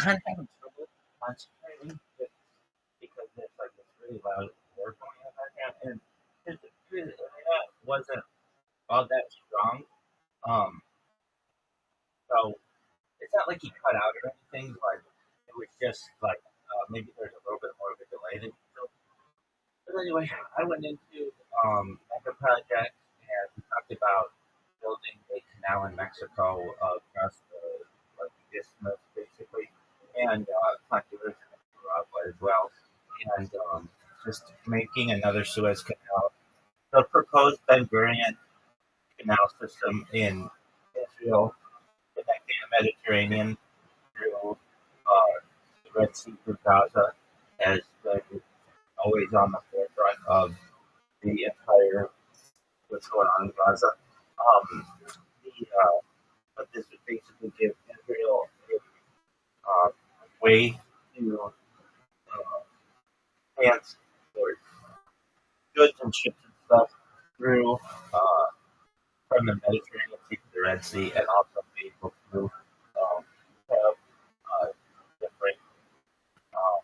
kind of having trouble concentrating because there's like this really loud war going on right now, and his internet wasn't all that strong. Um, so it's not like he cut out or anything, but it was just like maybe there's a little bit more of a delay than usual. But anyway, I went into like a project and we talked about building a canal in Mexico across the like isthmus basically, and Honduras and Nicaragua as well, and just making another Suez Canal. The proposed Ben Gurion canal system in Israel connecting the Mediterranean through the Red Sea through Gaza has been always on the forefront of the entire what's going on in Gaza. But this would basically give Israel a way to transport goods and ships and stuff through from the Mediterranean Sea to the Red Sea, and also be able to have different um,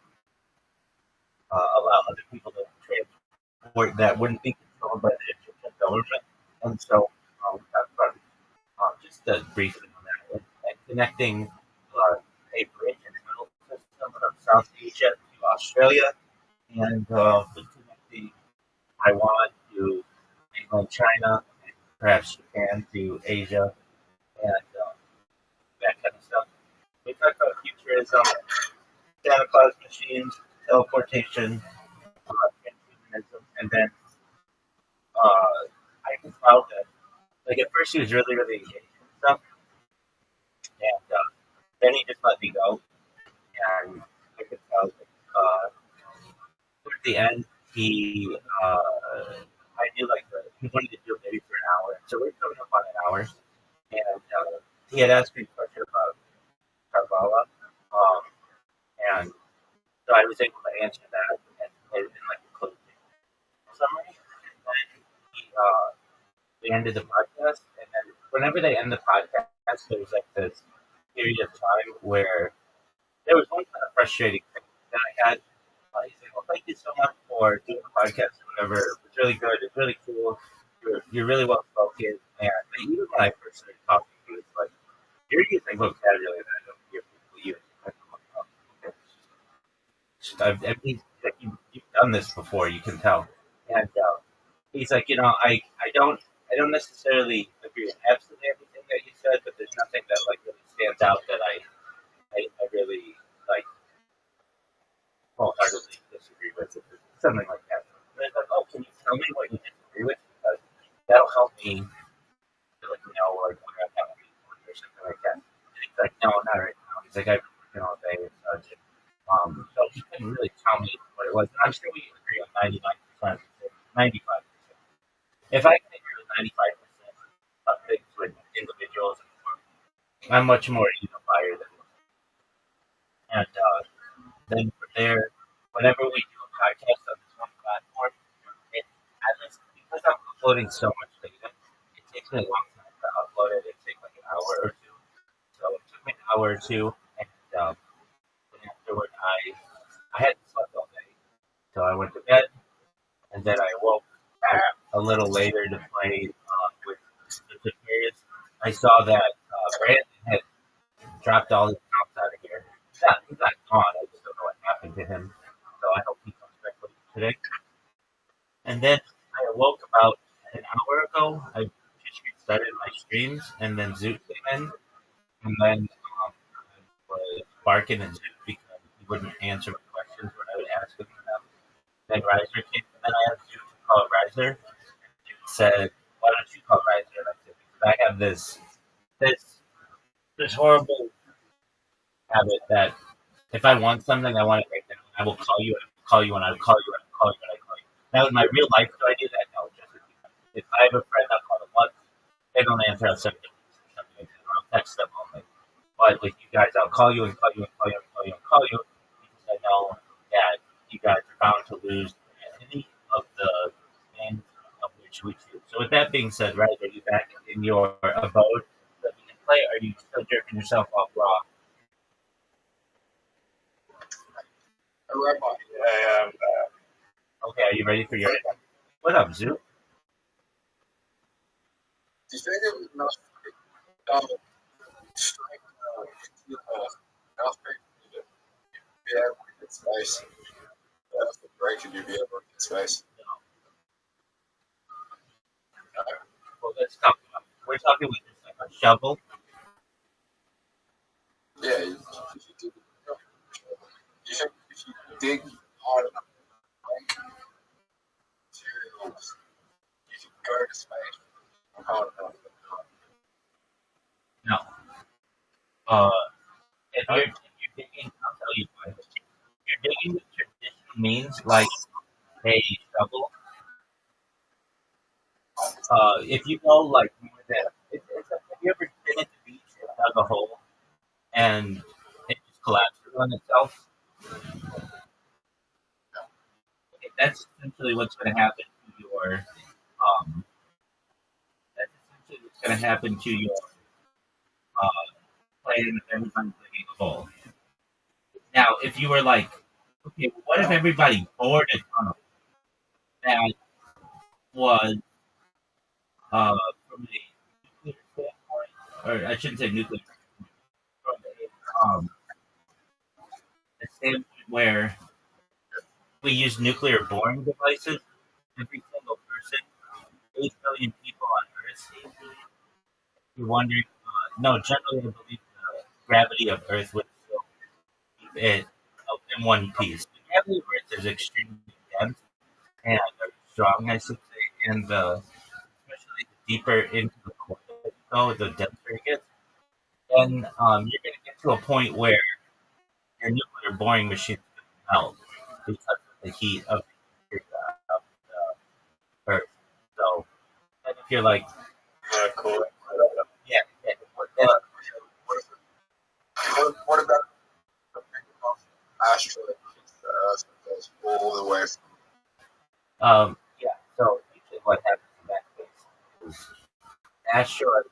allow other people to transport that wouldn't be controlled by the Egyptian government. And so we talked about just briefly on that and connecting a bridge and tunnel system from South Asia to Australia, and connecting Taiwan to mainland China, and perhaps Japan to Asia, and that kind of stuff. We talked about futurism, Santa Claus machines, teleportation, transhumanism, and then I can tell that, like, at first he was really, really engaged and stuff, and then he just let me go, and I could tell that toward the end, I knew, like, he wanted to do it maybe for an hour, so we were coming up on an hour, and he had asked me a question about Karbala, and so I was able to answer that and like a closing summary, and then they ended the podcast, and then whenever they end the podcast, there was like this period of time where there was one kind of frustrating thing that I had. He said, "Well, thank you so much for doing the podcast. Whatever, it was really good. It's really cool. You're really well spoken." And even when I first started talking, he was like, "You're using vocabulary that I don't hear people use." I mean, like you've done this before, you can tell. And he's like, I don't necessarily agree with absolutely everything that you said, but there's nothing that like really stands out that I really like wholeheartedly disagree with, something like that. And I was like, oh, can you tell me what you disagree with? Because that'll help me to like know like what I'm having or something like that. And he's like, no, not right now. He's like, I've been working all day and such. So he couldn't really tell me what it was. And I'm sure we agree on 99%, 95%. If I can agree with 95% of things with individuals, I'm much more unifier than most. And then from there, whenever we do a podcast on this one platform, at least because I'm uploading so much data, it takes me a long time to upload it. It takes like an hour or two. So it took me an hour or two, and then afterward, I hadn't slept all day, so I went to bed, and then I woke back a little later to play with the Aquarius. I saw that Brandon had dropped all his accounts out of here. He's not gone. I just don't know what happened to him. So I hope he comes back later today. And then I awoke about an hour ago. I just restarted my streams, and then Zoot came in, and then I was barking at Zoot because he wouldn't answer my questions when I would ask him them. Then Riser came, and then I asked Zoot to call Riser. Zoot said, "Why don't you call Riser?" And I said, "Because I have this horrible habit that if I want something, I want it right now. I will call you, and I will call you, and I will call you, and I will call you, and I will call you." Now, in my real life, do I do that? No, just with you. If I have a friend, I'll call them once. They don't answer, I'll send them something like that, or I'll text them only. But with you guys, I'll call you and call you and call you and call you and call you because I know that you guys are bound to lose any of the games of which we choose. So, with that being said, right, are you back in your abode that we can play? Or are you still jerking yourself off raw? Rabbi. Yeah, Okay, are you ready for your? What up, Zoo? do you think it was enough strength into enough to be able to get space? Enough to break and you be able to get space? Well, let's talk about. We're talking with just like a shovel. Yeah, if you dig, you think if you dig hard enough, materials, you can go to space hard enough. No. Uh, if you're digging, I'll tell you what. If you're digging with traditional means like a shovel, if you go like more than, have you ever been at the beach and dug a hole and it just collapses on itself? Okay, that's essentially what's going to happen to your. Um, that's essentially what's going to happen to your uh, plan if everybody's digging a hole. Now, if you were like, okay, well, what if everybody bored a tunnel that was from a nuclear standpoint, or I shouldn't say nuclear, from a standpoint where we use nuclear boring devices, every single person, 8 billion people on Earth, you're wondering, no, generally I believe the gravity of Earth would still keep it in one piece. The gravity of Earth is extremely dense and strong, I should say, and especially the deeper into the core that you go, the denser it gets. Then you're going to get to a point where your nuclear boring machine is going to melt because of the heat of the Earth. So, and if you're like, Cool. yeah, yeah, What about the asteroid hits the Earth and goes all the way? yeah. So usually what happens in that case is asteroid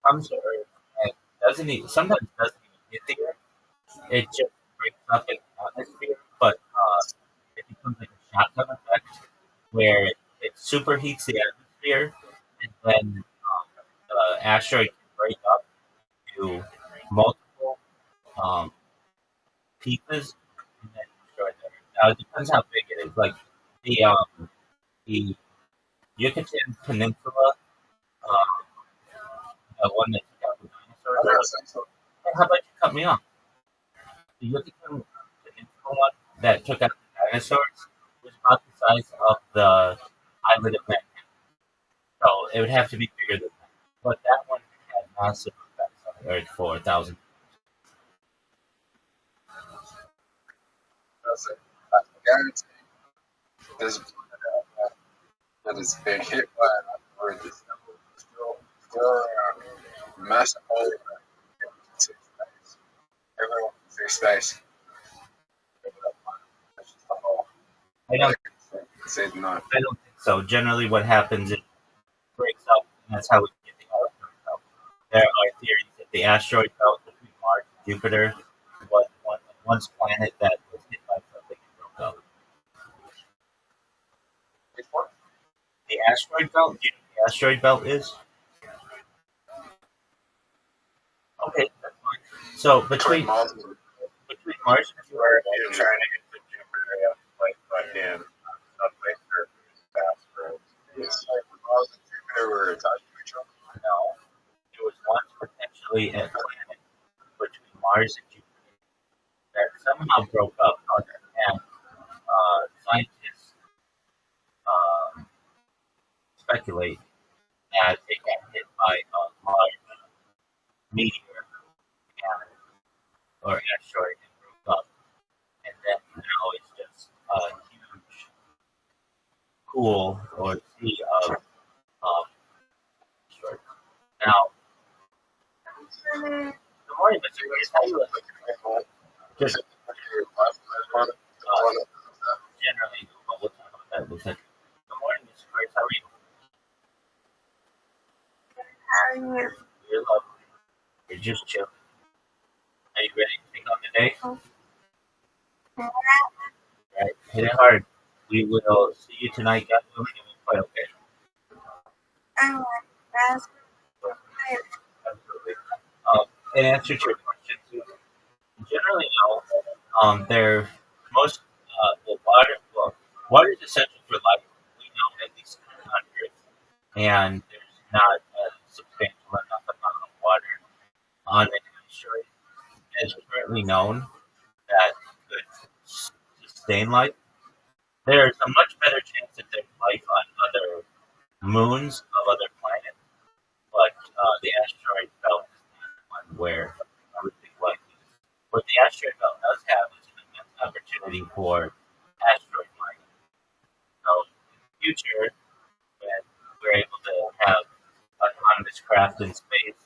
comes to Earth and doesn't even, sometimes doesn't even hit the Earth. It just breaks up in the atmosphere, but it becomes like a shotgun effect where it superheats the atmosphere, and then the asteroid can break up to multiple um, pieces and then destroy the Earth. Now it depends how big it is. Like the Yucatan Peninsula, the one that took out the dinosaurs. How about you cut me off? The Yucatan Peninsula one that took out the dinosaurs was about the size of the island of Man. So it would have to be bigger than that. But that one had massive effects on the Earth for 1,000. I guarantee there's a planet out there that has been hit by an asteroid that's still massive hole in space. Everyone can see space. I don't, Say no. I don't think so. Generally, what happens is it breaks up, and that's how we get the asteroid belt. There are theories that the asteroid belt between Mars and Jupiter was once planet that was hit by something and broke up. Which one? The asteroid belt? Do you know what the asteroid belt is? Okay, that's fine. So between Mars and Jupiter, You're trying to get to Jupiter, yeah, like fucking subway surfers, asteroids. It's like Mars and Jupiter were attached to each other. no, it was once potentially a planet between Mars and Jupiter that somehow broke up, and scientists um, speculate that it got hit by a large meteor and, or asteroid and broke up, and then now it's just a huge pool or sea of asteroids. Now, the morning Mr. Grace, how you looking? Just generally, but we'll talk about that in a second. Good morning, Mr. Grace, how are you? How are you? You're lovely. You're just chilling. Are you ready to take on the day? right, hit it hard. We will see you tonight, God willing, and we'll fight, okay? I want that's Absolutely. In answer to your question, too, generally, no. They're most water is essential for life. We know at least on Earth, and there's not a substantial enough amount of water on an asteroid as currently known that could sustain life. There's a much better chance that there's life on other moons of other planets, but the asteroid belt is not one where everything life is. What the asteroid belt does have is an immense opportunity for asteroid mining. So in the future, when we're able to have autonomous craft in space,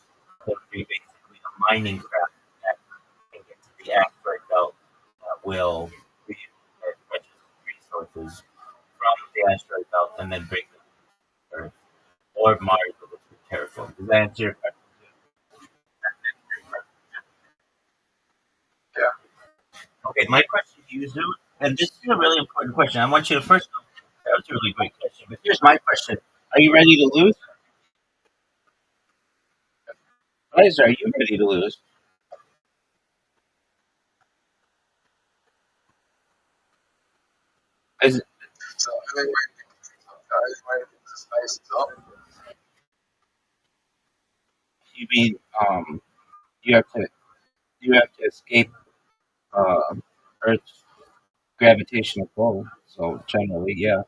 there would be basically a mining craft that can get to the asteroid belt that will reach as much resources from the asteroid belt and then bring them to Earth or Mars with its terraform. Does that answer your question? Yeah. Okay, my question to you, Zoo, and this is a really important question. I want you to first know that was a really great question, but here's my question. Are you ready to lose? Liza, are you ready to lose? Is So anyway, guys, when the space is up, you mean you have to escape Earth's gravitational pull? So generally, yeah.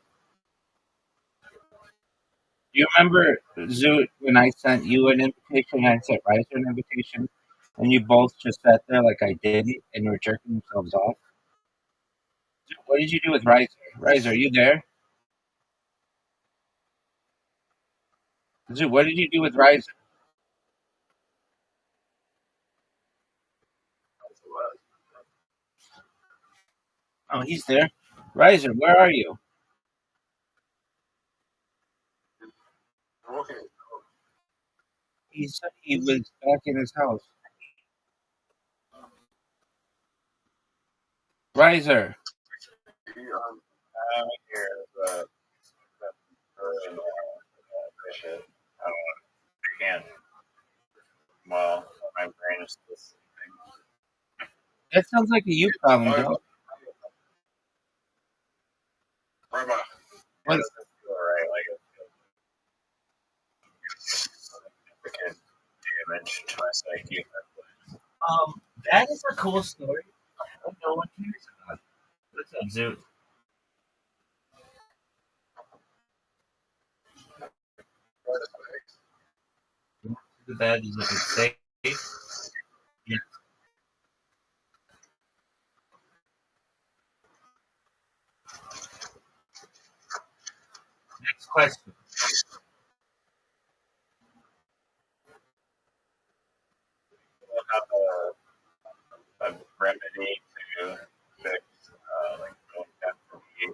Do you remember, Zoo, when I sent you an invitation and I sent Riser an invitation, and you both just sat there like I didn't and were jerking yourselves off? Zoo, what did you do with Riser? Riser, are you there? Zoo, what did you do with Riser? Oh, he's there. Riser, where are you? okay, He said he was back in his house. Riser. I'm here, but early shit. I don't want to, I can't. Well, my brain is still sleeping. That sounds like a you problem, Oh, dog. Rabbi, how What? does this feel, right? Like it feels significant damage to my psyche. That is a cool story. No one cares about it. What's up, Zoo? The bed is looking safe. Yeah. Next question. We'll have a remedy to fix like density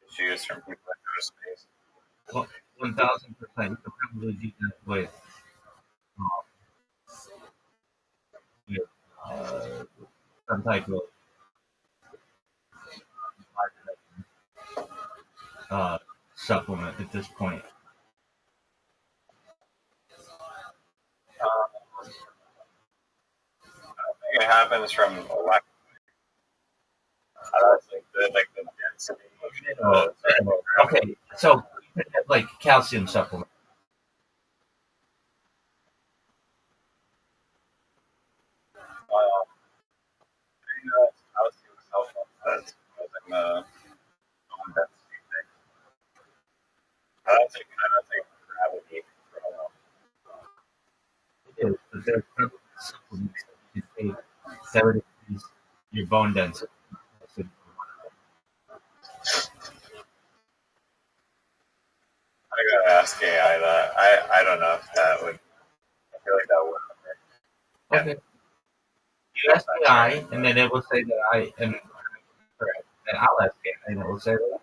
issues from people that go to space. Well, 1,000%. You could probably do that with uh, some type of uh, supplement at this point. I think it happens from electric. I don't think that like the density Oh, of the okay, so you could have like calcium supplement. I was doing cell phone that's causing the phone density thing. I don't think gravity It is, but there's probably supplements that you can take that would increase your bone density. I gotta ask AI that. I don't know if that would. I feel like that would. Okay. You ask AI, and then it will say that I am correct. And I'll ask it, and it will say that.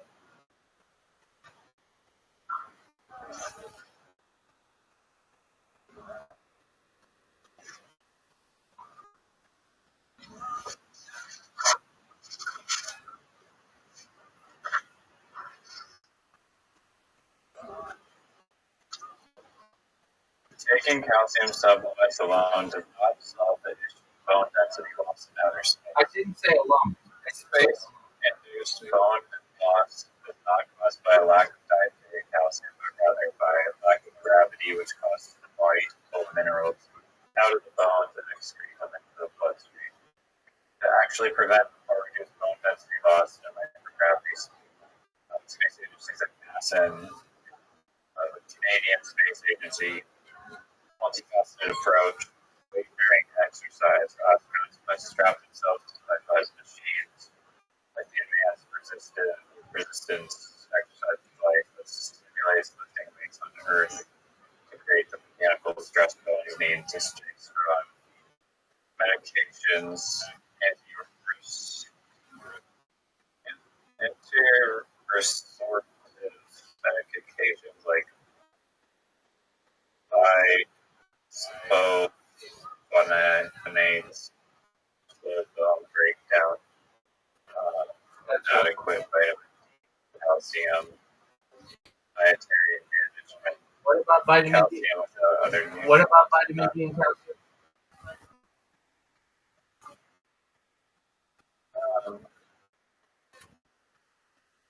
Taking calcium supplements alone does not solve the issue of bone density loss in outer space. I didn't say alone. Space-induced bone loss is not caused by a lack of dietary calcium, but rather by a lack of gravity, which causes the body to pull minerals out of the bones and excrete them into the bloodstream. To actually prevent or reduce bone density loss in microgravity, space agencies like NASA and the Canadian Space Agency multifaceted approach. During exercise, astronauts must strap themselves to specialized machines like the advanced resistance exercise device that stimulates lifting weights on Earth to create the mechanical stress bodies need to stay strong. Medications, anti-resorptive medications like bisphosphonates, breakdown, inadequate vitamin, calcium, dietary management. What about vitamin D? Calcium without other nutrients. What about vitamin D and calcium?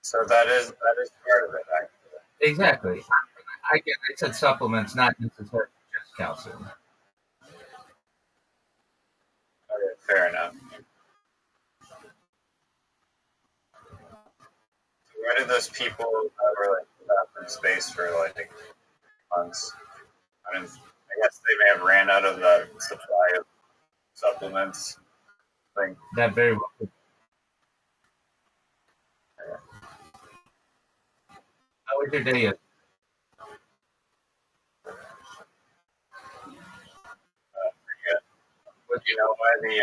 So that is part of it, actually. Exactly. I said supplements, not necessarily just calcium. Okay, fair enough. So where did those people that were like up in space for like months? I guess they may have ran out of the supply of supplements. That very well could. How was your day? Would you know why the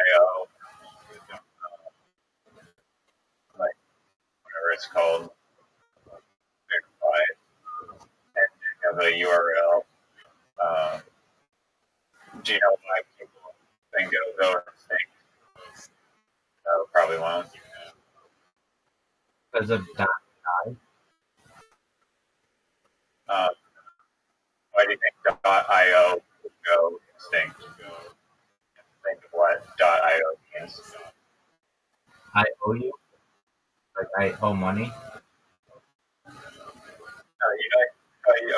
.io, like whatever it's called, verified ending of a URL? Do you know why people think it'll go extinct? No, probably won't. Because of that. Why do you think .io would go extinct? Think of what .io means. I owe you? Like I owe money? You know,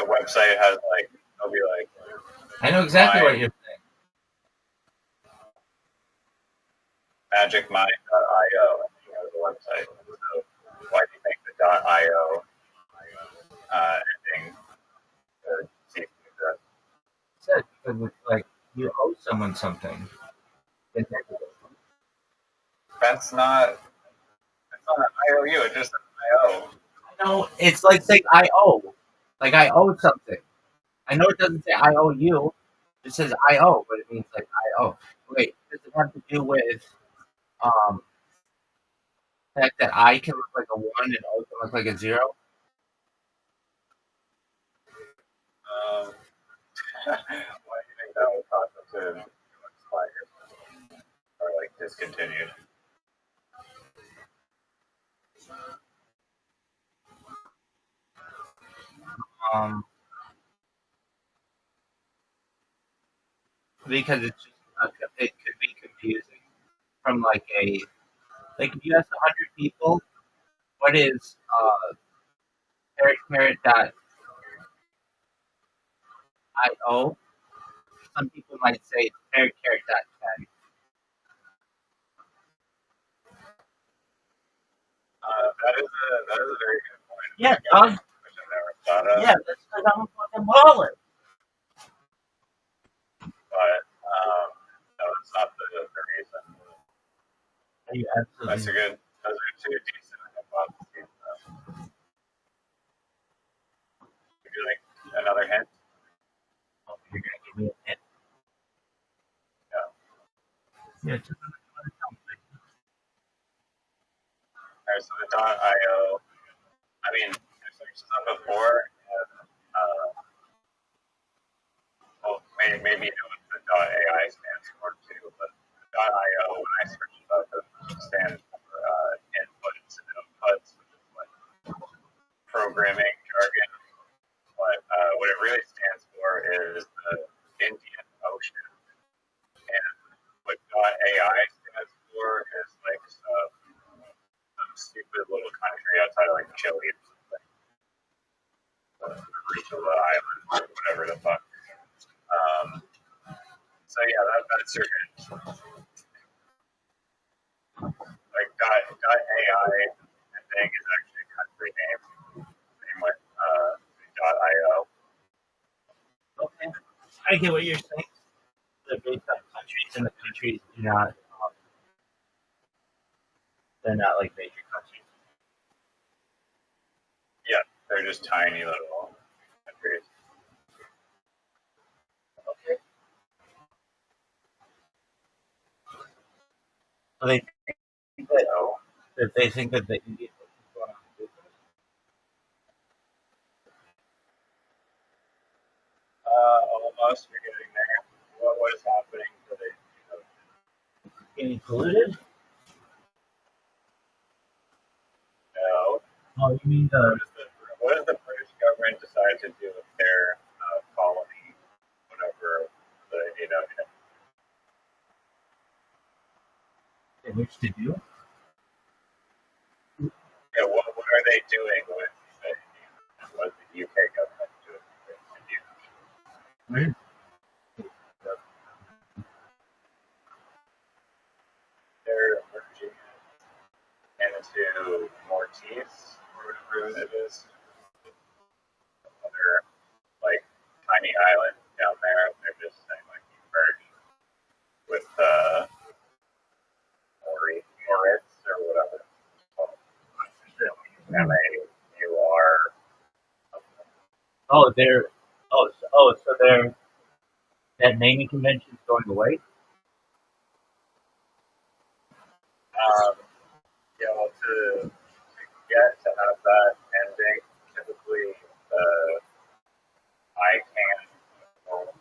a website has like, it'll be like, I know exactly what you're saying. magicmind.io, the website. So why do you think the .io ending cease to exist? Said because it's like you owe someone something. That's not an IOU, it's just an IO. No, it's like saying I owe. Like I owe something. I know it doesn't say I owe you. It says I owe, but it means like I owe. Wait, does it have to do with the fact that I can look like a 1 and O can look like a 0? Why do you think that was process to expire or like discontinued? Because it's just it could be confusing from like if you ask 100 people what is parrot.io, some people might say it's parrot.10. That is a very good point. Yeah, dog. Which I've never thought of. Yeah, that's because I'm a fucking baller. But no, it's not the reason. You absolutely. Those are two decent hypotheses. Would you like another hint? Oh, you're gonna give me a hint. No. Yeah, just Alright, so the .io, I mean, I searched it up before, and well, maybe you know what the .ai stands for too, but .io, when I searched it up, it stands for inputs and outputs, which is like programming jargon. But like Chile or something, Regional Island or whatever the fuck. So yeah, that's certain. Like .ai, I think, is actually a country name. Same with .io. Okay. I get what you're saying. They're based on countries, and the countries do not. They're not like major countries. Yeah, they're just tiny little countries. Okay. So they think that, So they think that the Indian is going on business. almost we're getting there. What is happening to the Getting polluted? no? Oh, you mean the? What does the British government decide to do with their colony, whatever Which to do? yeah, what are they doing with what the UK government doing with India? Right. They're merging into Maltese or whatever it is. Other like tiny island down there. They're just saying like merge with Moritz or whatever. MAUR. Oh, they're. So they're that naming convention is going away. Yeah, well, to get to have that ending, typically the ICANN will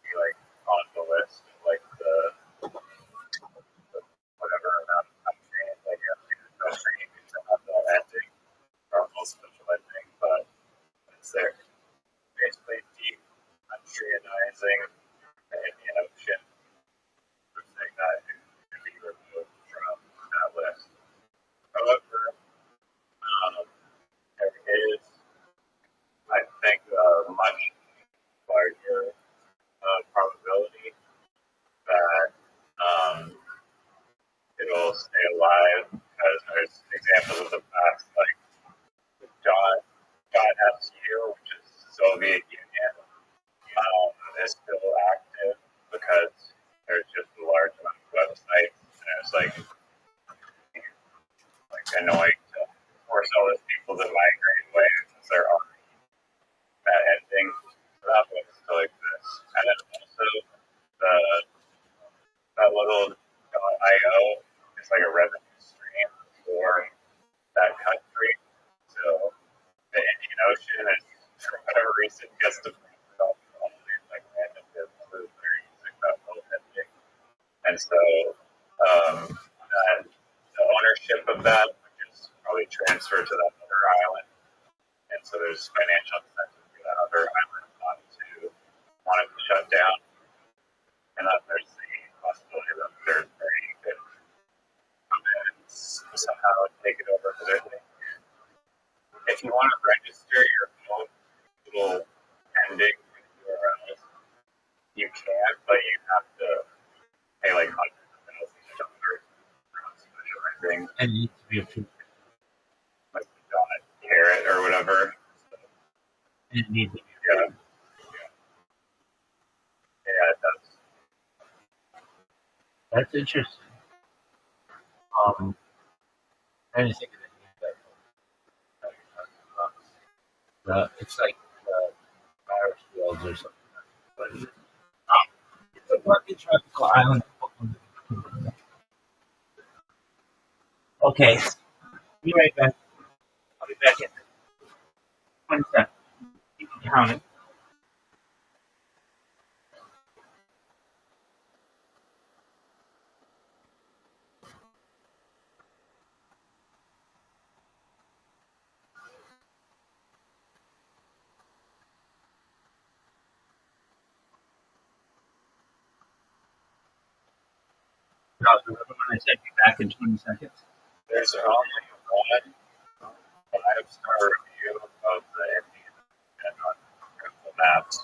be like on the list of like the whatever amount of countries, like every country needs to have that ending, or most special ending, but it's there. Basically deep countryizing the Indian Ocean, saying that it can be removed from that list. However, there is, I think, a much larger probability that it'll stay alive because there's examples of the past, like .su, which is Soviet Union, is still active because there's just a large amount of websites, and it's like annoying to force all those people to migrate away since they're already that ending. So that one still exists. And then also the that little .io is like a revenue stream for that country. So the Indian Ocean is, for whatever reason, gets to profit off all these like random businesses that are using that little ending. And so that the ownership of that would just probably transfer to that other island. And so there's financial incentive for that other island not to want it to shut down. And then there's the possibility that third party could come in and somehow take it over for their thing. If you want to register your own little ending URLs, you can, but you have to pay like hundreds of thousands of dollars for special ending, And it needs to be approved. like .carrot or whatever. And it needs to be Yeah, yeah, it does. That's interesting. I didn't think of that. It's like virus fields or something. But it's a fucking tropical island. Okay, be right back. I'll be back in 20 seconds. You can count it. No, remember when I said be back in 20 seconds? There's only one 5-star review of the Indian Ocean on Google Maps.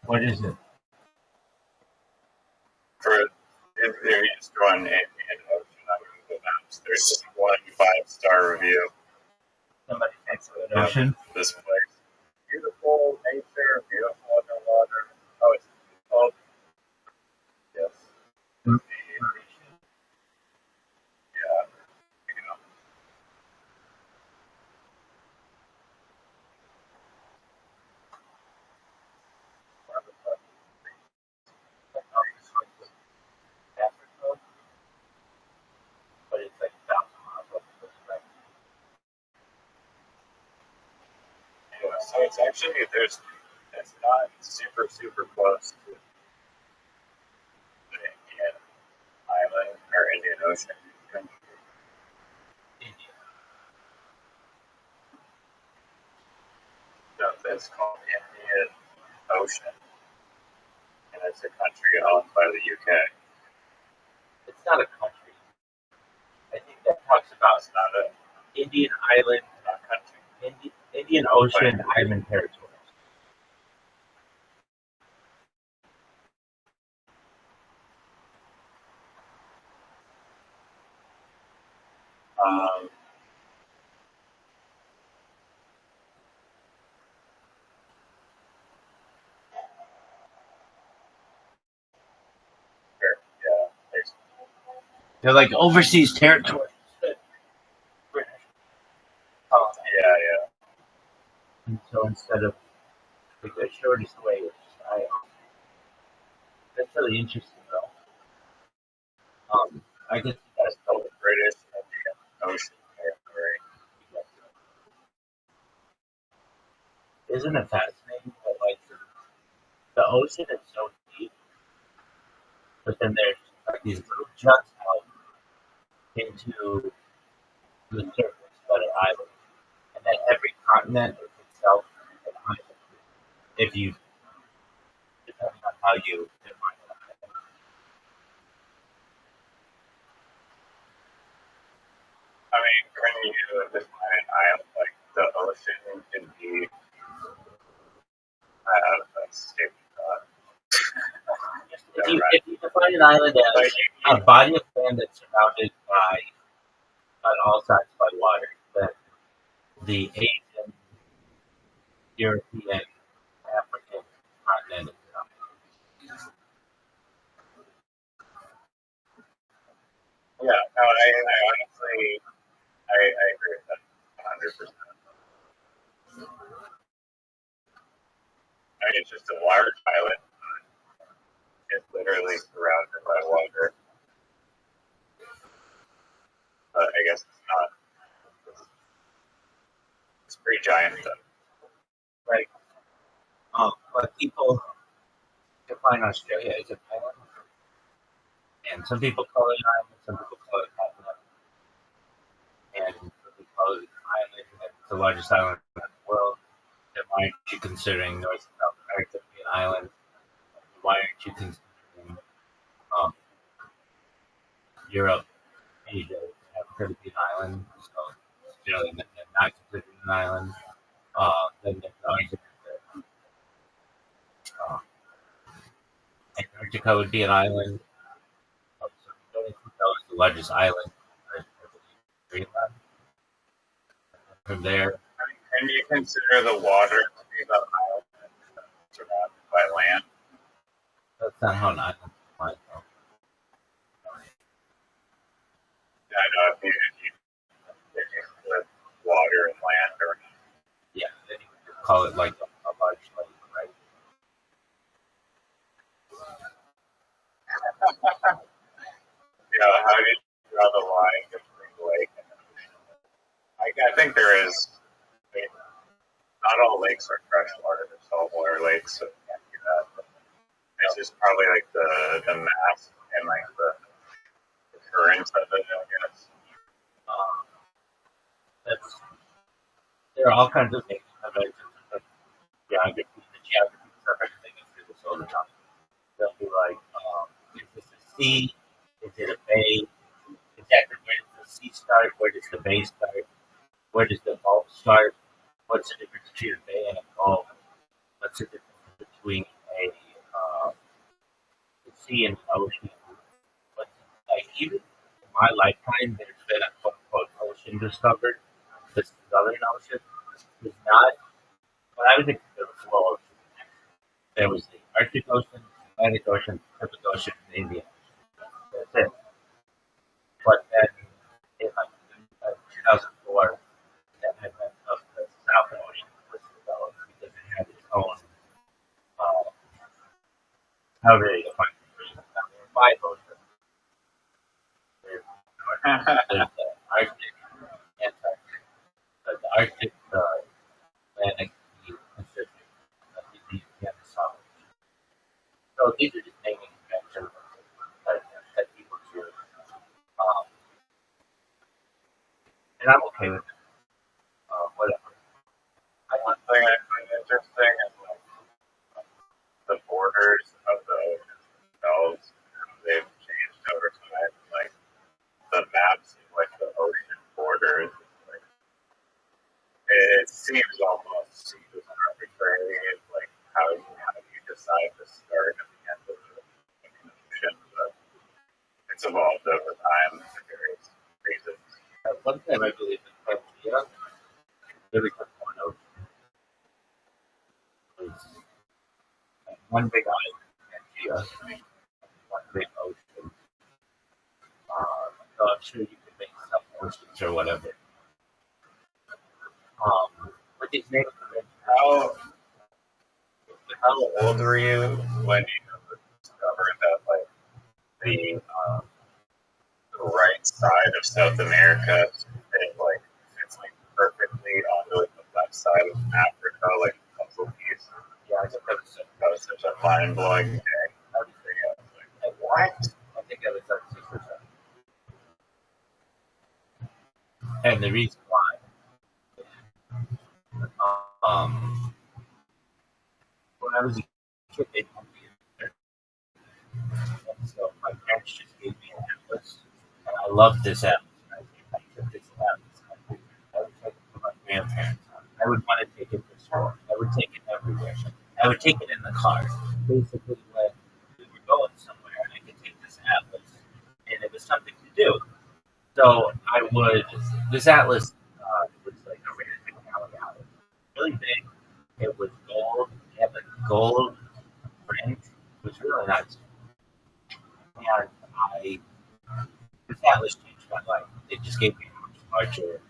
What is it? For if you just go on Indian Ocean on Google Maps, there's one 5-star review. Somebody thinks of an ocean. This place, beautiful nature, beautiful underwater. Oh, it's called. Yes. Hmm. Yeah. You know. But it's like 1,000 miles up the coast. Yeah, so it's actually it's not super close to the Indian island or Indian Ocean country. No, it's called Indian Ocean, and it's a country owned by the UK. It's not a country. I think that talks about It's not a Indian island, country. Indian Ocean island territories. Um, yeah, there's They're like overseas territories. yeah. And so instead of like the shortest way, it's that's really interesting though. I guess you guys Called the British Indian Ocean Territory. isn't it fascinating that like the ocean is so deep, but then there's like these little juts out into the surface that are islands, and then every continent is itself an island. If you depending on how you define it. I mean, when you define an island, like the ocean can be, that's stupid. If you define an island as a body of land that's surrounded by on all sides by water, then the Asian, European, African continent is not. Yeah, no, I honestly, I agree with that 100%. I mean, it's just a large island. It's literally surrounded by water. But I guess it's not. It's pretty giant, though. Right. But people define Australia as an island, and some people call it an island, some people call it a continent, and some people call it an island. And it's the largest island in the world. Then why aren't you considering North and South America to be an island? Why aren't you considering um, Europe, Asia, Africa to be an island? So Australia not considered an island. Then there's the argument that Antarctica would be an island. So don't think that was the largest island. I believe Greenland. From there, Can you consider the water to be the island surrounded by land? that's not how an island is defined, though. I know if you split water and land or Yeah, then you would just call it like a large lake, right? how do you draw the line between lake and ocean? I think there is. I mean, not all lakes are freshwater. There's saltwater lakes, so you can't do that. But it's just probably like the mass and like the currents of it, I guess. That's there are all kinds of things. Like the geography of everything is through the solar time. They'll be like, is this a sea? Is it a bay? Exactly where does the sea start? Where does the bay start? Where does the Gulf start? What's the difference between a bay and a Gulf? What's the difference between uh, the sea and the ocean? But like even in my lifetime, there's been a quote unquote ocean discovered. The Southern Ocean was not. When I was a kid, there were four oceans. There was the Arctic Ocean, Atlantic Ocean, Pacific Ocean, and Indian Ocean. That's it. But then in like 2004, then the South Ocean was developed because it had its own. However you define it. There were five oceans. There's there's the Arctic, Antarctic, the Arctic, the Atlantic, the Pacific, the Indian, and the South. So these are just naming conventions that people choose. Um, and I'm okay with it. Whatever. One thing I find interesting is like the borders of the oceans themselves, how they've changed over time. Like the maps of like the ocean borders, like it seems almost arbitrary. Like how do you decide the start and the end of the ocean? But it's evolved over time for various reasons. One time I believe in Pangea, really good one of was one big island, Pangea, one big ocean. So I'm sure you could make some oceans or whatever. With these native conventions, How old were you when you discovered that like the right side of South America it like fits like perfectly onto like the left side of Africa, like a puzzle piece? yeah, I think That was such a mind blowing thing. I was like, what? I think that was like 6%. And the reason why, um, when I was a kid, they told me it. And so my parents just gave me an atlas, and I loved this atlas. I took this atlas. I would take it to my grandparents' house. I would want to take it to school. I would take it everywhere. I would take it in the car. Basically, when we were going somewhere, and I could take this atlas, and it was something to do. So I would. This atlas was like a rare technology atlas, really big. It was gold. It had like gold print. It was really nice. And I this atlas changed my life. It just gave me a much larger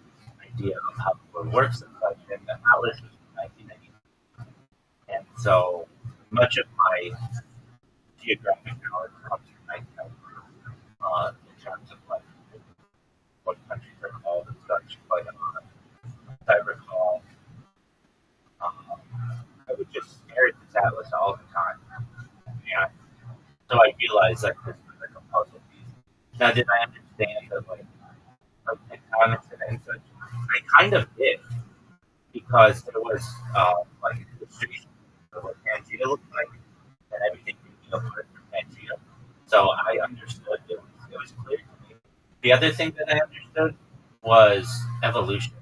idea of how the world works and such. And the atlas was from 1990. And so much of my geographic knowledge comes from 1990 in terms of like what countries are called and such. But as I recall, I would just stare at this atlas all the time. And so I realized like this was like a puzzle piece. Now, did I understand that like tectonics and such? I kind of did because there was like an illustration of what Pangea looked like and everything being apart from Pangea. So I understood it was clear to me. The other thing that I understood was evolution.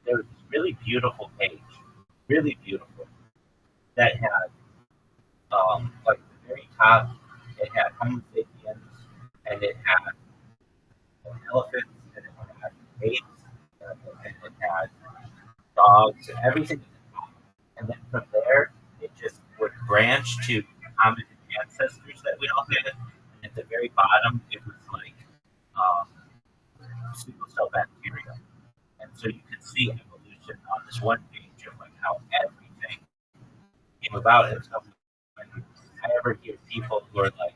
There was this really beautiful page, really beautiful, that had like the very top, it had Homo sapiens, and it had elephants, and it had apes, and it had dogs, and everything at the top. And then from there, it just would branch to common ancestors that we all had. And at the very bottom, it was like um, single cell bacteria. And so you could see evolution on this one page of like how everything came about. And so when I ever hear people who are like,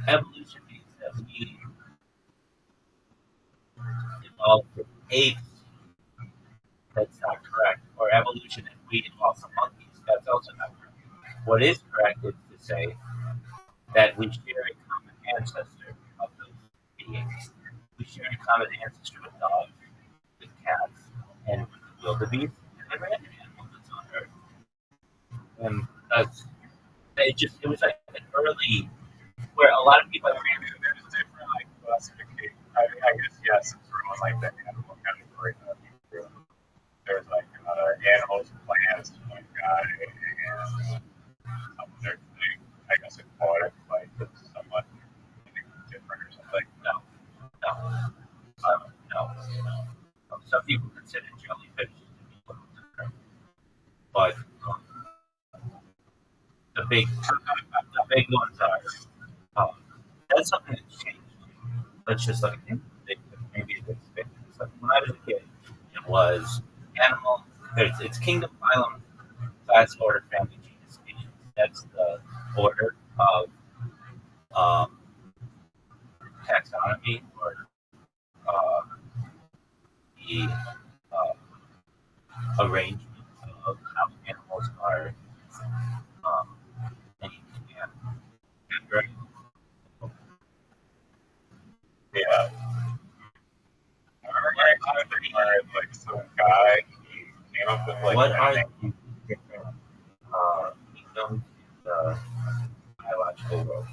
evolution means that we evolved from apes, that's not correct. Or evolution and we evolved from monkeys, that's also not correct. What is correct is to say that we share a common ancestor of those beings. We share a common ancestor with dogs, with cats, and with the wildebeest, and every other animal that's on Earth. And it was like an early, where a lot of people There's different like classification guess from like the animal category. There's like animals, plants, fungi, and some other thing. I guess aquatic life is somewhat different or something. No, no. Some people consider jellyfish to be different, but the big ones are. That's something that's changed. Let's just like maybe it's big. It's like when I was a kid, it was animal. It's kingdom, phylum, class, order, family, genus, species. That's the order of um, taxonomy or uh, the arrangement of how animals are um, named and categorized. Yeah. I remember like some guy he came up with like What that are name. the different kingdoms in the biological world?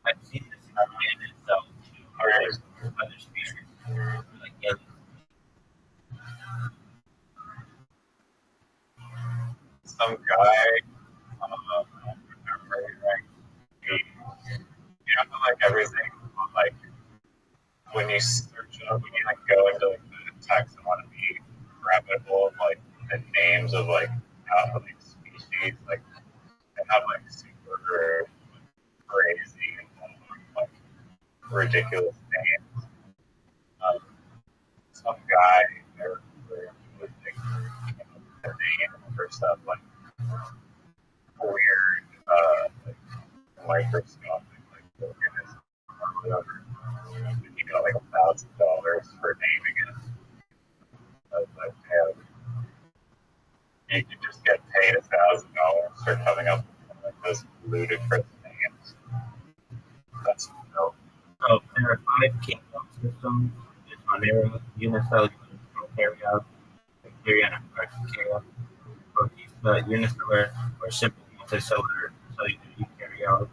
I've seen this expand itself to other species, like aliens. Some guy, I don't remember, like, you know, like everything, like when you search up, when you like go into like the taxonomy rabbit hole of like the names of like like species, like they have like super crazy and like ridiculous names. Um, some guy there was like the name for stuff like weird, like microscopic, like organism or whatever. You got like $1,000 for naming it. I was like, yeah, you could just get paid $1,000 for coming up with like those ludicrous names. That's no. So there are 5 kingdom systems: there's Monera, Unicellular, Prokaryote, Bacteria, and Archaea, Protista, Unicellular, or simple multicellular, cellular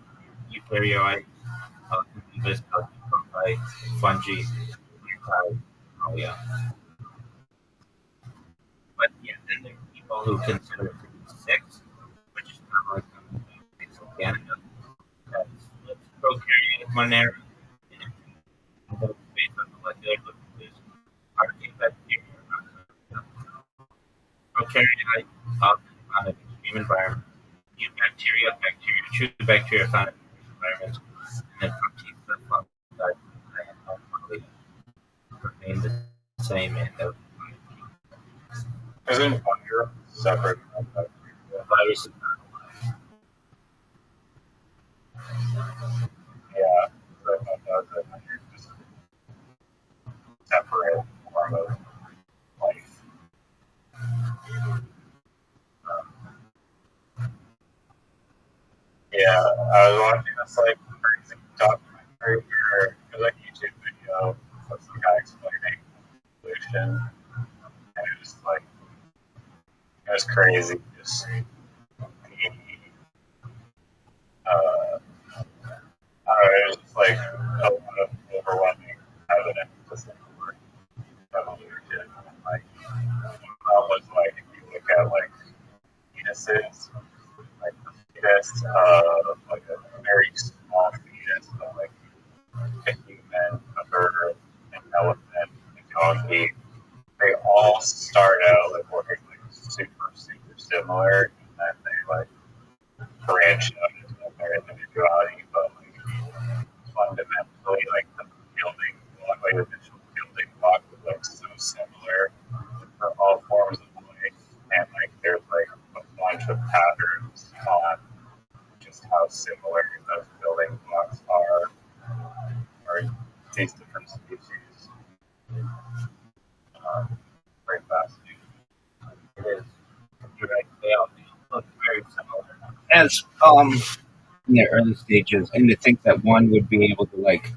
eukaryote, Amoebas, Fungi, Fungi, oh yeah. But yeah, then there are people who consider it to be 6, which is kind of like the Canada. That's prokaryotic Monera, and based on molecular differences, archaea bacteria, prokaryote, found in extreme environments, eubacteria, true bacteria found in extreme environments, and then protista, fungi, and remain the same in the Isn't fungi separate from bacteria? virus is not Yeah, but that was just separate form of life. Yeah, I was watching this like crazy documentary where it was like a YouTube video of some guy explaining evolution, and it was like it was crazy. Just uh, I don't know, it was just like a lot of overwhelming evidence to support evolution. Like one was like if you look at like fetuses, like the fetus of like a very small fetus, but like a human, a bird, an elephant, a donkey, they all start out like looking like super similar, and then they like branch out into their individuality, but like fundamentally, like the building block, like the initial building block was like so similar for all forms of life, and like there's like a bunch of patterns on just how similar those building blocks are these different species. Very fascinating. it is. You're right. They all look very similar. As in the early stages, and to think that one would be able to like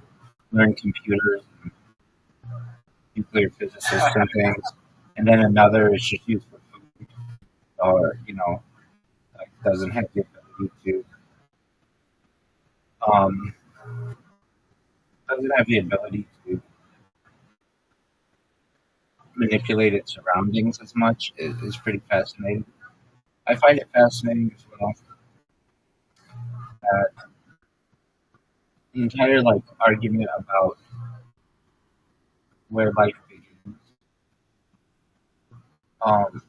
learn computers and nuclear physicists and things, and then another is just used for food, or like doesn't have the ability to. Um, doesn't have the ability to manipulate its surroundings as much is pretty fascinating. I find it fascinating as well that the entire like argument about where life begins. Um,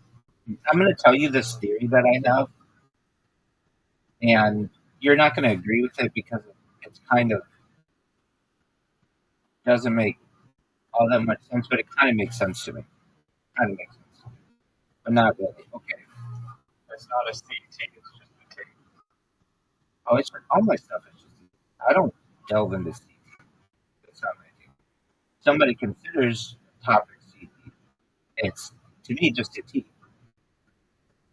I'm going to tell you this theory that I have, and you're not going to agree with it because it's kind of doesn't make all that much sense, but it kind of makes sense to me. Kind of makes sense, but not really. Okay. It's not a CT, it's just a tape. Oh, it's all my stuff is just. I don't delve into CT. That's not my thing. Somebody considers topic CT. It's to me just a T.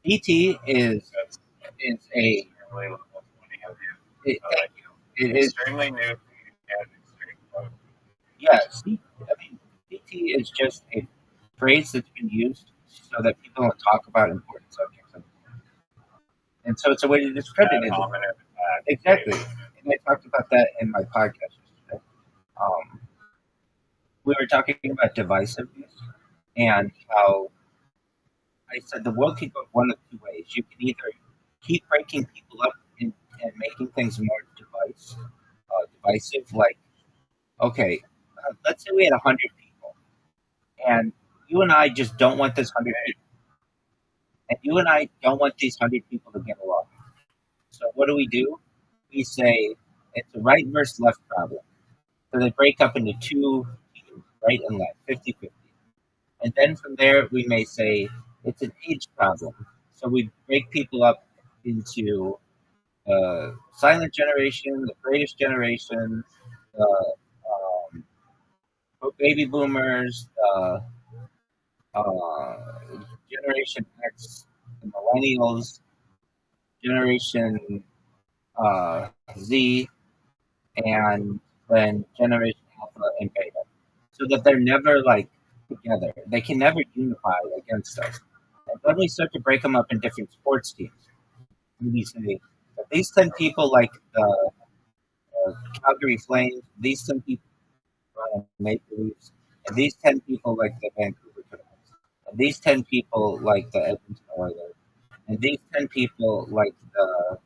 CT That's is a extremely funny of you. thank you. It is Extremely new and extremely low. yeah. I mean, CT is just a phrase that's been used so that people don't talk about important subjects, and so it's a way to discredit Ad it. hominem attack. Exactly, and I talked about that in my podcast yesterday. Um, we were talking about divisiveness and how I said the world could go one of two ways. You can either keep breaking people up and making things more divisive, like okay, let's say we had 100 people, and you and I just don't want this 100 people, and you and I don't want these 100 people to get along. So what do? We say it's a right versus left problem. So they break up into two teams, right and left, 50-50. And then from there, we may say it's an age problem. So we break people up into silent generation, the greatest generation, um, baby boomers, uh, Generation X, the millennials, Generation Z, and then Generation Alpha and Beta, so that they're never like together. They can never unify against us. And then we start to break them up in different sports teams. We say that these 10 people like the Calgary Flames, these 10 people Maple Leafs, and these 10 people like the Vancouver Canucks, and these 10 people like the Edmonton Oilers, and these 10 people like the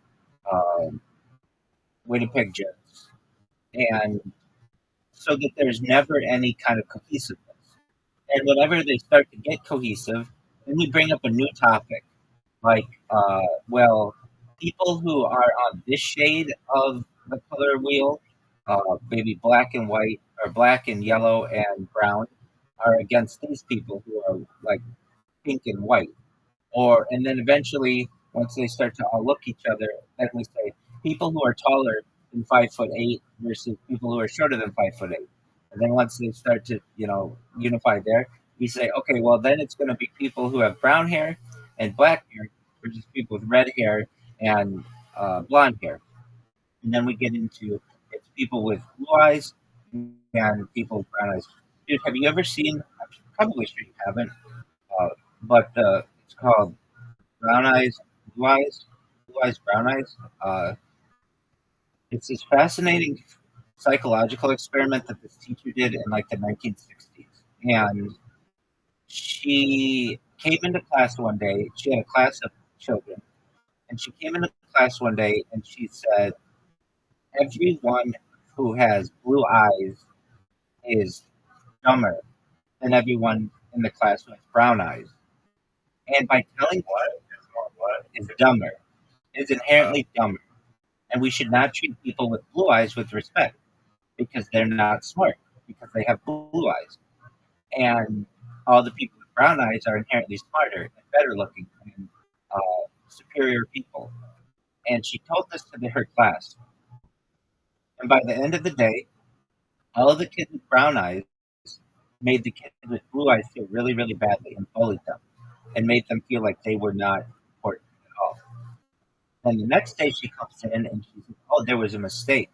um, Winnipeg Jets, and so that there's never any kind of cohesiveness. And whenever they start to get cohesive, then we bring up a new topic, like, well, people who are on this shade of the color wheel, maybe black and white, or black and yellow and brown, are against these people who are like pink and white. Or and then eventually, once they start to all look each other, then we say people who are taller than 5'8" versus people who are shorter than 5'8". And then once they start to unify there, we say okay, well then it's going to be people who have brown hair and black hair versus people with red hair and blonde hair. And then we get into it's people with blue eyes and people with brown eyes. Dude, have you ever seen? I'm probably sure you haven't, uh, but it's called Brown Eyes, Blue Eyes, Blue Eyes, Brown Eyes. It's this fascinating psychological experiment that this teacher did in like the 1960s. And she came into class one day. She had a class of children. And she came into class one day and she said, everyone who has blue eyes is dumber than everyone in the class who has brown eyes. And by telling What? is dumber, is inherently dumber. And we should not treat people with blue eyes with respect because they're not smart, because they have blue eyes. And all the people with brown eyes are inherently smarter and better looking and superior people. And she told this to her class. And by the end of the day, all of the kids with brown eyes made the kids with blue eyes feel really, really badly and bullied them and made them feel like they were not important at all. Then the next day she comes in and she says, oh, there was a mistake.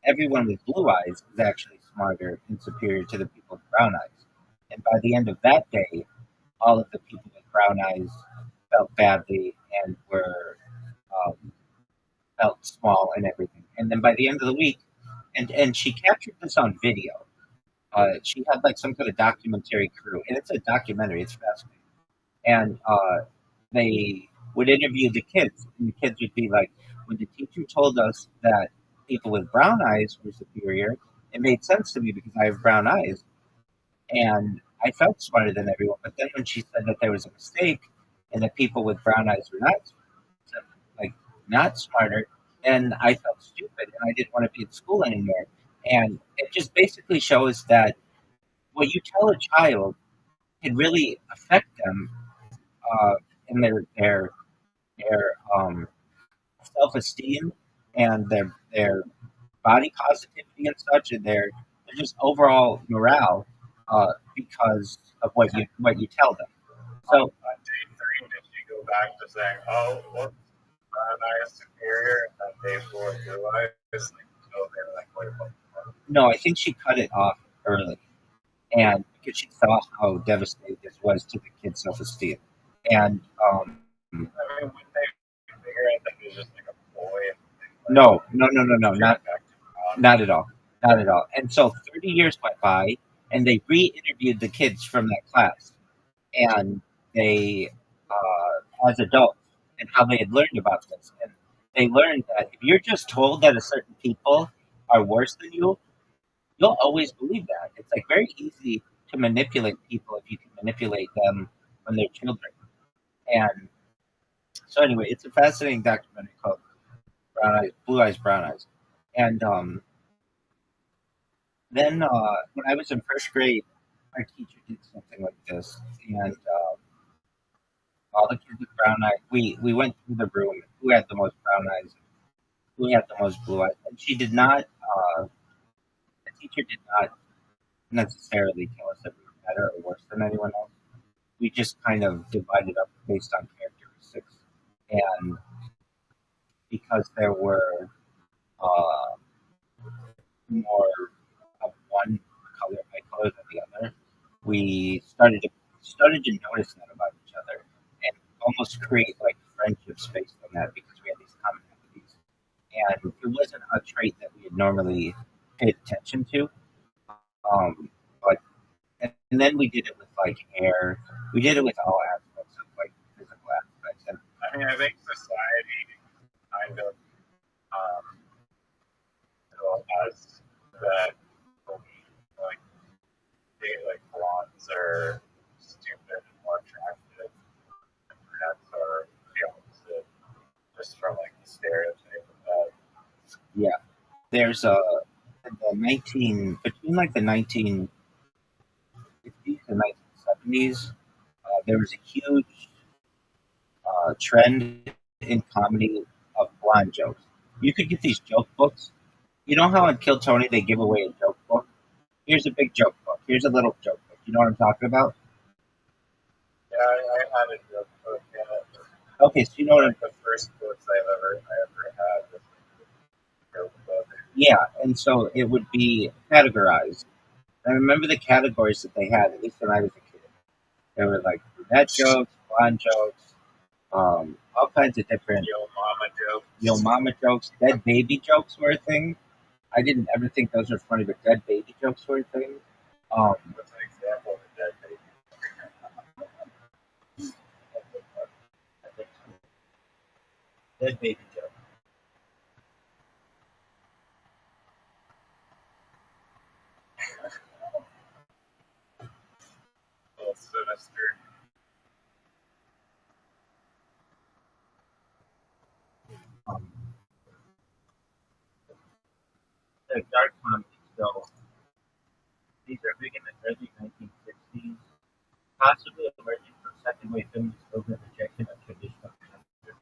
Everyone with blue eyes is actually smarter and superior to the people with brown eyes. And by the end of that day, all of the people with brown eyes felt badly and were felt small and everything. And then by the end of the week, and she captured this on video. She had like some kind of documentary crew, and it's a documentary. It's fascinating. And they would interview the kids, and the kids would be like, when the teacher told us that people with brown eyes were superior, it made sense to me because I have brown eyes, and I felt smarter than everyone. But then when she said that there was a mistake and that people with brown eyes were not like not smarter, and I felt stupid and I didn't want to be at school anymore. And it just basically shows that what you tell a child can really affect them uh, in their self esteem and their body positivity and such, and their just overall morale because of what you tell them. On So day three, did she go back to saying, "Oh, whoops, brown eye is superior," and then day four, blue eye is like, so they were like, "Wait, what?" no, I think she cut it off early, and because she saw how devastating this was to the kid's self esteem, and I mean, when they figure out that he's just like a boy, and no, like, back to brown. not at all, not at all. And so 30 years went by, and they re-interviewed the kids from that class, and they as adults and how they had learned about this, and they learned that if you're just told that a certain people are worse than you, you'll always believe that. It's like very easy to manipulate people if you can manipulate them when they're children. And so anyway, it's a fascinating documentary called Brown Eyes, Blue Eyes, Brown Eyes. And then when I was in first grade, our teacher did something like this, and all the kids with brown eyes, we went through the room, who had the most brown eyes, who had the most blue eyes, and she did not. The teacher did not necessarily tell us that we were better or worse than anyone else. We just kind of divided up based on characteristics, and because there were uh, more of one color than the other, we started to notice that about each other, and almost create like friendships based on that because we had these commonalities, and it wasn't a trait that we had normally paid attention to. But and then we did it with like hair. We did it with all aspects of like physical aspects, and I mean, I think society kind of um, has that belief, like they like blondes are stupid and more attractive, and brunettes are the opposite, just from like the stereotype of that. yeah, there's in the 19 between like the 1950s and 1970s, there was a huge trend in comedy of blonde jokes. You could get these joke books. You know how on Kill Tony they give away a joke book? Here's a big joke book. Here's a little joke book. You know what I'm talking about? Yeah, I had a joke book. Yeah, Okay, so you know what I'm. like the first books I ever had was a joke book. Yeah, and so it would be categorized. I remember the categories that they had, at least when I was a kid. There were like brunette jokes, blonde jokes, all kinds of different Yo mama jokes. yo mama jokes, dead baby jokes were a thing. I didn't ever think those were funny, but dead baby jokes were a thing. What's an example of a dead baby? Dead baby joke. A little sinister. Um, the dark comedy. So these are big in the early 1960s, possibly emerging from second wave feminist movement rejection of traditional gender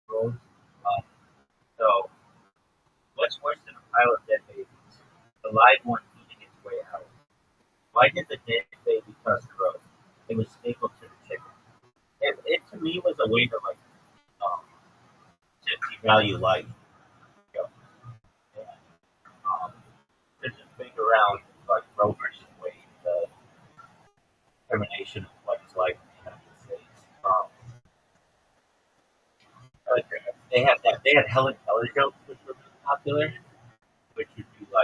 roles. Um, so what's worse than a pile of dead babies? The live one eating its way out. Why did the dead baby cause growth? It was staple to the chicken. It to me was a way to like um, to devalue life. You know? And, there's a thing around like Roe versus Wade, the termination of what is life in the United States. Like they had Helen Keller jokes which were really popular, which would be like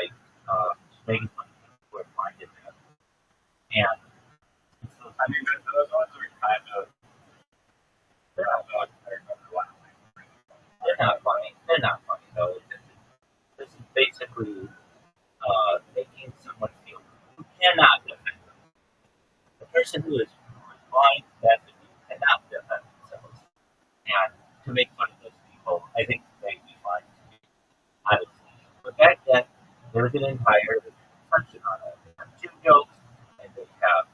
basically making someone feel you cannot defend them. The person who is blind, deaf, and mute cannot defend themselves. And to make fun of those people, I think they'd be fine, honestly. But back then, there was an entire section on it. They have Jew jokes, and they have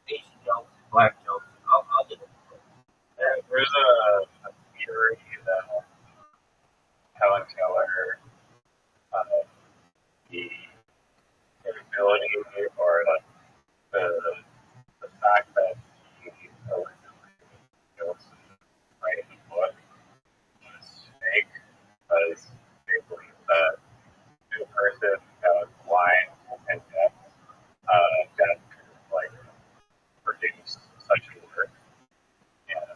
Asian jokes, black jokes, and all the different jokes. There's a theory that Helen Keller, the ability or like the fact that he originally jokes and writing a book was fake because they believe that the person that was blind and deaf that could like produce such a work. And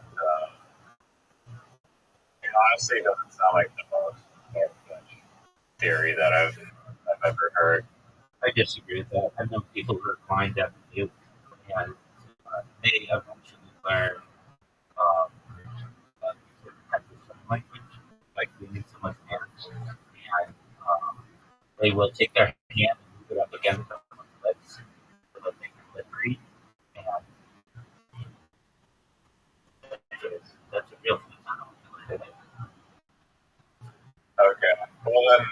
it honestly doesn't sound like the most far-fetched theory that I've ever heard. I disagree with that. I've known people who are blind, deaf, and mute, and they eventually learn certain types of sign language, like reading someone's hands, and they will take their hand and move it up against someone's lips so that they can lip read, and that's a real phenomenon. Okay, well then,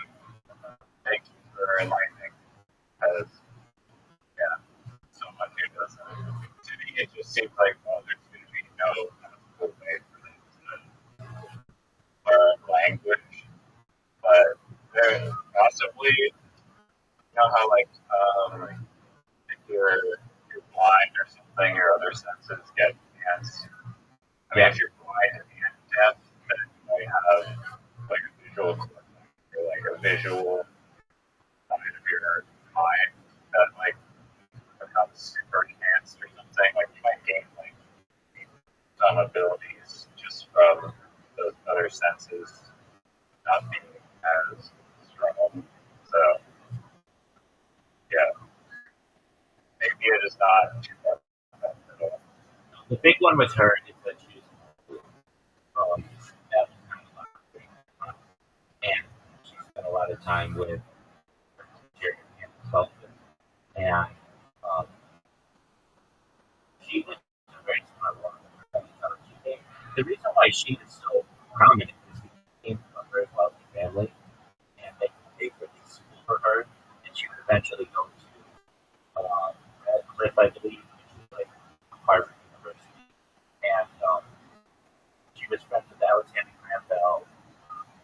thank you for enlightening, because, yeah, someone who doesn't, to me it just seems like, well, there's going to be no cool way for them to learn language, but there possibly, you know how like, if you're blind or something, your other senses get enhanced. I mean, if you're blind and deaf, then you might have like a visual or like a visual side of your mind that like becomes super enhanced or something. Like you might gain like some abilities just from those other senses not being as strong. So yeah, maybe it is not too far at all. The big one with her is that she's deaf and she spent a lot of time with her teacher and consultant, and um, she was a very smart woman. The reason why she is so prominent is because she came from a very wealthy family, and they paid for this school for her, and she would eventually go to Radcliffe, I believe, which is like Harvard University, and she was friends with Alexander Graham Bell,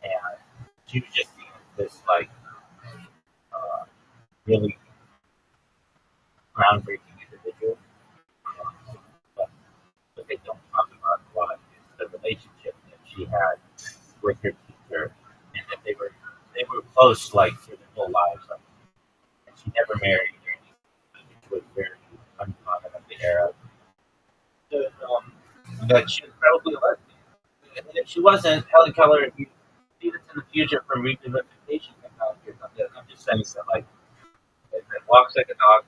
and she was just seen as this like really groundbreaking individual. But what they don't talk about a lot is the relationship that she had with her teacher, and that they were close like for their whole lives. Like, and she never married or anything, which was very uncommon of the era. That she was probably a lesbian. And if she wasn't, Helen Keller, if you see this in the future from reunification technology or something, I'm just saying that like if it walks like a dog,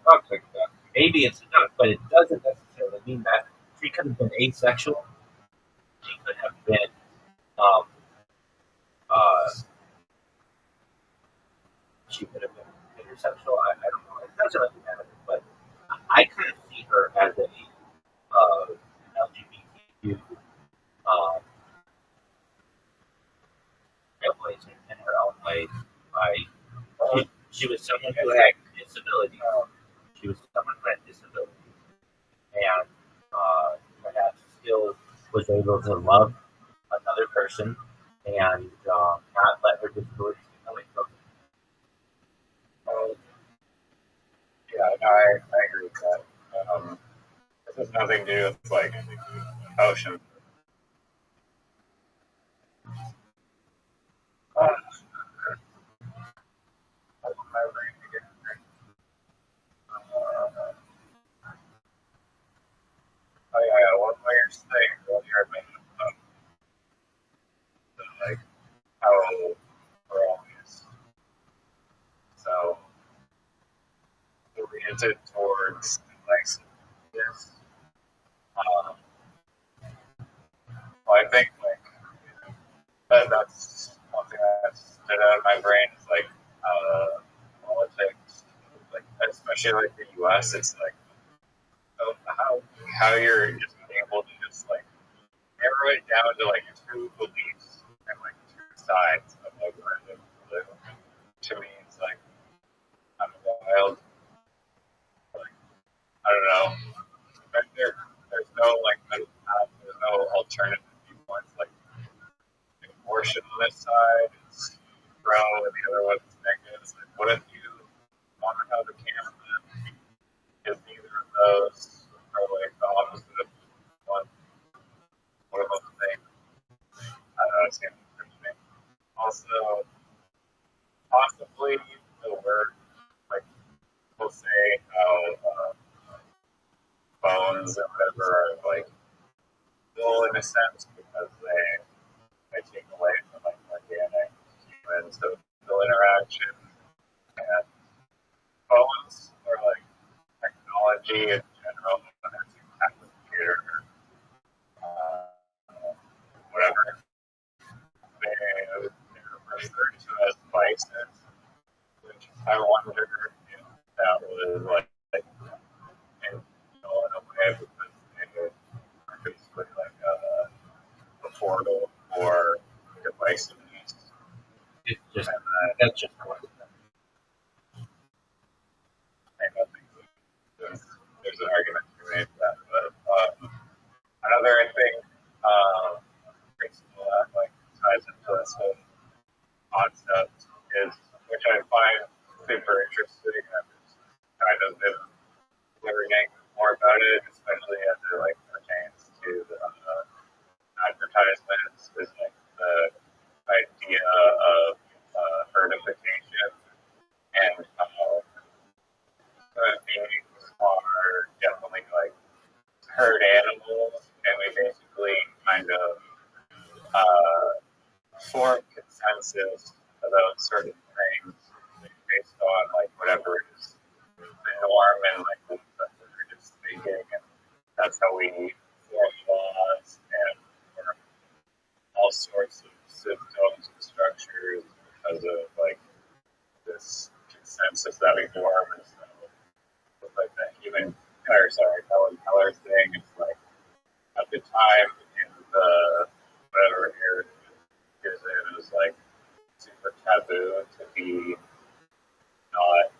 talks like a dog. Maybe it's a dog, but it doesn't necessarily mean that. She could have been asexual. She could have been um, uh, she could have been intersexual. I don't know. It doesn't really matter. But I kind of see her as a LGBTQ uh, trailblazer in her own way. She was someone who had disabilities. She was someone who had disabilities, and perhaps still was able to love another person and not let her disabilities get away from her. Yeah, no, I agree with that. This has nothing to do with like ocean. My brain again. Oh yeah, one way you're saying earlier about like how we're always so oriented towards like this. Um, well, I think like that's one thing that stood out in my brain is like politics, like especially like the U.S. It's like how you're just able to just like narrow it down to like two beliefs and like two sides of like where they live. To me, it's like kind of wild. Like I don't know. But there's no like middle path. There's no alternative viewpoints. Like abortion on this side is pro and the other one's negative. It's like, what if you want to have a camera that is neither of those, or like the opposite of one? What about the thing? I don't know. It's kind of interesting. Also, possibly the word like people say how phones and whatever are like cool in a sense because they take away from like organic human social interaction, and phones or like technology in general, whether it's a computer or whatever, they're referred to as devices, which I wonder if that was like in, in a way because they are basically like a portal for device abuse. It's just And that's just what I think there's an argument to be made for that. But another thing, principle that like ties into this whole concept is, which I find super interesting, and kind of been learning more about it, especially as it like pertains to advertisements, is like the idea of herdification and how human beings are definitely like herd animals, and we basically kind of form consensus about certain things based on like whatever is the norm and like what we're just thinking, and that's how we form laws and form all sorts of systems and structures because of like this consensus that we form. And so with like that human, or sorry, Helen Keller's thing, it's like at the time in the whatever era it was like super taboo to be not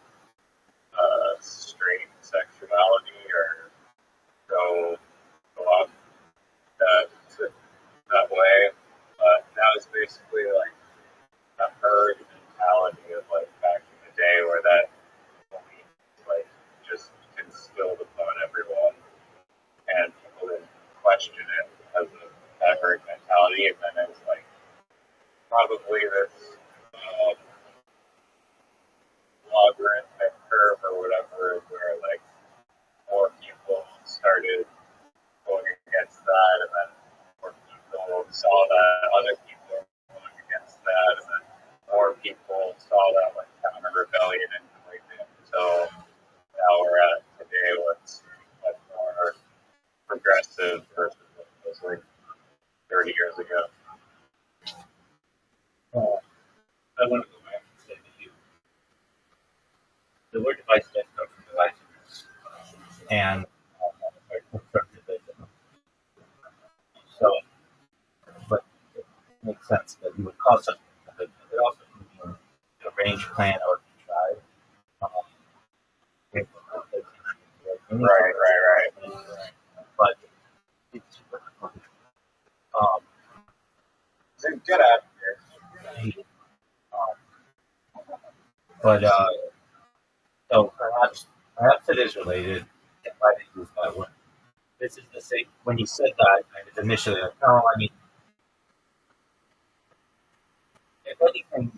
straight sexuality or go off that that way. But now it's basically like a herd mentality of like back in the day where that belief like just instilled upon everyone, and people didn't question it because of that herd mentality. And then it's like probably this logarithmic curve or whatever, where like more people started going against that, and then more people saw that other people were going against that, and then more people saw that like counter rebellion and like until now we're at today what's much more progressive versus what it was like 30 years ago. I want to go back and say that the word device does come from divisiveness and constructivism. So, but it makes sense that you would call something, but it also can mean arrange, plan, or contrive. Right. But it's um, It's a good atmosphere. but so perhaps it is related. If I didn't use that word. This is the same. When you said that, I was initially like, no, I mean, if anything,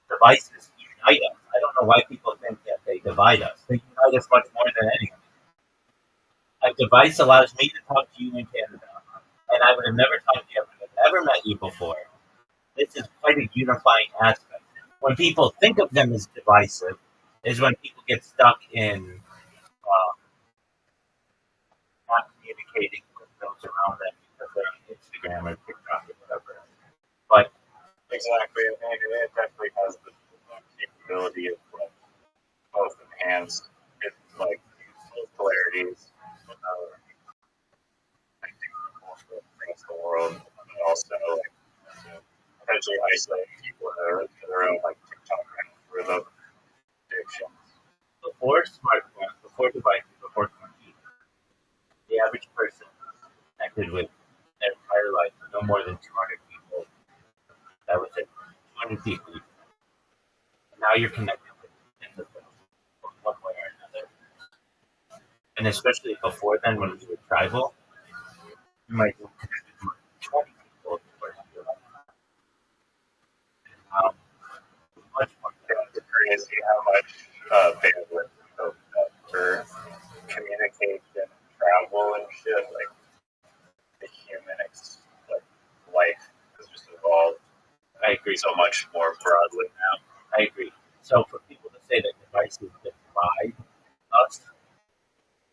devices unite us. I don't know why people think that they divide us. They unite us much more than anything. A device allows me to talk to you in Canada, and I would have never talked to you. I would have never met you before. This is quite a unifying aspect. When people think of them as divisive, is when people get stuck in not communicating with those around them because they're on Instagram or TikTok or whatever. But exactly. I mean, it definitely has the capability of like, both enhance its like both polarities. I think also across the world, but also like potentially isolating people that are to their own like TikTok algorithm addiction. Before smartphones, before devices, before computers, the average person connected with their entire life no more than 200 people. That was it. 200 people. And now you're connected with tens of thousands, one way or another. And especially before then, when we were tribal, you might be connected with 20 people in the course of your life. Um, much more. It's crazy how much bandwidth opened up for communication, travel, and shit. Like the human like life has just evolved. I agree. So much more broadly now. I agree. So for people to say that devices divide us,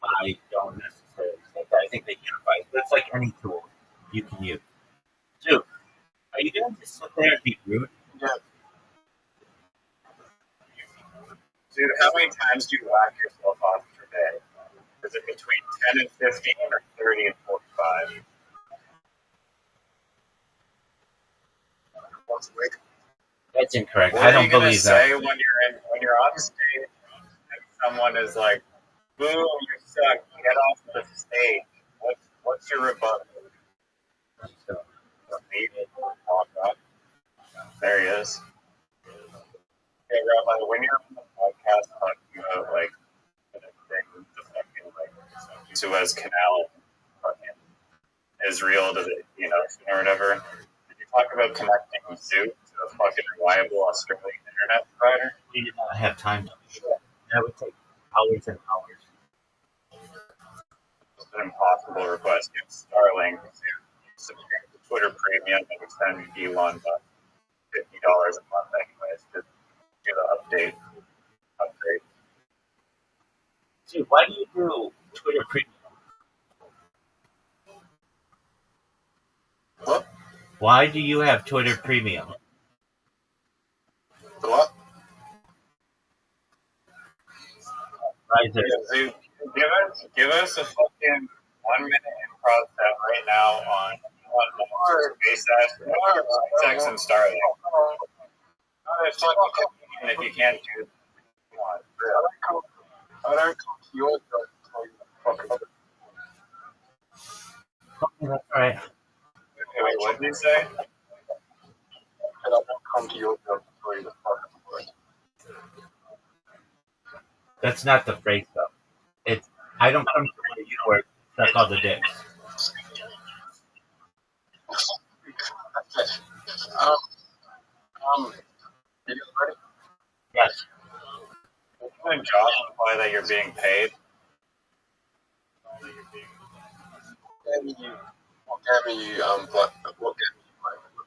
I don't necessarily think that. I think they unify. It's like any tool you can use. Dude, are you going to just sit there and be rude? Yeah. Dude, how many times do you whack yourself off per day? Is it between 10 and 15 or 30 and 45? Once a week. That's incorrect. What I are don't you gonna believe say that. when you're on stage and someone is like, "Boo, you suck. Get off the stage." What's your rebuttal? So, Leave it. Walk up. There he is. Hey, Rabbi, when you're on the podcast talking about like the fucking like Suez Canal, fucking Israel to the or whatever, did you talk about connecting Zoom to a fucking reliable Australian internet provider? we did not have time to do that. That would take hours and hours. It's an impossible request. Get Starlink to subscribe to Twitter Premium and extend Elon about $50 a month anyways to do the upgrade. Dude, why do you do Twitter Premium? What? Why do you have Twitter Premium? What? Riser. Yeah, give us a fucking 1 minute improv set right now on SpaceX and Starlink. It's fucking if you can't do it. I don't come to your job to tell you to fuck up. Okay, that's all right. Wait, what did you say? I don't come to your job to tell you to fuck up. That's not the phrase, though. It's, I don't come to where you work, suck all the dicks. Are you ready? Yes. Doing jobs imply that you're being paid. What game We'll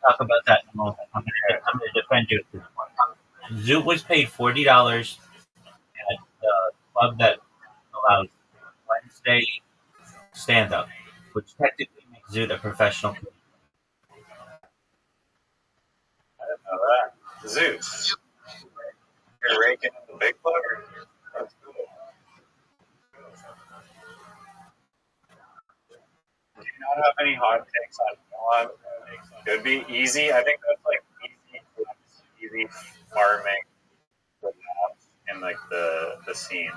talk about that in a moment. I'm going to defend you at this point. Zoot was paid $40 at the club that allows Wednesday stand-up, which technically makes Zoot a professional comedian. I didn't know that. Zeus. You're raking in the big butter? That's cool. Do you not have any hot takes on Elon? Could be easy. I think that's like easy farming in like the scene.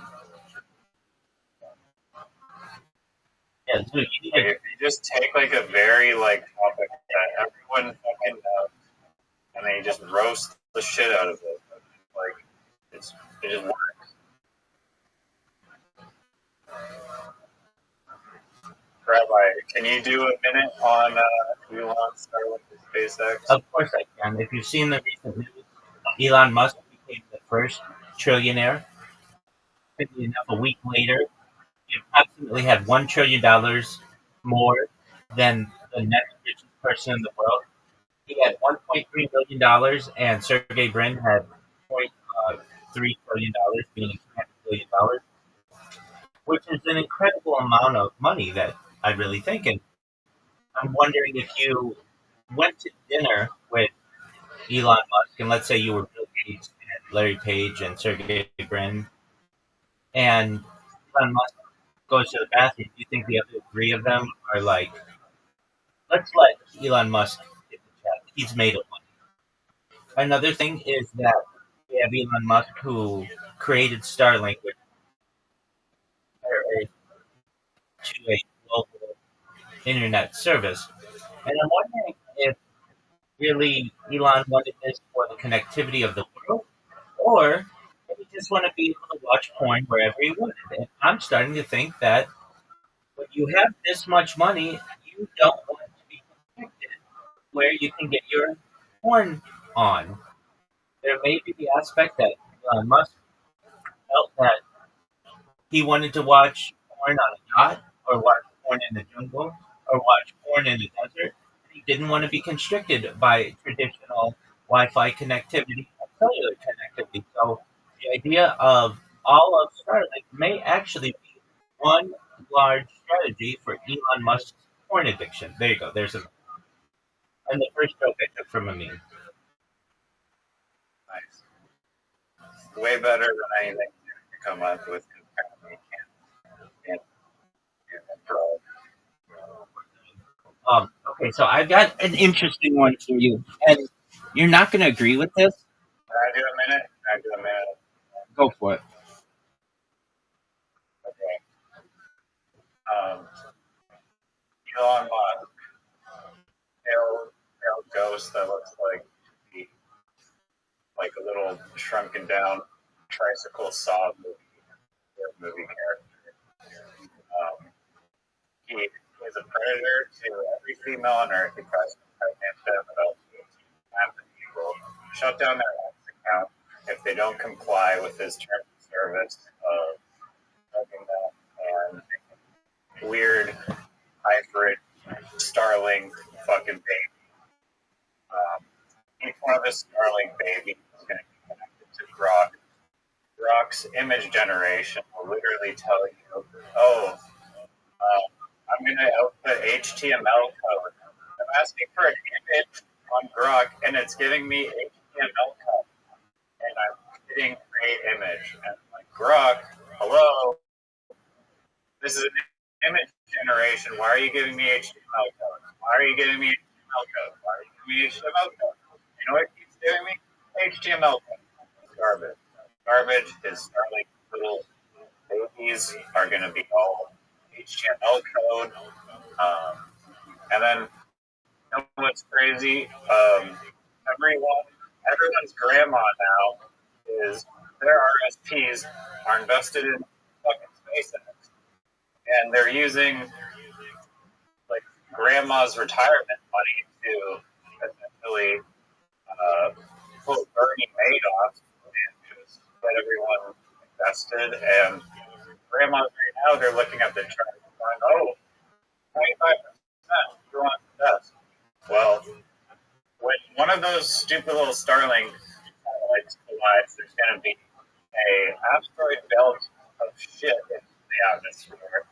Yeah, Zoot, you Like, if you just take like a very like topic that everyone fucking knows, and then you just roast the shit out of it, like it just works. Rabbi, can you do a minute on Elon Starlink and SpaceX? Of course I can. If you've seen the recent news, Elon Musk became the first trillionaire. Fittingly enough, a week later, he approximately had $1 trillion more than the next richest person in the world. He had $1.3 billion, and Sergey Brin had $0.3 trillion, meaning $300 billion, which is an incredible amount of money that I really think. And I'm wondering if you went to dinner with Elon Musk, and let's say you were Bill Gates and Larry Page and Sergey Brin, and Elon Musk goes to the bathroom, do you think the other three of them are like, let's let Elon Musk get the chat. He's made it money. Another thing is that we have Elon Musk who created Starlink, which is to a global internet service. And I'm wondering if really Elon wanted this for the connectivity of the world, or if he just want to be able to watch porn wherever he wanted. And I'm starting to think that when you have this much money, you don't want to be connected where you can get your porn on. There may be the aspect that Elon Musk felt that he wanted to watch porn on a yacht, or watch porn in the jungle, or watch porn in the desert. He didn't want to be constricted by traditional Wi-Fi connectivity or cellular connectivity. So the idea of all of Starlink may actually be one large strategy for Elon Musk's porn addiction. There you go. There's a and the first joke I took from a meme. Nice. Way better than anything you can come up with. Okay, so I've got an interesting one for you, and you're not going to agree with this. Can I do a minute? Can I do a minute? Go for it. Okay. Elon Musk, pale ghost that looks like a little shrunken down tricycle saw movie character. He is a predator to every female on Earth. He tries to pregnant them about half the people, shut down their account if they don't comply with his terms of service of having them and weird hybrid Starlink fucking baby. Each one of his Starlink babies is going to be connected to Grok. Grok's image generation will literally tell you, oh, I'm going to output HTML code. I'm asking for an image on Grok, and it's giving me HTML code. And I'm hitting create image. And I'm like, Grok, hello? This is an image generation. Why are you giving me HTML code? Why are you giving me HTML code? Why are you giving me HTML code? You know what it keeps giving me? HTML code. Garbage. Garbage is Starlink little babies are going to be all HTML code. And then, you know what's crazy? Everyone's grandma now is their RSPs are invested in fucking SpaceX, and they're using like grandma's retirement money to essentially put Bernie Madoff and just get everyone invested. And grandmas right now, they're looking at the chart and going, oh, 25%, you want the best. Well, when one of those stupid little Starlink satellites collides, there's going to be a asteroid belt of shit in the atmosphere.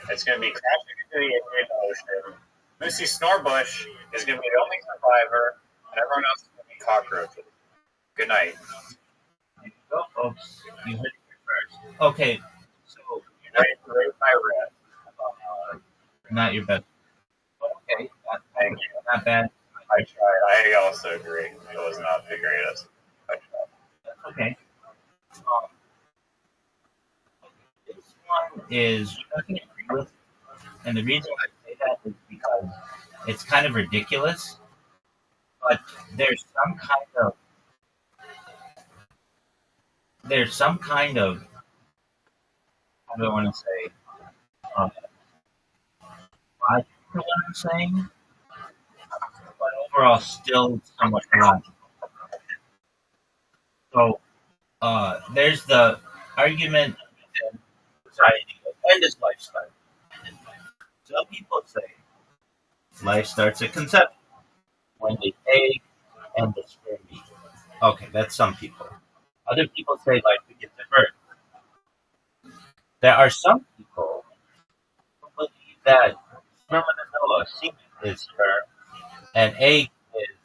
It's going to be crashing into the Indian Ocean. Lucy Snorbush is going to be the only survivor, and everyone else is going to be cockroaches. Good night. Go, folks. You heard it here first. Okay, so Rate my rest. not your best. Okay, Thank you. not bad. I tried. I also agree. It was not the greatest. I tried. Okay. This one is I can agree with, and the reason I say that is because it's kind of ridiculous, but there's some kind of how do I want to say logic to what I'm saying, but overall still somewhat illogical. So there's the argument within society of when does life start? Some people say life starts at conception, when the egg and the sperm meet. Okay, that's some people. Other people say life begins at birth. There are some people who believe that spermatozoa, semen is sperm, and egg is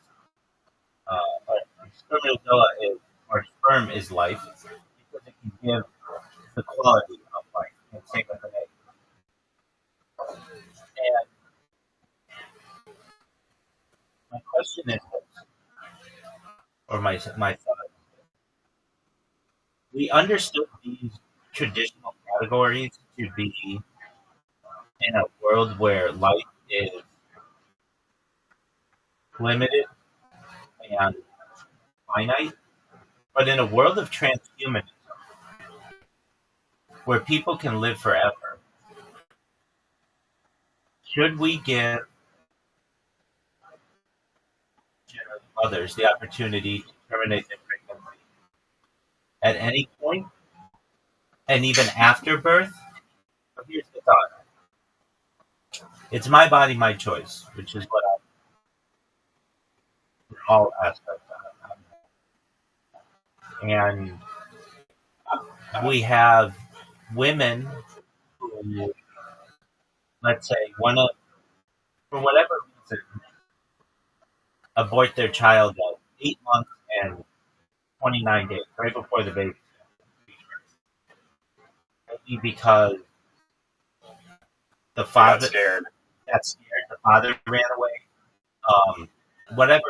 spermatozoa is, or sperm is life because it can give the quality of life. And same with an egg. And my question is this, or my thought. We understood these traditional categories to be in a world where life is limited and finite, but in a world of transhumanism, where people can live forever, should we give others the opportunity to terminate their pregnancy at any point and even after birth? But here's the thought: it's my body, my choice, which is what I in all aspects of it. And we have women who, let's say, want to, for whatever reason, abort their child at 8 months and 29 days, right before the baby. Maybe because the father got scared, the father ran away, whatever.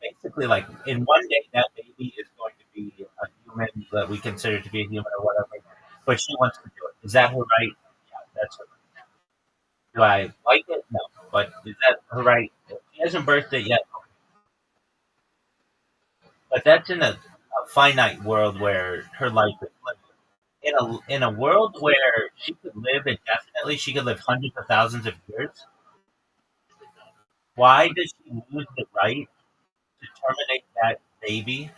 Basically, like in one day, that baby is going to be a human that we consider to be a human or whatever. But she wants to do it. Is that her right? Yeah, that's her right. Do I like it? No. But is that her right? She hasn't birthed it yet. But that's in a finite world where her life is limited. In a world where she could live indefinitely, she could live hundreds of thousands of years. Why does she lose the right to terminate that baby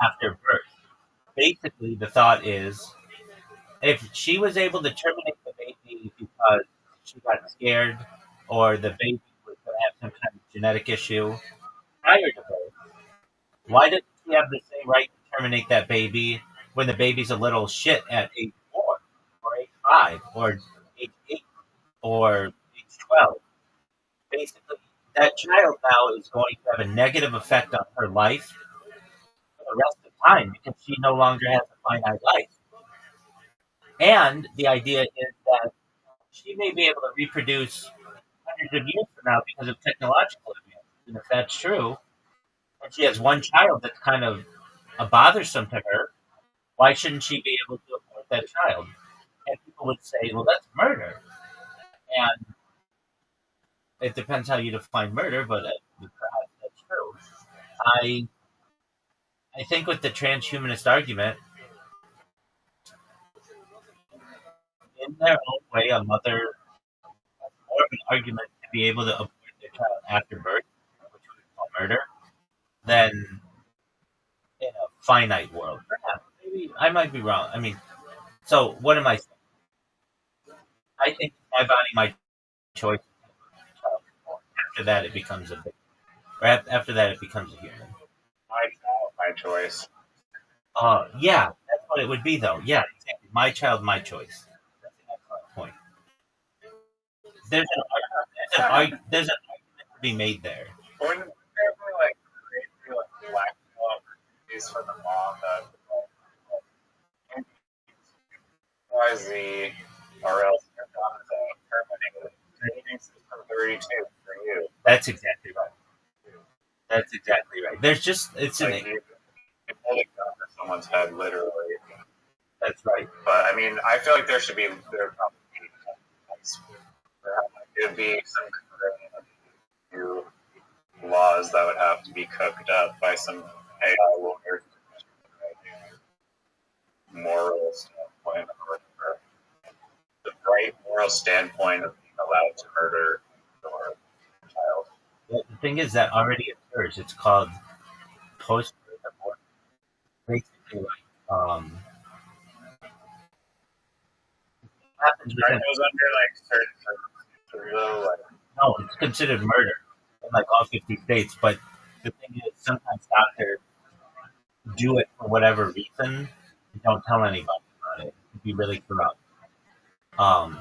after birth? Basically, the thought is, if she was able to terminate the baby because she got scared or the baby was going to have some kind of genetic issue prior to birth, why doesn't she have the same right to terminate that baby when the baby's a little shit at age 4 or age 5 or age 8 or age 12? Basically, that child now is going to have a negative effect on her life for the rest of time because she no longer has a finite life. And the idea is that she may be able to reproduce hundreds of years from now because of technological advances. And if that's true, and she has one child that's kind of a bothersome to her, why shouldn't she be able to abort that child? And people would say, well, that's murder. And it depends how you define murder, but perhaps that's true. I I think with the transhumanist argument, in their own way, a mother has more of an argument to be able to abort their child after birth, which we call murder, than in a finite world. Perhaps, maybe I might be wrong. I mean, so what am I saying? I think my body, my choice. After that, it becomes a big. Or after that, it becomes a human. My child, my choice. Yeah, that's what it would be, though. Yeah, exactly. My child, my choice. That's an excellent point. There's an argument to be made there. Wouldn't there be like crazy like blackmail opportunities for the mom that like, XYZ or else you're not terminated. Training system 32 for you. That's exactly right. That's exactly right. There's just it's Like an you hold a gun to someone's head literally. that's right. But I mean, I feel like there probably it'd be some kind of new laws that would have to be cooked up by some AI lawyer, moral standpoint, or the right moral standpoint of being allowed to murder your child. The thing is that already occurs. It's called post-birth abort. Basically, happens Are within. those under like certain circumstances though? Like, No, it's considered murder in like all 50 states. But the thing is, sometimes doctors do it for whatever reason and don't tell anybody about it. It could be really corrupt. Um,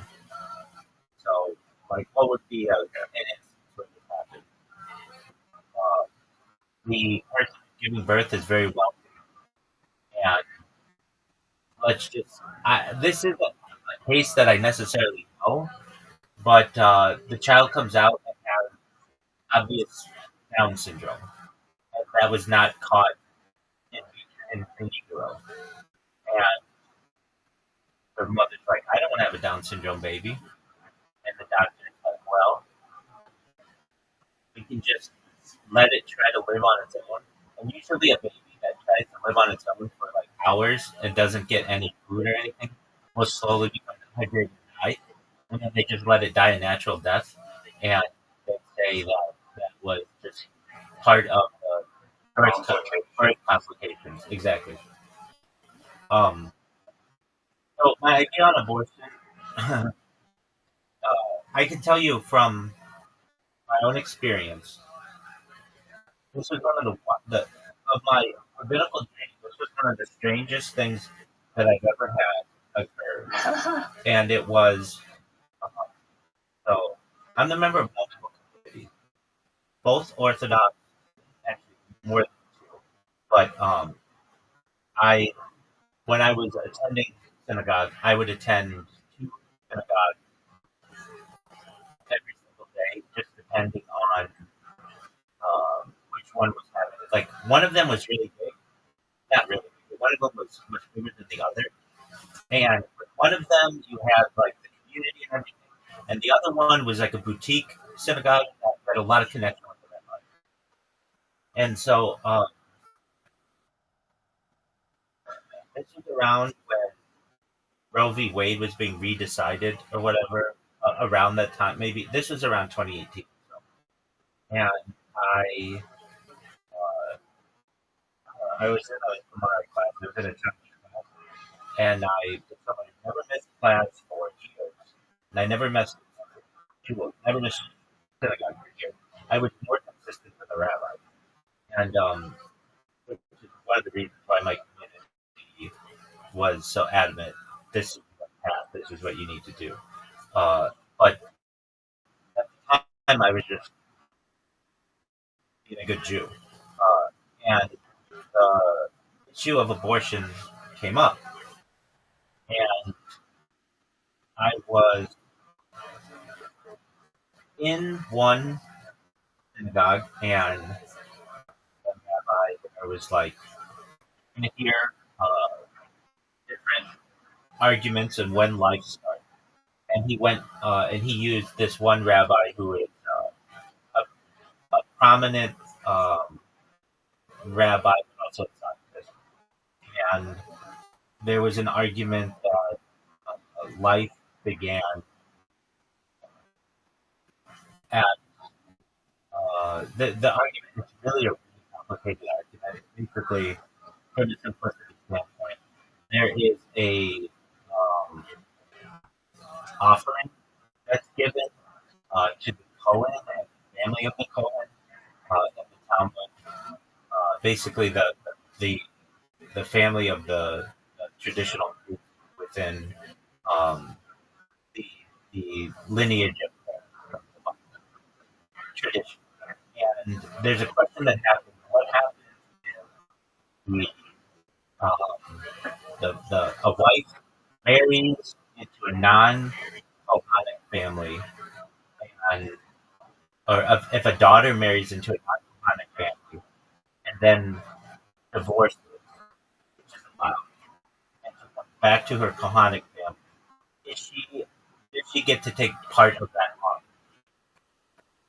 so, like, what would be an instance where this happened? The person giving birth is very well, and let's just this isn't a case that I necessarily know, but the child comes out and has obvious Down syndrome, and that was not caught in, in utero. And her mother's like, I don't want to have a Down syndrome baby, and the doctor's like, well, we can just let it try to live on its own. And usually a baby that tries to live on its own for like hours and doesn't get any food or anything will slowly become dehydrated and die. And then they just let it die a natural death. And they say that that was just part of the birth complications. Exactly. Um, so my idea on abortion, I can tell you from my own experience. This was one of the of my rabbinical dreams. This was one of the strangest things that I've ever had occur, and it was so. I'm the member of multiple communities, both Orthodox, actually more than two. But I when I was attending synagogue, I would attend two synagogues every single day, just depending on which one was having it. Like one of them was really big, not really big. But one of them was much bigger than the other. And with one of them, you had like the community and everything, and the other one was like a boutique synagogue that had a lot of connection with the rabbi. And so this was around when Roe v. Wade was being redecided or whatever. Around that time, maybe this was around 2018. So. And I, I was in a Gemara class. I was in a chapter class, and I never missed class for years, and I never missed never missed synagogue for years. I was more consistent with the rabbi, and which is one of the reasons why my community was so adamant. This is the path. This is what you need to do. But at the time, I was just being a good Jew, and the issue of abortion came up, and I was in one synagogue, and the rabbi there was like, "I'm gonna hear different arguments and when life starts." And he went and he used this one rabbi who is a prominent rabbi, but also a scientist. And there was an argument that life began at the argument is really a really complicated argument. Basically, from the simplicity standpoint, there is a offering that's given to the Cohen and the family of the Cohen in the Talmud. Basically, the the family of the traditional group within um, the the lineage of the tradition. And there's a question that happens: what happens if the a wife marries into a non-Kohanic family, and or if a daughter marries into a non-Kohanic family, and then divorces, which is allowed, and she comes back to her Kohanic family, is she does she get to take part of that harm,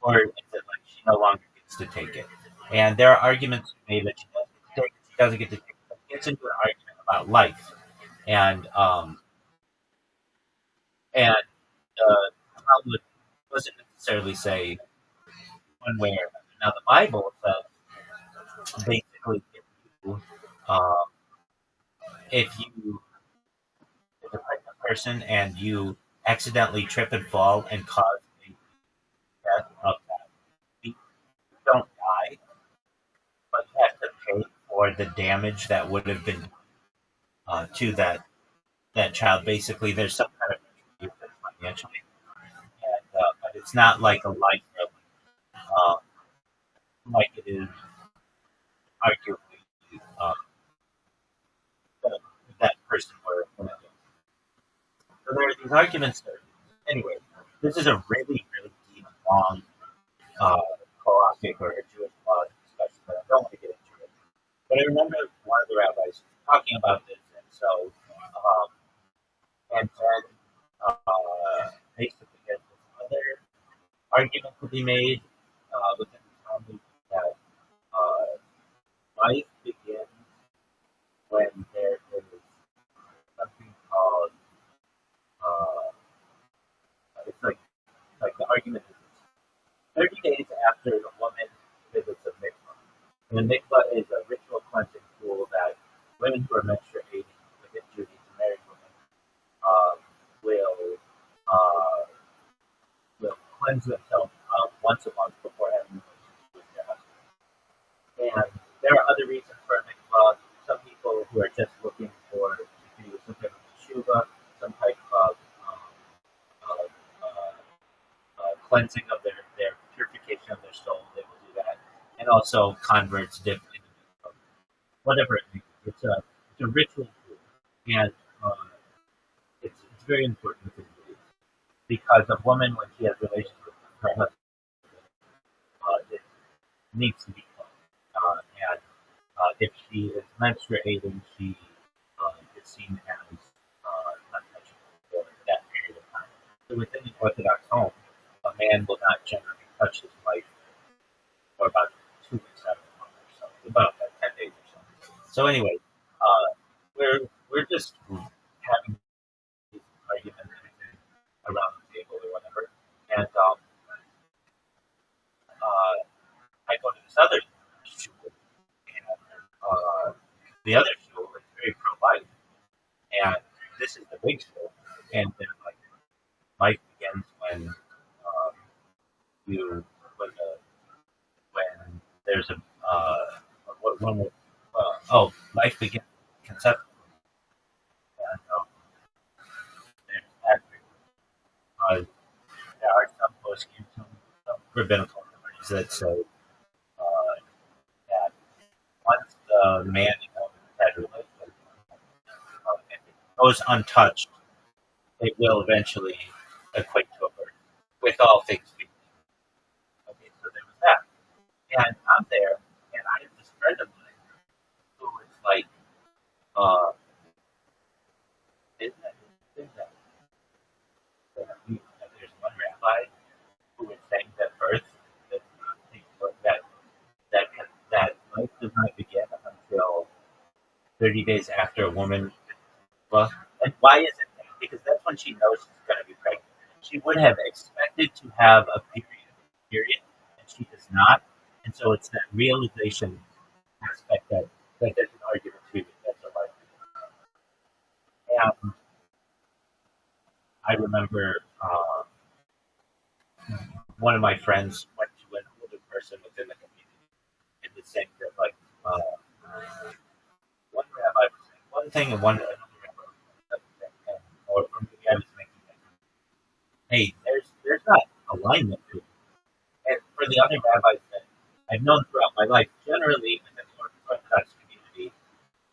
or is it like she no longer gets to take it? And there are arguments made that she doesn't get to take it. But it gets into an argument about life, and and Talmud doesn't necessarily say one way or another. Now the Bible says basically um, if you is a pregnant person and you accidentally trip and fall and cause the death of that baby, you don't die, but you have to pay for the damage that would have been to that child. Basically, there's some kind of retribution financially, and, but it's not like a life like it is arguably that, that person were committing. So there are these arguments there. Anyway, this is a really, really deep, long halachic or Jewish law discussion, but I don't want to get into it. But I remember one of the rabbis talking about this, and so, and then basically there's this other argument to be made within the Talmud that life begins when there is something called, uh, it's like the argument is this. 30 days after a woman visits a mikvah, and a mikvah is a ritual cleansing tool that women who are menstruating within Judaism, married women, um, will uh, will cleanse themselves once a month before having relations with their husband. And there are other reasons for a mikvah. Some people who are just looking for to do some type of teshuva, some type of uh, uh, cleansing of their purification of their soul, they will do that. And also converts dip into mikvah. Whatever it may be. It's a ritual tool. And it's very important to do because a woman, when she has relations with her husband, it needs to be clean. And if she is menstruating, she is seen as untouchable for that period of time. So within the Orthodox home, a man will not generally touch his wife for about 2 weeks out of the month or so, about 10 days or so. So anyway, we're just having these arguments around the table or whatever, and I go to this other shul, and the other shul is very pro-life, and this is the big shul, and then like life begins when you when there's a when life begins conception, and there's actually there are some some rabbinical authorities that say that once the man and woman has had a relationship, and it goes untouched, it will eventually equate to a birth, with all things being equal. Okay, so there was that. And I'm there, and I have this friend of mine who is like, uh, isn't that, there's one rabbi who is saying that birth, that, that, that life does not begin until 30 days after a woman. Well, and why is it that? Because that's when she knows she's going to be pregnant. She would have expected to have a period, and she does not. And so it's that realization aspect that there's an argument to that that's a life. And I remember one of my friends went to an older person within the community and was saying that, like, one rabbi was saying one thing and another rabbi was saying another thing. Or maybe I was making that. Hey, there's not alignment to it. And for the other rabbis that I've known throughout my life, generally within the Orthodox community,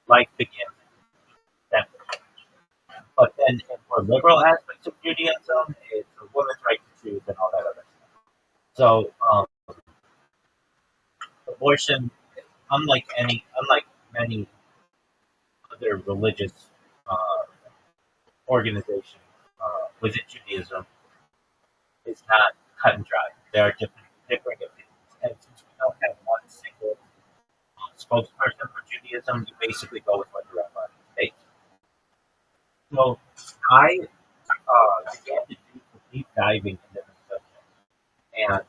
life begins then. But then for liberal aspects of Judaism, it's a woman's right to choose and all that other stuff. So abortion, unlike many other religious uh, organizations within Judaism, is not cut and dry. There are different opinions, and since we don't have one single spokesperson for Judaism, you basically go with what the rabbi states. So I began to do some deep diving into the subject, and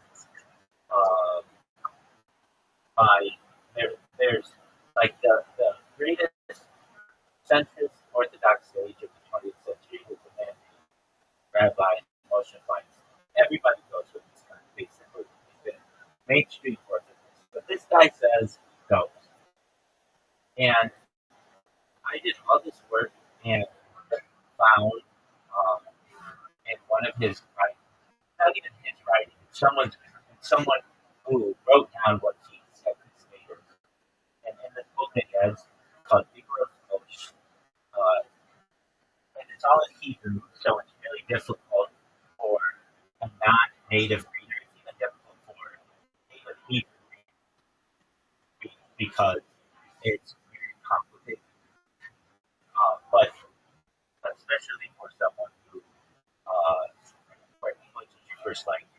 uh, there's like the greatest centrist Orthodox sage of the 20th century was a man named Rabbi Moshe Feinstein. Everybody goes with this kind of basically. He's been mainstream Orthodox, but this guy says goes. And I did all this work and found um, in one of his writings, not even his writing, someone who wrote down what he said he stated, and all in Hebrew, so it's really difficult for a non-native reader. It's even difficult for native Hebrew because it's very complicated. But especially for someone who, for English is your first language,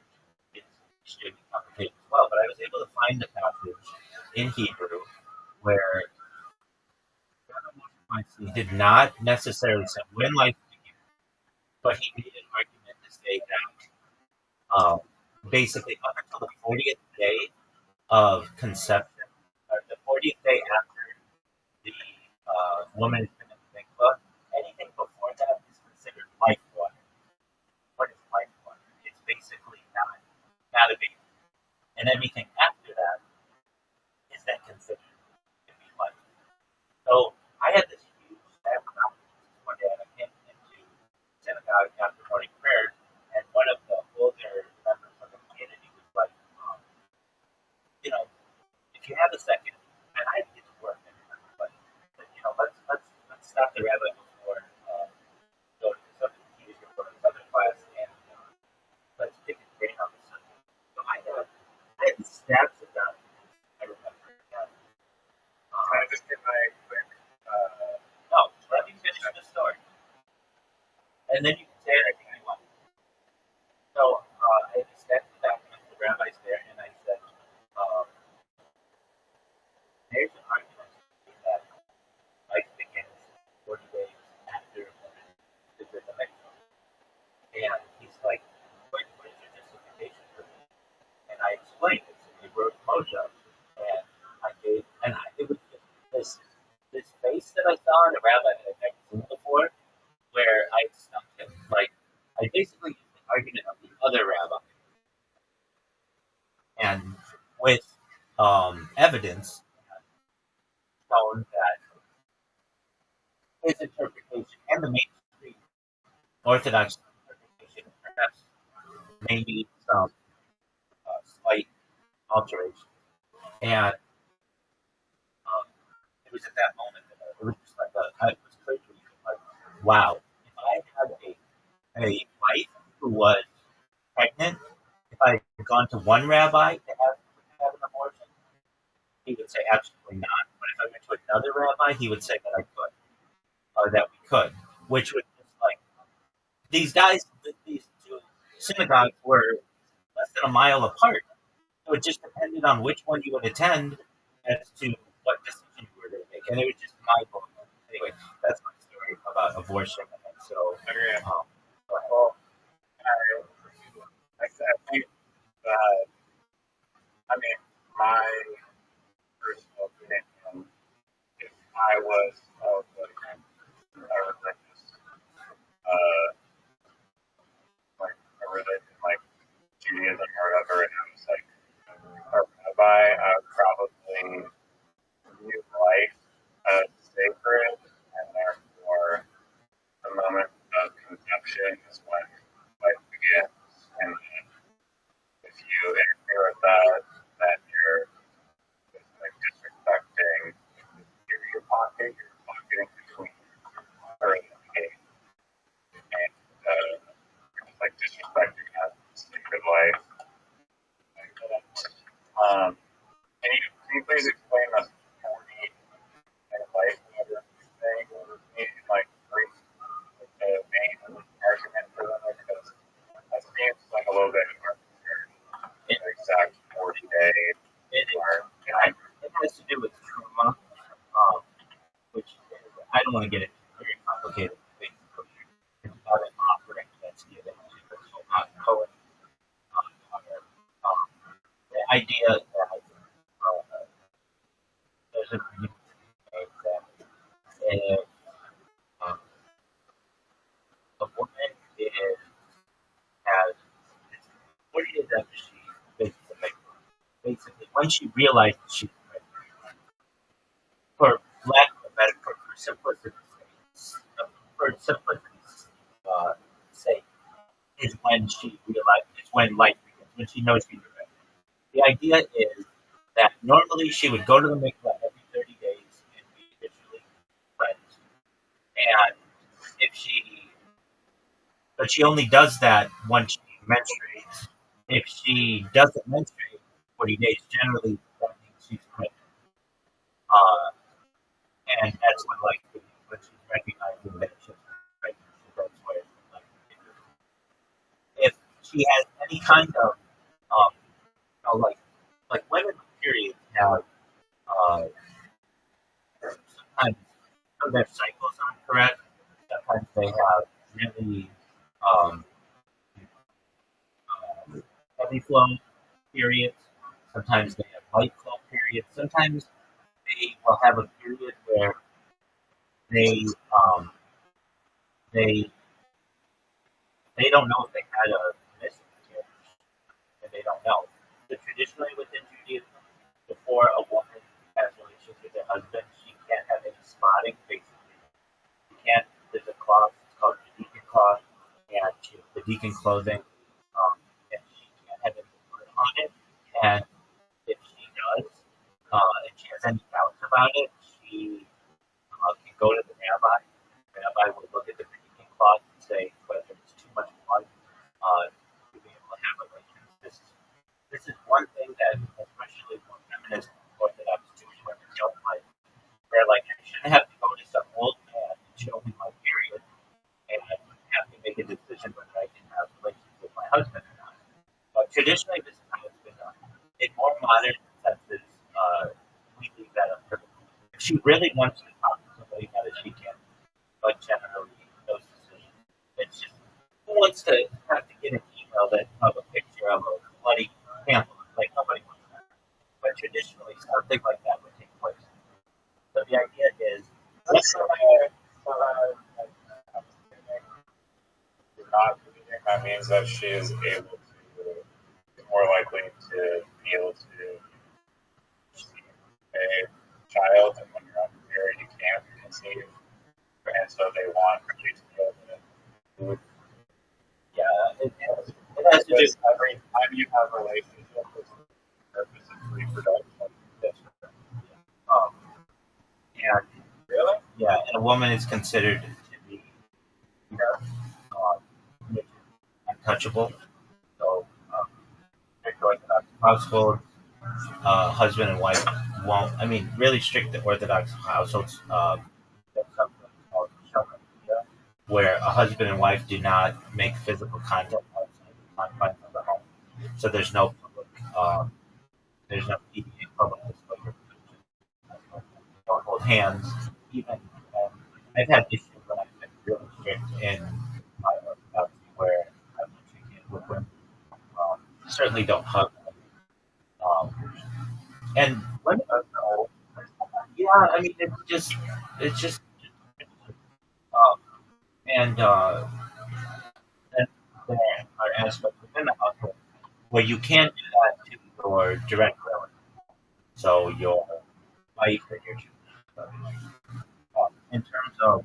it's extremely complicated as well. But I was able to find a passage in Hebrew where he did not necessarily say when life began, but he made an argument to say that basically up until the 40th day of conception, or the 40th day after the woman is in the mikvah, anything before that is considered life water. What is life water? It's basically not a baby. And everything after that is then considered to be life. So I had this huge staff of one day, and I came into synagogue after morning prayer, and one of the older members of the community was like, if you have a second, and I had to get to work, but let's stop the rabbi before go to this other, he was going to this other class, and let's pick his brain on this subject. So I had these stabs of documents. I remember. Can I just get my quick? No, let me finish the story, and then you can say anything you want. So I had these stabs of documents. The rabbi's there, and I said, there's an argument that life begins 40 days after the mikvah. And he's like, what is your justification for this? And I explained it. So he wrote Moshe. And it was just this face that I saw in a rabbi that I'd never seen before, where I stumped him. Like, I basically used the argument of the other rabbi. And with evidence, shown that his interpretation and the mainstream Orthodox interpretation perhaps may need some slight alteration. And it was at that moment that it was just like it was clear to me, like, wow, if I had a wife who was pregnant, if I had gone to one rabbi to have an abortion, he would say absolutely not. But if I went to another rabbi, he would say that I could, or that we could, which was just like these guys. These two synagogues were less than a mile apart, so it just depended on which one you would attend as to what decision you were going to make, and it was just mind-blowing. Anyway, that's my story about abortion. And so, Well, I think that, I mean, my personal opinion, if I was a religious, like Judaism or whatever, and I was like a rabbi, I would probably view life as sacred, and therefore the moment of conception is when life begins. And if you interfere with that, then you're just like disrespecting your pocket, you're pocketing between her and the gate. And just like disrespecting that sacred life. Can you please explain the 40 and life thing? Like brief the main argument for them, because that seems like a little bit arbitrary. The exact 40-day mark. It has to do with trauma, which I don't want to get into very complicated things. It's about an offering that's given to the Cohen. The idea that there's an argument that if a woman has 40 days after she makes the mikvah, basically when she realizes she's pregnant, for lack of a better, for simplicity's sake, is when she realizes, it's when life begins, when she knows she's pregnant. The idea is that normally she would go to the mikvah every 30 days and be officially cleansed. And if she but she only does that once she menstruates. If she doesn't menstruate 40 days, generally that means she's pregnant. Uh, and that's when she's recognizing that she's pregnant. That's where like if she has any kind of um, like women with periods have sometimes their cycles aren't correct. Sometimes they have really um, heavy flow periods. Sometimes they have light flow periods. Sometimes they will have a period where they um, they they don't know if they had a miscarriage, and they don't know. But traditionally within Judaism, before a woman has relations with her husband, she can't have any spotting. Basically, you can't. There's a cloth. It's called the deacon cloth, and the deacon clothing, and she can't have any blood on it. And if she does, and she has any doubts about it, she can go to the rabbi. The rabbi will look at the deacon cloth and say whether it's too much blood to be able to have relations. This is one thing that, especially for feminist Orthodox Jewish women, don't like. They're like, I shouldn't have to go to some old man and show me my period, and I have to make a decision whether I can have relations with my husband or not. But traditionally, this is how it's been done. In more modern senses, we leave that up to her. If she really wants to talk to somebody about it, she can. But generally, those decisions, it's just who wants to have to get an email that of a picture of a bloody pamphlet? Like nobody wants that. But traditionally, something like that would take place. So the idea is, not breathing, that means that she is able to, more likely to be able to a child, and when you're on your period, you can't conceive, and so they want you to be able to. yeah, it has to do. Every time you have a relationship, it's the purpose of reproduction. Um, and Really? yeah, and a woman is considered to be um, untouchable. So, strict Orthodox households, husband and wife won't. I mean, really strict Orthodox households. There's something called shalom, where a husband and wife do not make physical contact outside the confines of the home. So there's no PDA public disclosure. Don't hold hands. Even I've had issues when I've been really strict in my Orthodoxy where I'm treated with women. Certainly don't hug. Um, and women are no. Yeah, I mean it's just um, and then there are aspects within the household where you can't do that to your direct relative. So your wife and your children. In terms of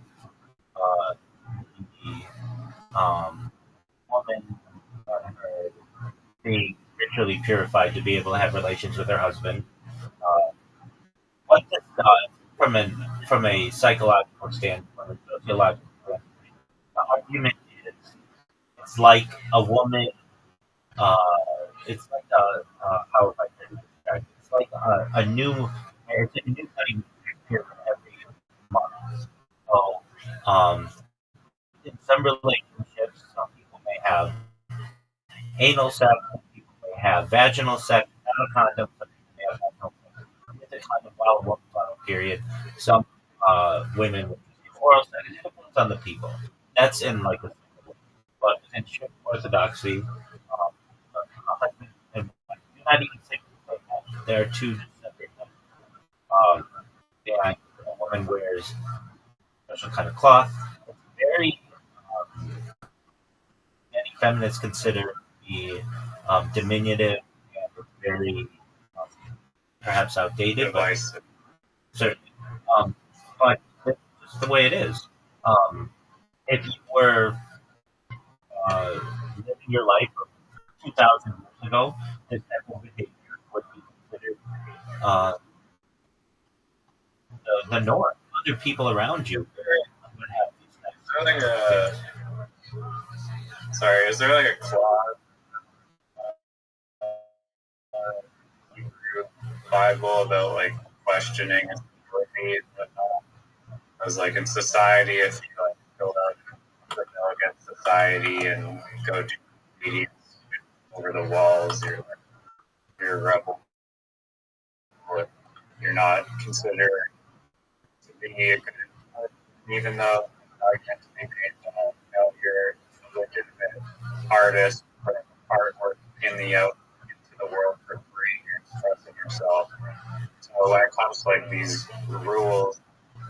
uh, the woman being ritually purified to be able to have relations with her husband, uh, what this does from a psychological standpoint, a sociological standpoint, the argument is it's like a woman. Uh, it's like how if I can describe it, it's like it's a new honeymoon period every month. So, in some relationships, some people may have anal sex, some people may have vaginal sex without a condom, some people may have vaginal sex with a condom while a woman's on a period. Some women would use oral sex. It depends on the people. That's in like a but in strict orthodoxy, a husband and wife do not even think like that. There are two separate things. Um, and a woman wears a special kind of cloth. It's very many feminists consider to be diminutive and it's very um, perhaps outdated, but Divisive. certainly. Um, but it's just the way it is. Um, if you were living your life 2,000 years ago, this type of behavior would be considered uh, the norm. Other people around you would have these types I think of things. sorry, is there like a clause in the Bible about like questioning authority? Because like in society, if you like go out rebel against society and go do obedience over the walls, you're a rebel. Or you're not considered to be a good person, even though argument to be made that you're a legitimate artist putting artwork in the out into the world for free. You're expressing yourself. So when it comes to like these rules,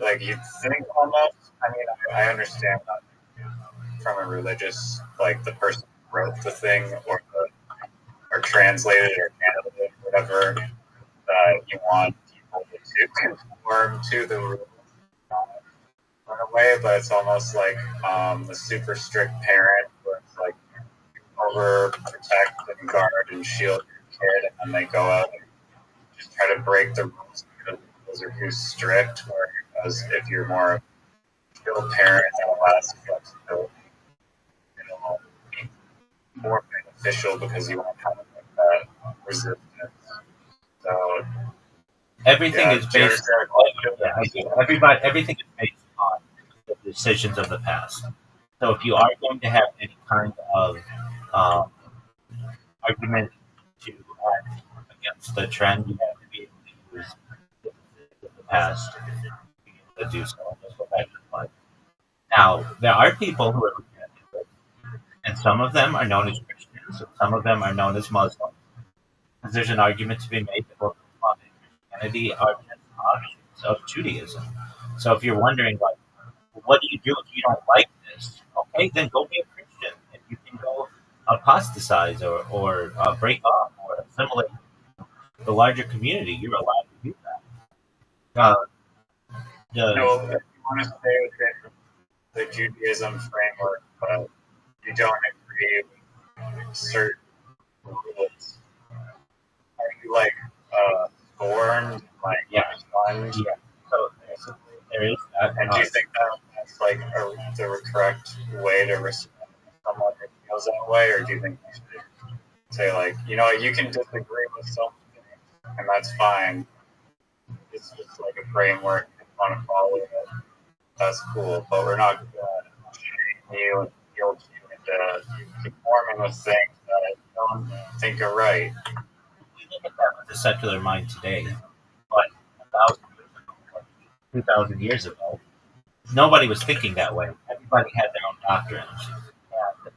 like you think almost, I mean, I understand that from a religious, like the person who wrote the thing or translated or handled it, whatever, that you want people to conform to the rules in a way, but it's almost like a super strict parent where it's like overprotect and guard and shield your kid, and then they go out and just try to break the rules because the rules are too strict. Whereas if you're more of a chill parent that allows flexibility, it'll be more beneficial because you won't have like that resistance. So Everything yeah, is based. Yeah, I do. Everything is based on the decisions of the past. So if you are going to have any kind of um, argument to act against the trend, you have to be able to use the decisions of the past to be able to do so. Let's go back to the Bible. Now, there are people who are looking at it, and some of them are known as Christians, and some of them are known as Muslims. Because there's an argument to be made that both Islam and Christianity are just offshoots of Judaism. So if you're wondering, like, what do you do if you don't like this? Okay, then go be a Christian. If you can go apostatize or break off or assimilate the larger community, you're allowed to do that. No, if you want to stay within the Judaism framework, but you don't agree with certain rules, are you like scorned, like shunned? Yeah. So there is that. And do you think that that's like the correct way to respond to someone who feels that way, or do you think you should say like, you can disagree with something, and that's fine. It's just like a framework. If you want to follow it, that's cool. But we're not going to shame you and guilt you into conforming with things that I don't think are right. We look at that with the secular mind today, but 1,000 years ago, 2,000 years ago, nobody was thinking that way. Everybody had their own doctrines. And,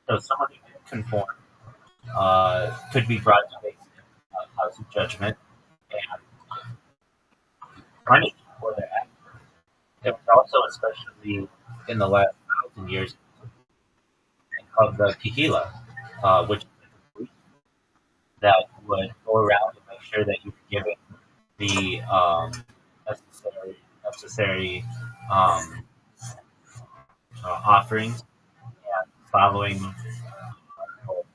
so someone who didn't conform could be brought to basic house of judgment and punished for their act. There was also, especially in the last 1,000 years, of the Kihila, which is a group that would go around and make sure that you were given the necessary offerings and following the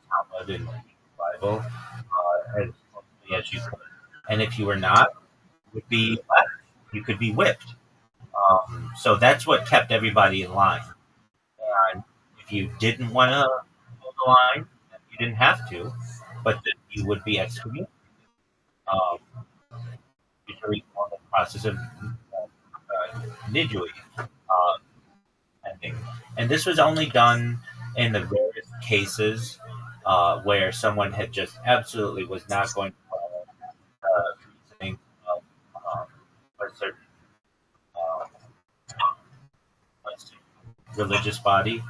Talmud and the Bible as closely as you could. And if you were not, you would be left. You could be whipped. So that's what kept everybody in line. And if you didn't want to hold the line, you didn't have to, but then you would be excommunicated. Um, usually on the process of nidui ending. And this was only done in the rarest cases where someone had just absolutely was not going to follow reasoning of a certain religious body.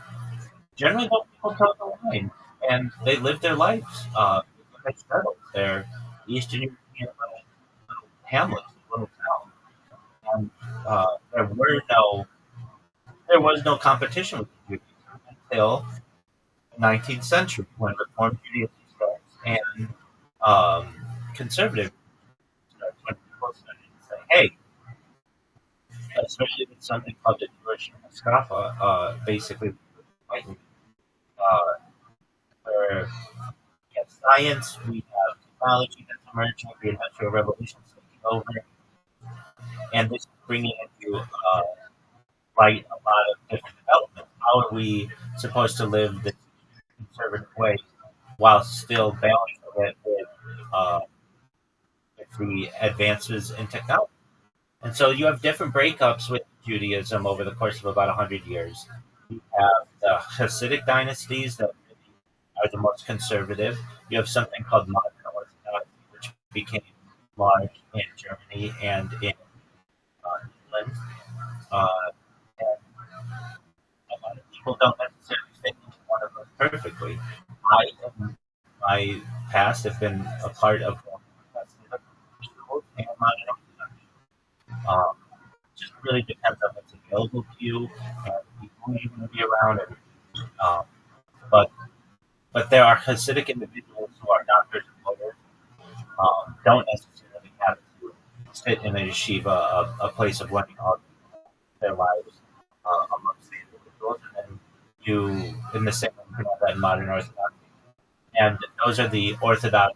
Generally, most people toe the line, and they live their lives. They settle. They're Eastern European little hamlets, little towns, and there was no competition with Judaism until the 19th century when Reform Judaism starts and conservative starts. When people started to say, "Hey," especially with something called the Jewish Haskafa, basically, uh, where we have science, we have technology that's emerging, the industrial revolution is taking over, and this is bringing into light a lot of different developments. how are we supposed to live this conservative way while still balancing it with the advances in technology? And so you have different breakups with Judaism over the course of about 100 years. You have the Hasidic dynasties that are the most conservative. You have something called modern Orthodoxy, which became large in Germany and in England. Uh, and a lot of people don't necessarily fit into one of those perfectly. I, in my past, have been a part of schools and modern Orthodoxy. Um, it just really depends on what's available to you and the people you're going to be around. Um, but but there are Hasidic individuals who are doctors and lawyers, don't necessarily have to sit in a yeshiva, a place of learning all their lives amongst the individuals. And then you, in the same way, you can have that in modern Orthodox. And those are the Orthodox,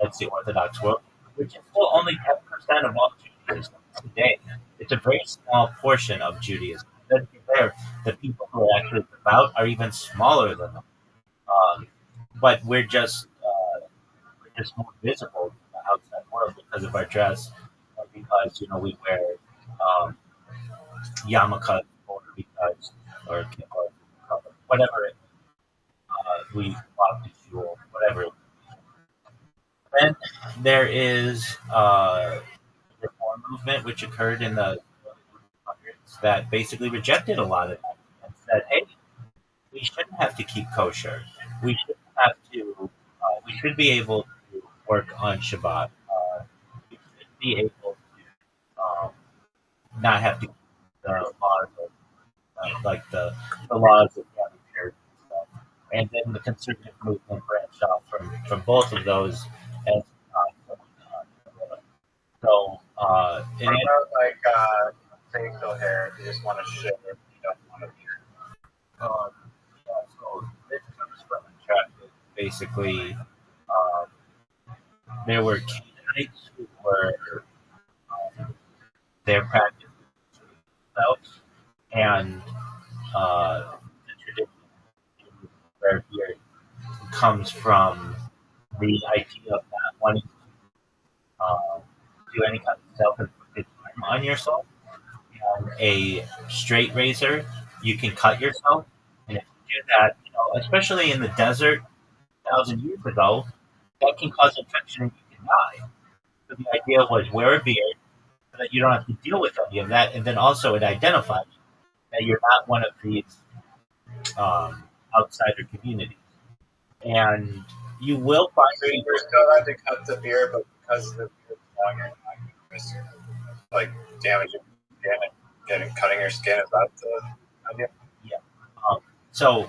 that's the Orthodox world, which is still only 10% of all Judaism today. It's a very small portion of Judaism. Then to be fair, the people who are actually devout are even smaller than them. Um, but we're just more visible to the outside world because of our dress, or because we wear um, yarmulkes, or because or whatever we want to do, whatever. Then there is the reform movement, which occurred in the 1800s, that basically rejected a lot of that and said, "Hey, we shouldn't have to keep kosher. We shouldn't have to. We should be able to work on Shabbat. We should be able to not have to keep the laws of the laws of family purity and stuff." And then the conservative movement branched off from both of those as so. What about like facial hair? If you just want to shave, you don't want to beard. Um, so this comes from a chapter. Basically, um, there were Canaanites who were their practice themselves, and the tradition where beard comes from the idea of not wanting to do any kind of self-inflicted harm on yourself. And a straight razor, you can cut yourself, and if you do that, especially in the desert 1,000 years ago, that can cause infection and you can die. So the idea was wear a beard so that you don't have to deal with any of that, and then also it identifies that you're not one of these um, outsider communities, and you will find So people. you're still allowed to cut the beard, but because the beard's long, you're not going to risk like damaging your skin and cutting your skin. Is that the idea? Yeah. So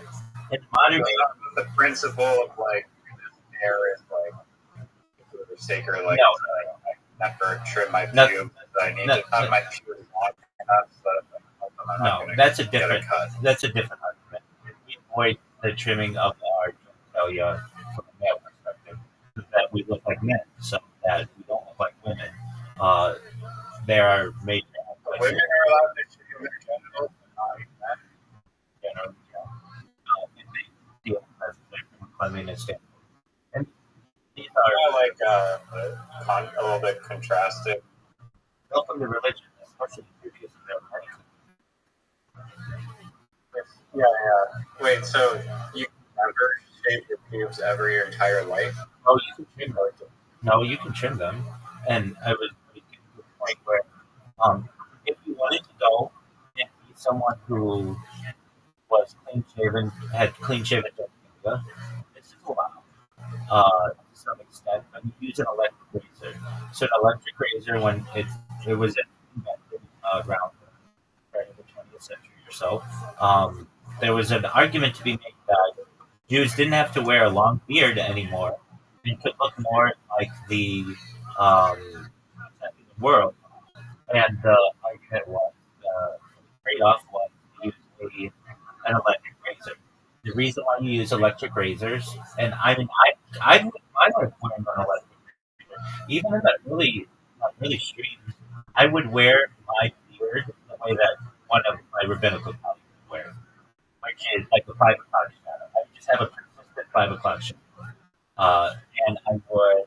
in modern day, So the principle of like this hair is like for the sake or like no, I never trim my No, pubes. I need no, to cut my pubes long enough so that I'm not no, gonna that's a get a different cut. argument. We avoid the trimming of our genitalia from a male perspective, so that we look like men, so that we don't look like women. Uh, there are major Women are allowed to shave their genitals, but not men. general, and they deal with it from a cleanliness standpoint. And these are Like a little bit contrasted. welcome to religion, especially Judaism. They're Yeah, yeah. Wait, so you never shave your pubes ever your entire life? Oh, you can trim them. No, you can trim them. And I was getting to the point where, if you wanted to go and be someone who was clean shaven, had clean shaven genitalia, this is allowed to some extent. But you use an electric razor. So an electric razor, when it was invented around the 20th century or so, there was an argument to be made that Jews didn't have to wear a long beard anymore and could look more like the secular world. And the argument was, the trade-off was to use an electric razor. The reason why you use electric razors, and I mean, I wouldn't mind wearing an electric razor, even in that really streams. I would wear my beard the way that one of my rabbinical colleagues would wear. which is like a 5 o'clock shadow. I would just have a persistent 5 o'clock shadow. And I would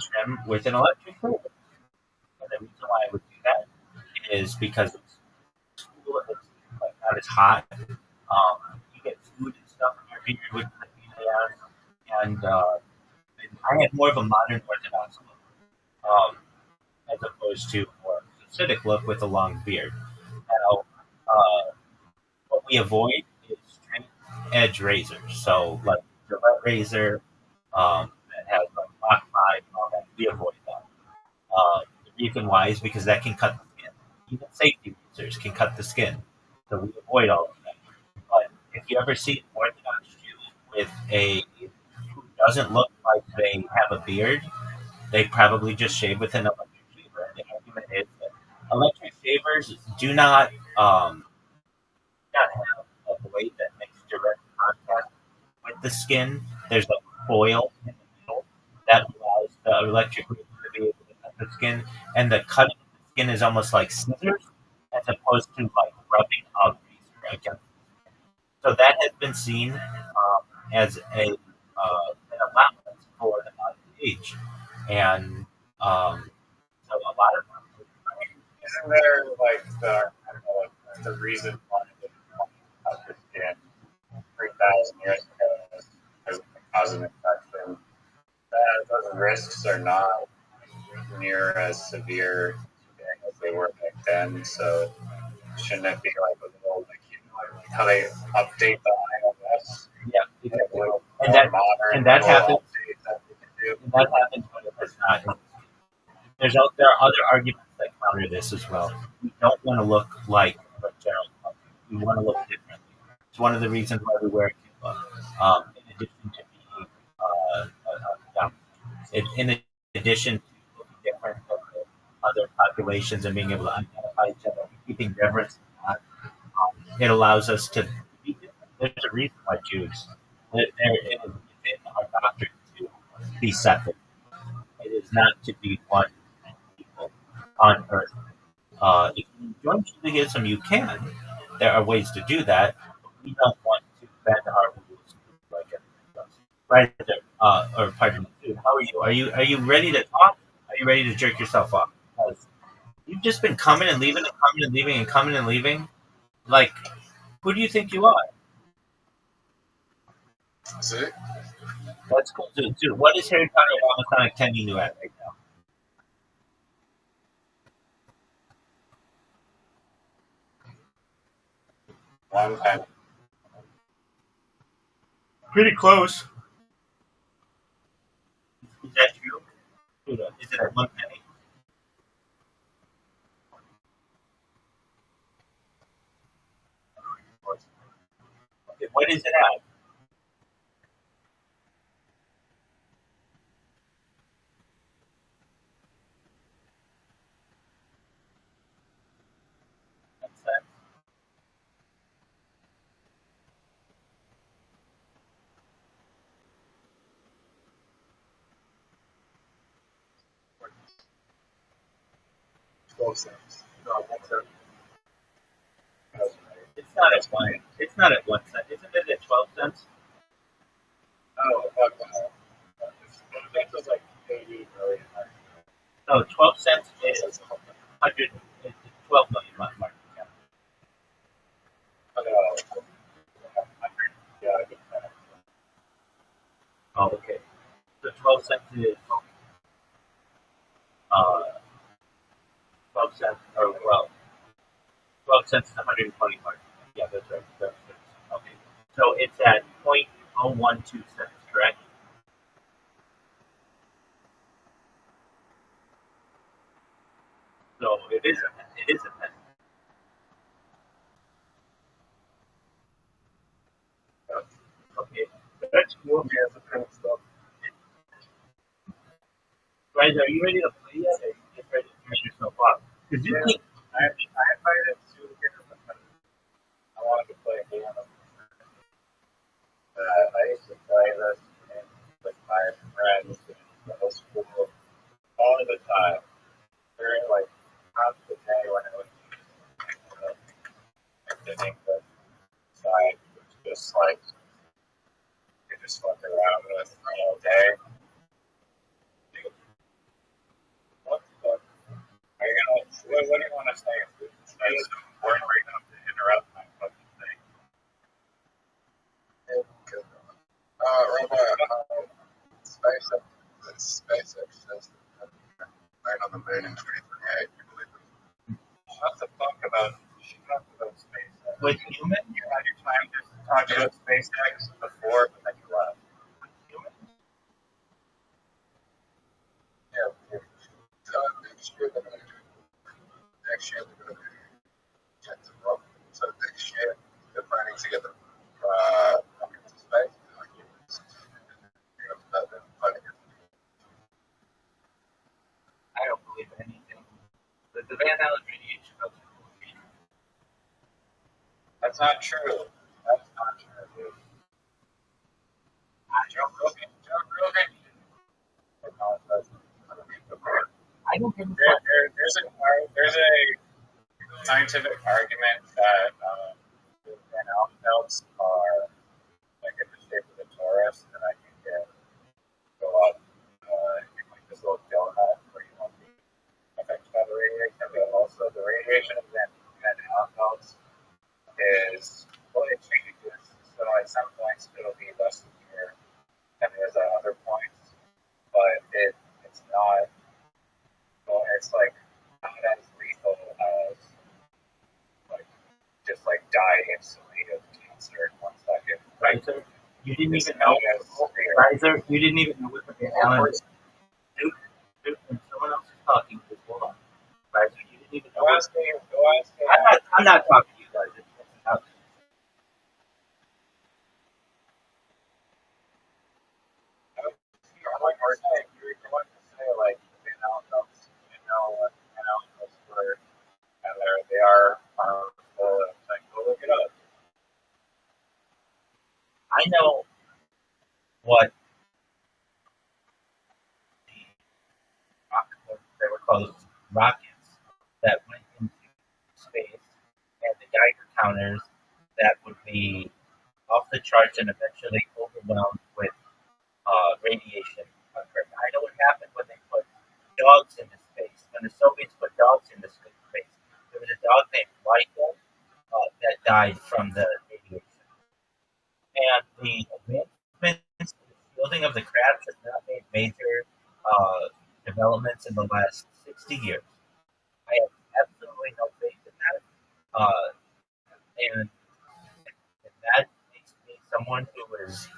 trim with an electric shaver. And the reason why I would do that is because it's cool, it's like not as hot. You get food and stuff in your beard with the beard, and I had more of a modern Orthodox look, as opposed to a more Hasidic look with a long beard. Now, what we avoid is straight edge razors. So, like Gillette razor that has like Mach 5 and all that, we avoid that. The reason why is because that can cut the skin. Even safety razors can cut the skin. So, we avoid all of that. But if you ever see an Orthodox Jew with who doesn't look like they have a beard, they probably just shave with an electric shaver. And the argument is that electric shavers do not have a blade that makes direct contact with the skin. There's a foil in the middle that allows the electric razor to be able to cut the skin, and the cutting of the skin is almost like scissors as opposed to like rubbing a razor against. So that has been seen as an allowance for the modern age, and so a lot of Isn't there like I don't know, like, the reason why they cut the skin 3,000 years ago is the cause of infection? Those risks are not near as severe as they were back then. So shouldn't it be like a little like, like how they update the iOS? yeah, Like, exactly. little And more that modern and that little happens. updates that they can do. And that happens when it does not. There are other arguments that counter this as well. We don't want to look like the general public. We want to look differently. It's one of the reasons why we wear kippah. In addition to being, in addition to looking different from the other populations and being able to identify each other, keeping reverence. It allows us to be different. There's a reason why Jews. It is within our doctrine to be separate. It is not to be one people on earth. If you join Judaism, you can. There are ways to do that. But we don't want to bend our rules like everything else. Right there, or pardon me, dude. How are you? Are you ready to talk? Are you ready to jerk yourself off? Because you've just been coming and leaving and coming and leaving and coming and leaving. Like, who do you think you are? See? That's cool, dude. What is Harry Potter Ramasonic tending you at right now? One penny. Pretty close. Is that true? Dude, is it at 1 penny? Okay, what is it at? What's that? $0.12. No, that's it. It's not at one. It's not at 1 cent. Isn't it at 12 cents? Oh, fuck no. That was like 80 million. No, 12 cents is 100. It's 12 million market cap. Oh, no. Yeah, I get that. Oh, okay. So 12 cents is 12 cents, or well, 12 cents is 120 market cap. Yeah, that's right. Okay. So it's at 0.012 cents, correct? So it is a penny. Okay, that's cool. Yeah, it's a penny stuff. Guys, are you ready to play yet? Or are you just ready to turn yourself off? Because you Yeah. keep. I invited to here, but I wanted to play a game. I used to play this game with my friends in middle school all the time. During like half the day when I was I think the side, which about SpaceX. With humans? You had your time to talk about SpaceX before, but then you left. Yeah, next year they're going to do. Next year they're going to get the rocket. So next year they're planning to get the rocket to space. I don't believe anything. The Van Allen radiation doesn't. That's not true. That's not true, dude. Joe Rogan. I don't give a fuck. There's a scientific argument that Van Allen belts are like in the shape of a torus, and I think they go up in like this little donut where you won't be affected by the radiation. But also the radiation of Van Allen belts is it changes. So at some points it'll be less severe than it is at other points, but it's not. Well, it's like not as lethal as like just like die instantly of cancer in 1 second. Riser, you didn't even know. Riser, you didn't even know what the Van Allen is. Dude, when someone else is talking, just hold on. Riser, you didn't even know. Go ask me. I'm not talking to you guys. You're going to say like Van Allen belts, what Van Allen belts were, and they are harmful. Like, go look it up. I know what they were called rockets that went into space, and the Geiger counters that would be off the charts and eventually overwhelmed with radiation. I know what happened when they put dogs into space. When the Soviets put dogs into space, there was a dog named Michael that died from the radiation. And the advancements in the fielding of the crabs has not made major developments in the last 60 years. I have absolutely no faith in that. And that makes me someone who is,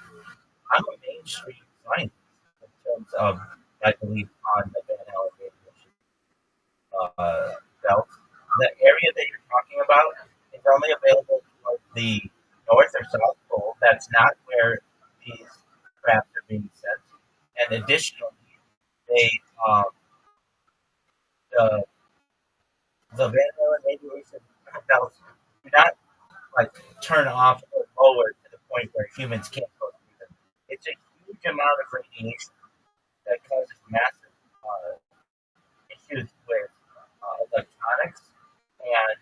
I'm a mainstream scientist in terms of I believe on the Van Allen radiation belt. The area that you're talking about is only available towards the north or south pole. That's not where these craft are being sent. And additionally, they the Van Allen radiation belts do not like turn off or lower to the point where humans can't go through them. It's a huge amount of radiation that causes massive issues with electronics, and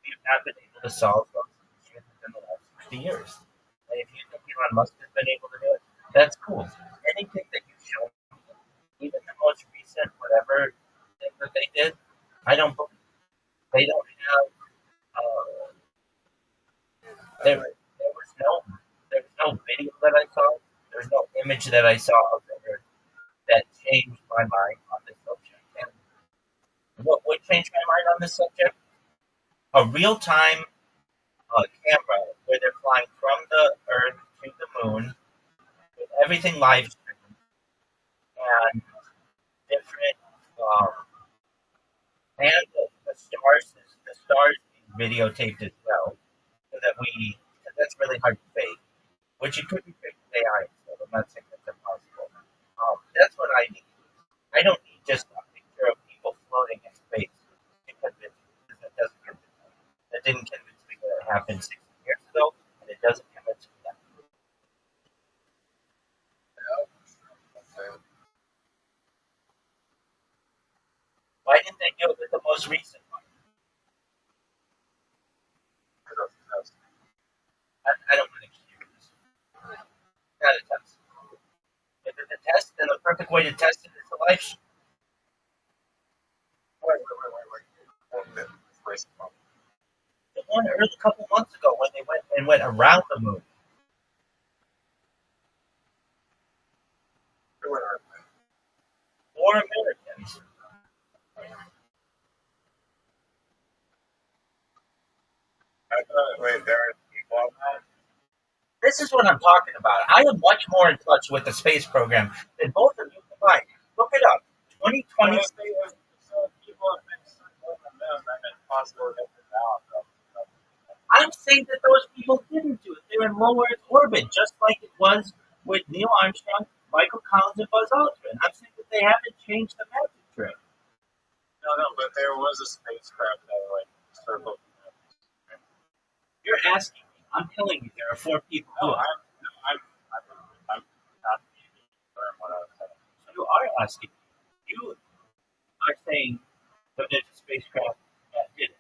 we've not been able to solve those issues within the last 60 years. And if you think Elon Musk has been able to do it, that's cool. Anything that you show me, even the most recent whatever thing that they did, I don't believe. They don't have. There was no video that I saw. There was no image that I saw of there that changed my mind on this subject. And what would change my mind on this subject? A real-time camera where they're flying from the Earth to the Moon with everything live streamed and different and the stars being videotaped as well, so that because that's really hard to fake, which you couldn't fake with AI. So I'm not saying that's impossible. That's what I need. I don't need just a picture of people floating in space because that doesn't convince me. That didn't convince me that it happened 60 years ago, and it doesn't convince me now. Why didn't they do it with the most recent one? I don't want to excuse. Not a test. If it's a test, then the perfect way to test it is a live stream. Wait. The one a couple months ago when they went around the moon. Or Americans. I thought, wait, there are people on that? This is what I'm talking about. I am much more in touch with the space program than both of you combined. Look it up. 2020. Well, if they have, so people have been sent on the moon, then it's possible that they're now. I'm saying that those people didn't do it. They're in low Earth orbit, just like it was with Neil Armstrong, Michael Collins, and Buzz Aldrin. I'm saying that they haven't changed the magic trick. No, but there was a spacecraft that like circled. You're asking me. I'm telling you, there are 4 people. No, who are. I'm not confirm what I was saying. So you are asking. You are saying that there's a spacecraft that did it.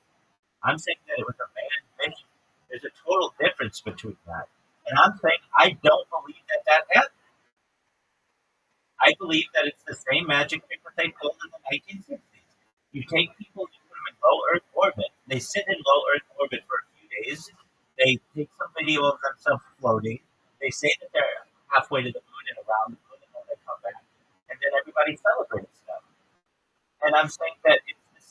I'm saying that it was a manned mission. There's a total difference between that. And I'm saying I don't believe that that happened. I believe that it's the same magic trick that they pulled in the 1960s. You take people, you put them in low Earth orbit. They sit in low Earth orbit for a few days. They take some video of themselves floating. They say that they're halfway to the moon and around the moon, and then they come back. And then everybody celebrates stuff. And I'm saying that it's the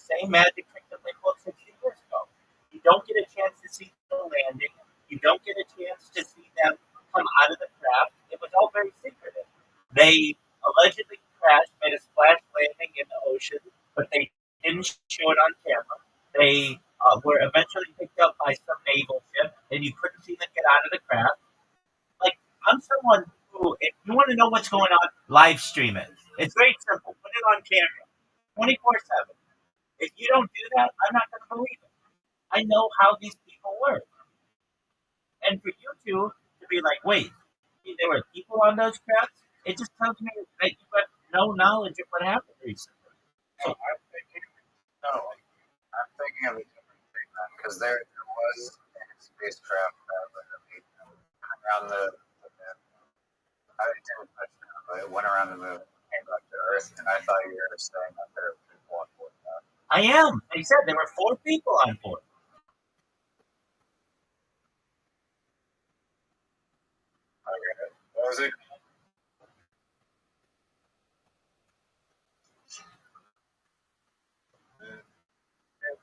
same magic trick that they pulled 60 years ago. You don't get a chance to see the landing. You don't get a chance to see them come out of the craft. It was all very secretive. They allegedly crashed, made a splash landing in the ocean, but they didn't show it on camera. They were eventually picked up by some naval ship, and you couldn't see them get out of the craft. Like, I'm someone who, if you want to know what's going on, live stream it. It's very simple. Put it on camera, 24/7. If you don't do that, I'm not going to believe it. I know how these people work. And for you two to be like, wait, there were people on those crafts, it just tells me that you have no knowledge of what happened recently. No, I'm thinking of a different thing then, because there was a spacecraft that went around the moon. I didn't touch it, but it went around the moon, came back to Earth, and I thought you were saying that there were people on board that. I am. They said there were 4 people on board. Okay. What was it?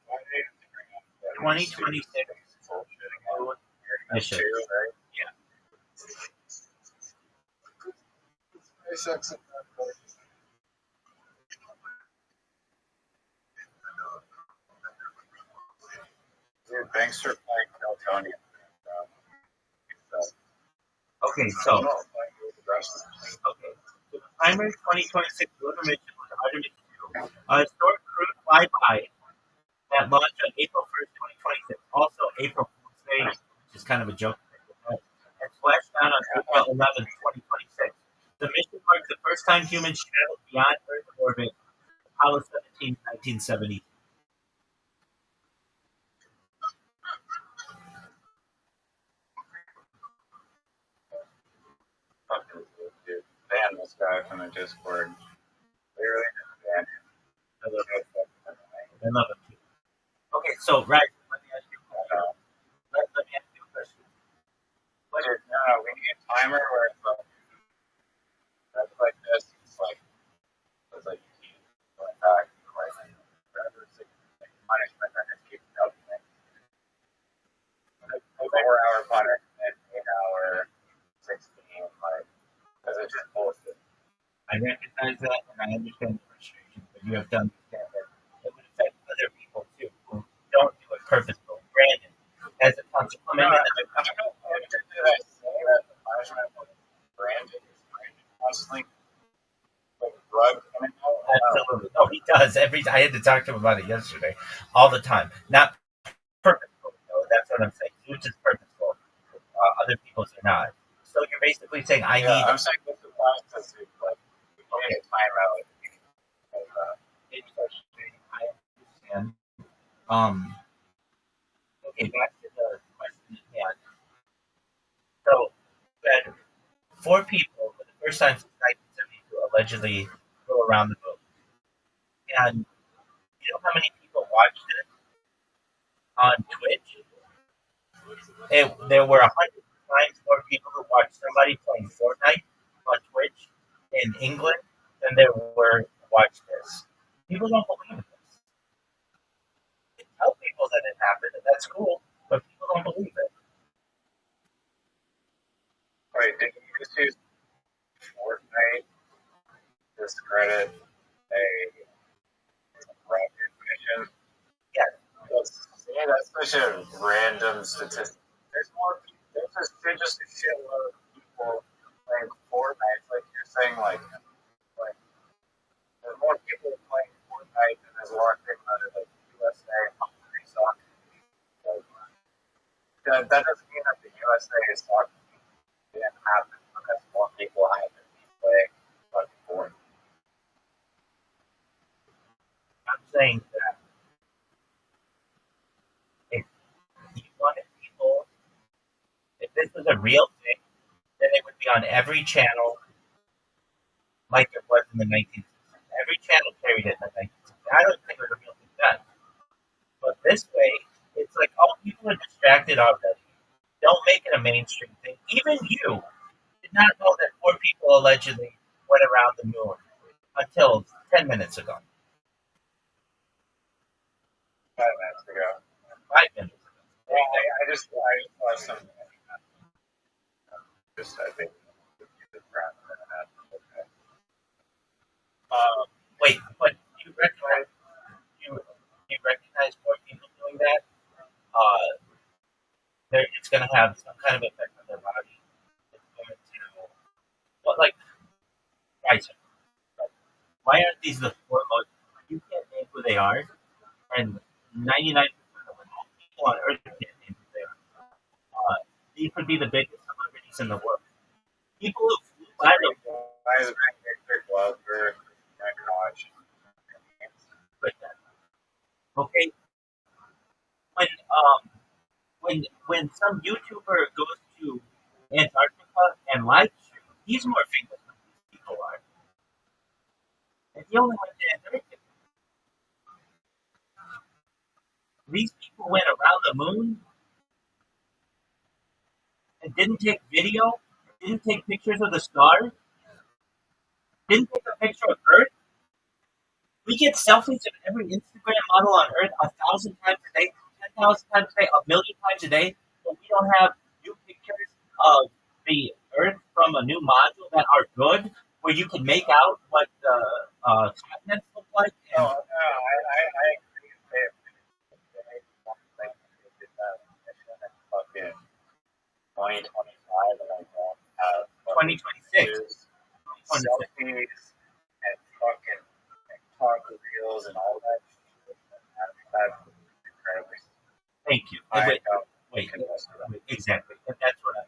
Why did they bring up that 2026 bullshitting mission. right? Yeah. SpaceX. Dude, thanks for playing Kill Tony. Okay, so Okay. so the primary 2026 lunar mission was Artemis 2, a historic crude flyby that launched on April 1st, 2026. Also, April Fool's Day, which is kind of a joke, and splashed down on April 11th, 2026. The mission marked the first time humans traveled beyond Earth orbit. Apollo 17, 1970. Fucking dude. Ban this guy from the Discord. Literally just ban him. I love it. I love it too. Okay, so right, let me ask you a question. Let me ask you a question. Dude, no, we need a timer where it's like, that's like this. It's like you keep going back to like forever. It's like punishment and just keep helping it. Like 4-hour punishment, 8-hour, 16, like, because it's just bullshit. I recognize that and I understand the frustration, but you have to understand that it would affect other people too who don't do it purposefully. Brandon has a ton of No, I don't want to do that. Say that the punishment was Brandon is constantly like drugged in and out. Absolutely. No, he does. I had to talk to him about it yesterday. All the time. Not purposeful, though. That's what I'm saying. Yours is purposeful. Other people's are not. So you're basically saying I need. I'm saying this applies to like we need a time out. It's frustrating. I understand. Okay, back to the question at hand. So, we had 4 people for the first time since 1972 allegedly go around the moon. And you know how many people watched it on Twitch? There were 100 times more people who watched somebody playing Fortnite on Twitch in England than there were who watched this. People don't believe in this. Tell people that it happened. that's cool, but people don't believe it. Wait, did you just use Fortnite to discredit a rocket mission? Yeah. That's such a random statistic. There's just a shitload of people playing Fortnite. It's like you're saying, like there's more people playing Fortnite than there's a lot of people that are like USA Hungary soccer. Like, that doesn't mean that the USA is soccer didn't happen because more people have been playing fucking Fortnite. I'm saying that if you wanted people, if this was a real thing, then it would be on every channel like it was in the 1960s. Every channel carried it in the 1960s. I don't think it was a real thing then. But this way, it's like, oh, people are distracted already. Don't make it a mainstream thing. Even you did not know that 4 people allegedly went around the moon until 10 minutes ago. 5 minutes ago. 5 minutes ago. Well, I just watched something. Just I think Wait, but you recognize 4 people doing that? It's going to have some kind of effect on their body. It's going to, well, like, guys, why aren't these the 4 most? You can't name who they are, and 99% of people on Earth can't name who they are. These would be the biggest celebrities in the world. People who flew by the why is Victor Glover like that. Okay, when some YouTuber goes to Antarctica and live streams, he's more famous than these people are. And he only went to Antarctica. These people went around the moon and didn't take video, didn't take pictures of the stars, didn't take a picture of Earth. We get selfies of every Instagram model on Earth 1,000 times a day, 10,000 times a day, 1,000,000 times a day, but we don't have new pictures of the Earth from a new module that are good, where you can make out what the continents look like. And I agree. They did that mission in fucking 2025, and I don't have 2026. selfies and fucking TikTok reels and all that shit. That's incredibly. Thank you. Wait, exactly. And that's what I.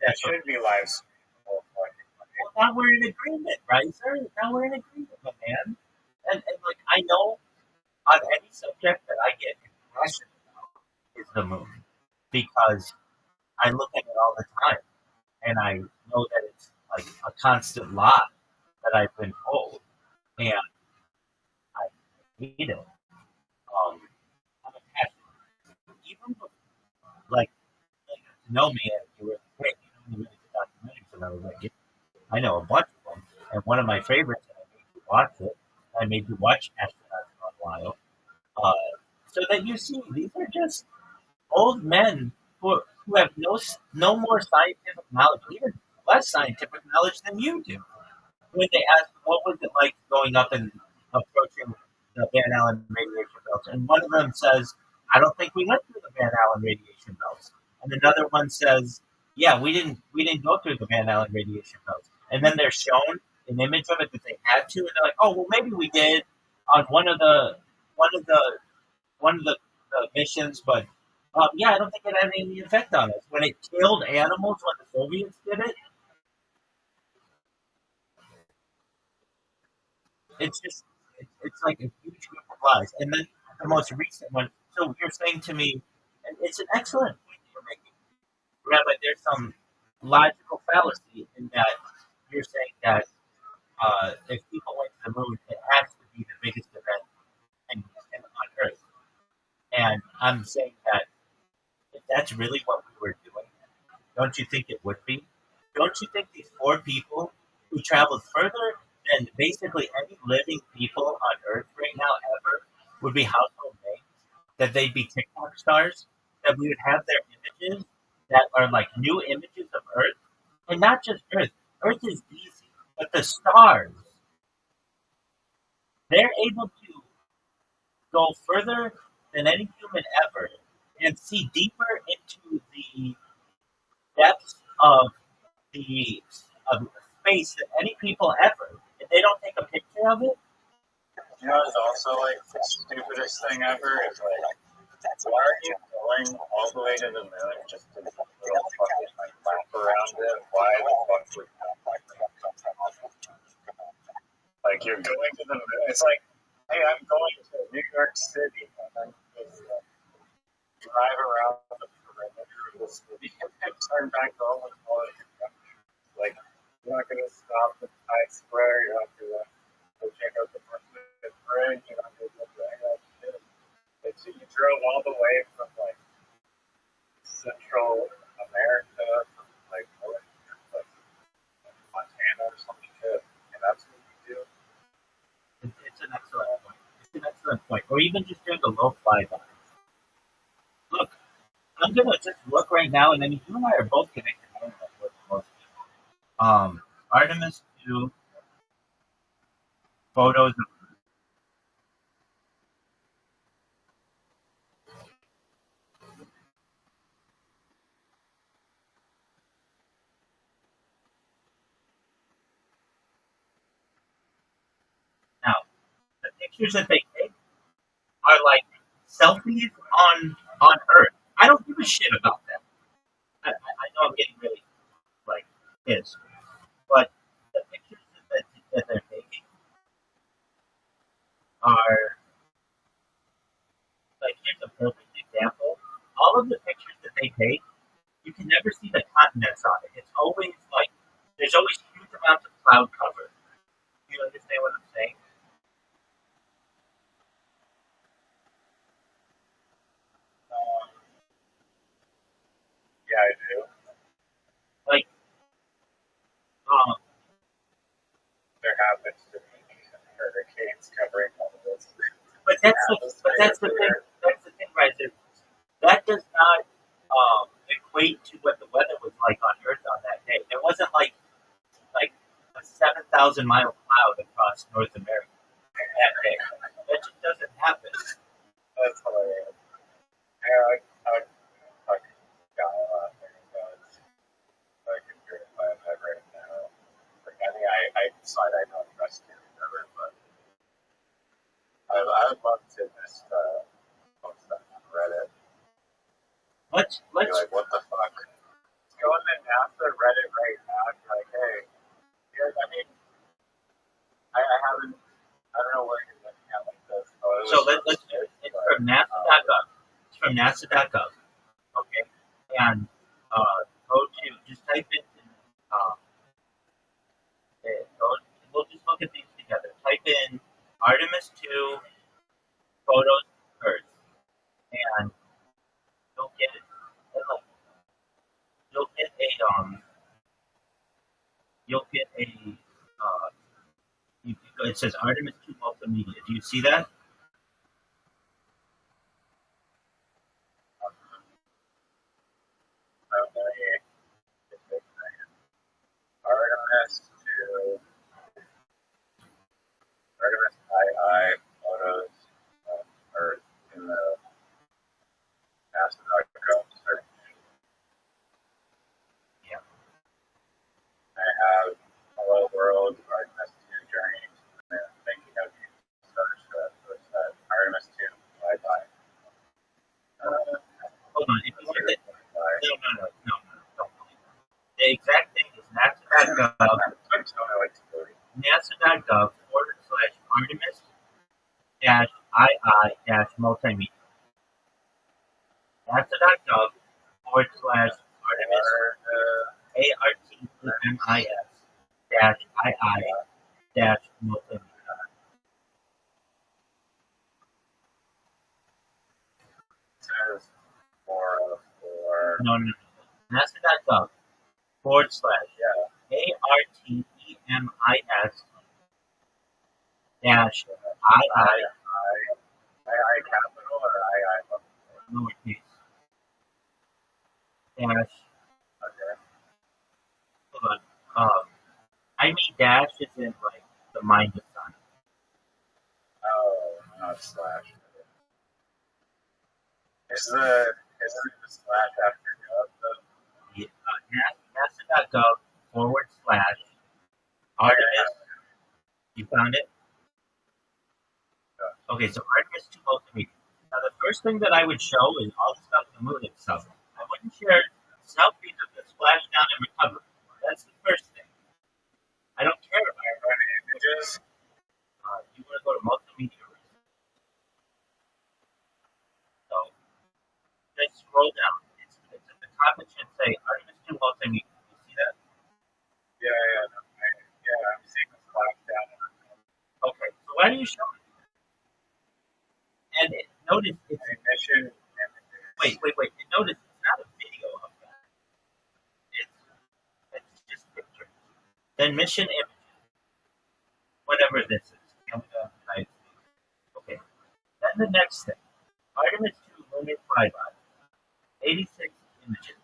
That should be live streamed. Well, now we're in agreement, right, sir? Now we're in agreement, my man. And like, I know on any subject that I get passionate about is the moon, because I look at it all the time, and I know that it's like a constant lie that I've been told, and I hate it. I'm a passionate, even before, like to know me, and you were great. You know, really good documentaries, and I was like, yeah, I know a bunch of them, and one of my favorites, and I made you watch it. I made you watch Astronauts for a while, so that you see these are just old men who have no more scientific knowledge, even less scientific knowledge than you do. When they ask what was it like going up and approaching the Van Allen radiation belts, and one of them says, "I don't think we went through the Van Allen radiation belts," and another one says, "Yeah, we didn't go through the Van Allen radiation belts," and then they're shown an image of it that they had to, and they're like, "Oh, well, maybe we did on one of the missions, but yeah, I don't think it had any effect on us. When it killed animals when the Soviets did it, it's like a huge group of lies." And then the most recent one. So you're saying to me, and it's an excellent point you're making, Rabbi. There's some logical fallacy in that you're saying that if people went to the moon, it has to be the biggest event on Earth. And I'm saying that if that's really what we were doing, don't you think it would be? Don't you think these 4 people who traveled further than basically any living people on Earth right now ever would be household names? that they'd be TikTok stars, that we would have their images that are like new images of Earth, and not just Earth. Earth is easy, but the stars, they're able to go further than any human ever and see deeper into the depths of the of space than any people ever. If they don't take a picture of it, You know, it's also like the stupidest thing ever is like, why are you going all the way to the moon just to little fucking like lap around it? Why the fuck would you like you're going to the moon? It's like, hey, I'm going to New York City and then just drive around the perimeter of the city and then turn back home and call it your country. Like, you're not gonna stop at Times Square, you're not gonna go check out the Brooklyn Bridge, you're not gonna go do any of that shit. Like, so you drove all the way from like Central America, from like Montana or some shit, and that's what you do. it's an excellent point. It's an excellent point. Or even just doing a low flyby. Look, I'm gonna just look right now, and then you and I are both connected. I don't know what most people. Artemis 2 photos. Now, the pictures that they take are like selfies on Earth. I don't give a shit about them. I know I'm getting really like pissed, but the pictures that they're taking are like here's a perfect example. All of the pictures that they take, you can never see the continents on it. It's always like there's always huge amounts of cloud cover. You understand what I'm saying? Um, yeah, I do. Like, um, There happens to be hurricanes covering all of this. but that's the thing. That's the thing right there. That does not equate to what the weather was like on Earth on that day. There wasn't like a 7,000-mile cloud across North America that day. That just doesn't happen. That's hilarious. Yeah, I fucking got a lot of things that's fucking driven by that right now. Like, I mean, I decide I don't trust you ever, but I would love to just post that on Reddit. Let's Be like, what the fuck? Just go in the NASA Reddit right now and be like, hey, here's, I mean, I haven't, I don't know where you're looking at like this. so let's it's from NASA.gov. It's from NASA.gov. Okay, and go to just type in. Uh, go, we'll just look at these together. Type in Artemis 2 photos Earth, and you'll get it. You'll get you'll get a it says Artemis 2 multimedia. Do you see that? Artemis to Artemis II photos of Earth in the NASA.gov search. Yeah. I have Hello World, Artemis 2 Journey to the Moon, thinking of you. Search that Artemis 2 bye-bye. Hold on. If you look at no. The exact thing is NASA.gov. NASA.gov / Artemis II multimedia. NASA.gov / Artemis ARTEMIS II multimedia. Says 404. No. NASA.gov / ARTEMIS II capital or II lowercase dash. Okay. Hold on. I mean dash is in like the minus sign. Oh, not slash. Isn't the slash after gov though? Yeah, NASA.gov / Okay. Artemis. You found it? Okay, so Artemis 2 multimeter. Now, the first thing that I would show is all the stuff the moon itself. I wouldn't share selfies of the splashdown and recovery. That's the first thing. I don't care about it. Run images. You want to go to multimedia. So just scroll down. It's at the top. It should say Artemis 2 multimedia. You see that? Yeah, I'm seeing the slash down. Okay, so why do you show it? And notice it's Mission images. wait. And notice it's not a video of that. It's just pictures. Then mission image, whatever this is. Canada, United States. Okay. Then the next thing. Artemis 2 lunar flyby. 86 images.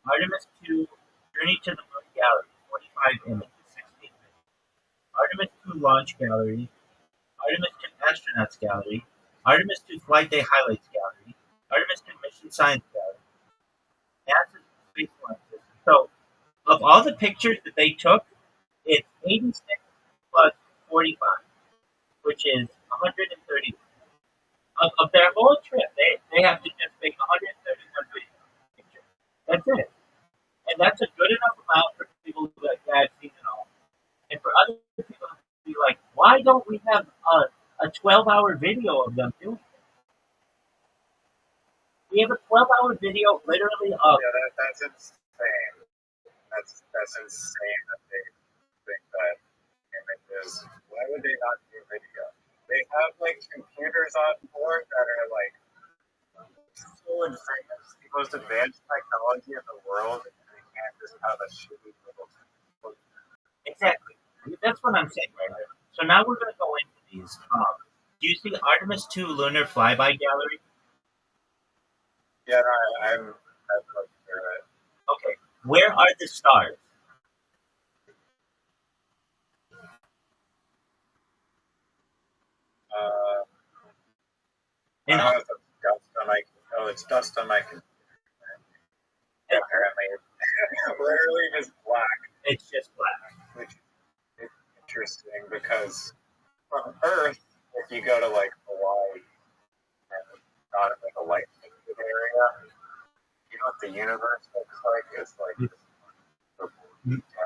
Artemis 2 journey to the moon gallery. 45 images. 16 minutes. Artemis 2 launch gallery. Artemis 2 astronauts gallery. Artemis 2 flight day highlights gallery. Artemis 2 mission science gallery. NASA's space launch system. So, of all the pictures that they took, it's 86 plus 45, which is 130. Of their whole trip, they have to just make 131 pictures. That's it. And that's a good enough amount for people that have seen it all. And for other people to be like, why don't we have a 12-hour video of them doing it? We have a 12-hour video literally of. Yeah, that's insane. That's insane that they think that images. Why would they not do video? They have like computers on board that are like so insane. It's the most advanced technology in the world, and they can't just have a shitty little. Exactly. That's what I'm saying right there. So now we're going to go into these. Do you see Artemis 2 lunar flyby gallery? Yeah, no, I'm looking through it. Okay. Where are the stars? I don't know if it's dust on my. Oh, it's dust on my computer. Apparently, it's literally just black. It's just black. Which is interesting because from Earth, if you go to like Hawaii and not like a light sensitive area, you know what the universe looks like? It's like this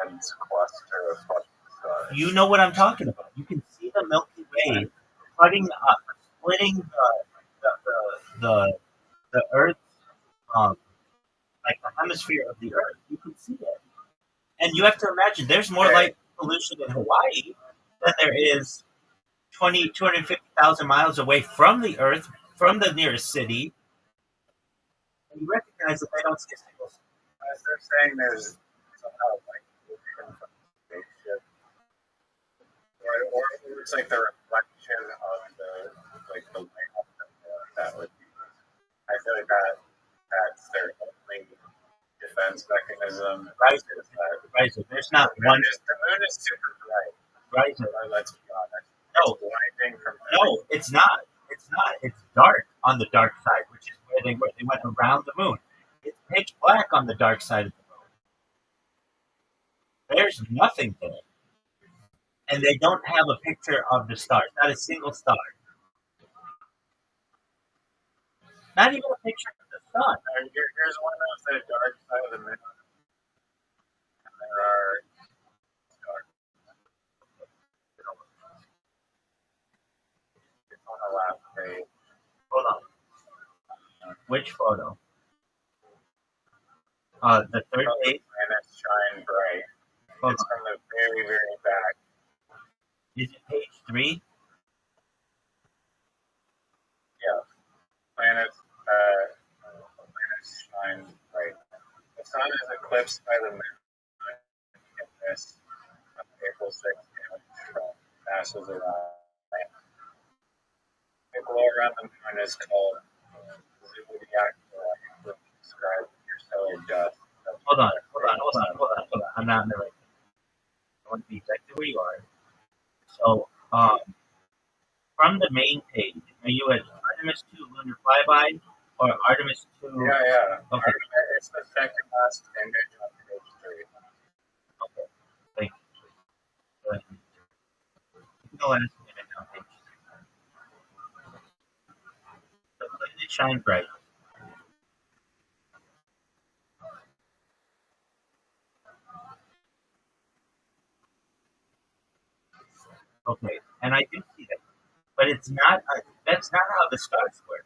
dense cluster of fucking stars. You know what I'm talking about. You can see the Milky Way splitting the Earth's like the hemisphere of the Earth. You can see it, and you have to imagine there's more light pollution in Hawaii than there is 250,000 miles away from the Earth, from the nearest city. And you recognize that they don't see a single. As they're saying, there's somehow like pollution from the spaceship, or it's like the reflection of the light of the moon. That would be. I feel like that's their only defense mechanism. Right. There's not one. The moon is super bright. Right. Let's be honest. No. It's blinding from. No, it's not. It's not. It's dark on the dark side, which is where they went. They went around the moon. It's pitch black on the dark side of the moon. There's nothing there. And they don't have a picture of the stars. Not a single star. Not even a picture of the sun. Here's one of the dark side of the moon. And there are stars. It's on the last page. Hold on. Which photo? The third page. Planets shine bright. Hold It's on. from the very, very back. Is it page 3? Yeah. Planets shine bright. The sun is eclipsed by the moon in this April 6th image from NASA's around. below around the moon is called zodiac, which describes interstellar dust. Hold on. I'm not in the right. I want to be exactly where you are. So, from the main page, are you at Artemis 2 lunar flyby or Artemis 2? Yeah. Okay. It's the second last image on page 3. Okay. Thank you. The last image on page 3. The planet shine bright. Okay, and I do see that, but it's not. That's not how the stars work.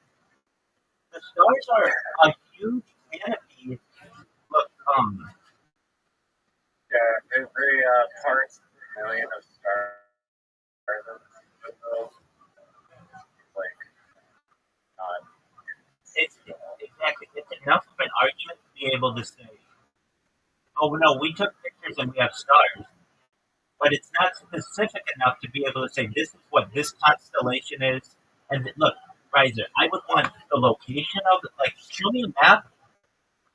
The stars are a huge canopy. Look, Yeah, every parts per million of stars like not. it's exactly. It's enough of an argument to be able to say, "Oh no, we took pictures and we have stars," but it's not specific enough to be able to say this is what this constellation is. And look, Riser, I would want the location of it. Like, show me a map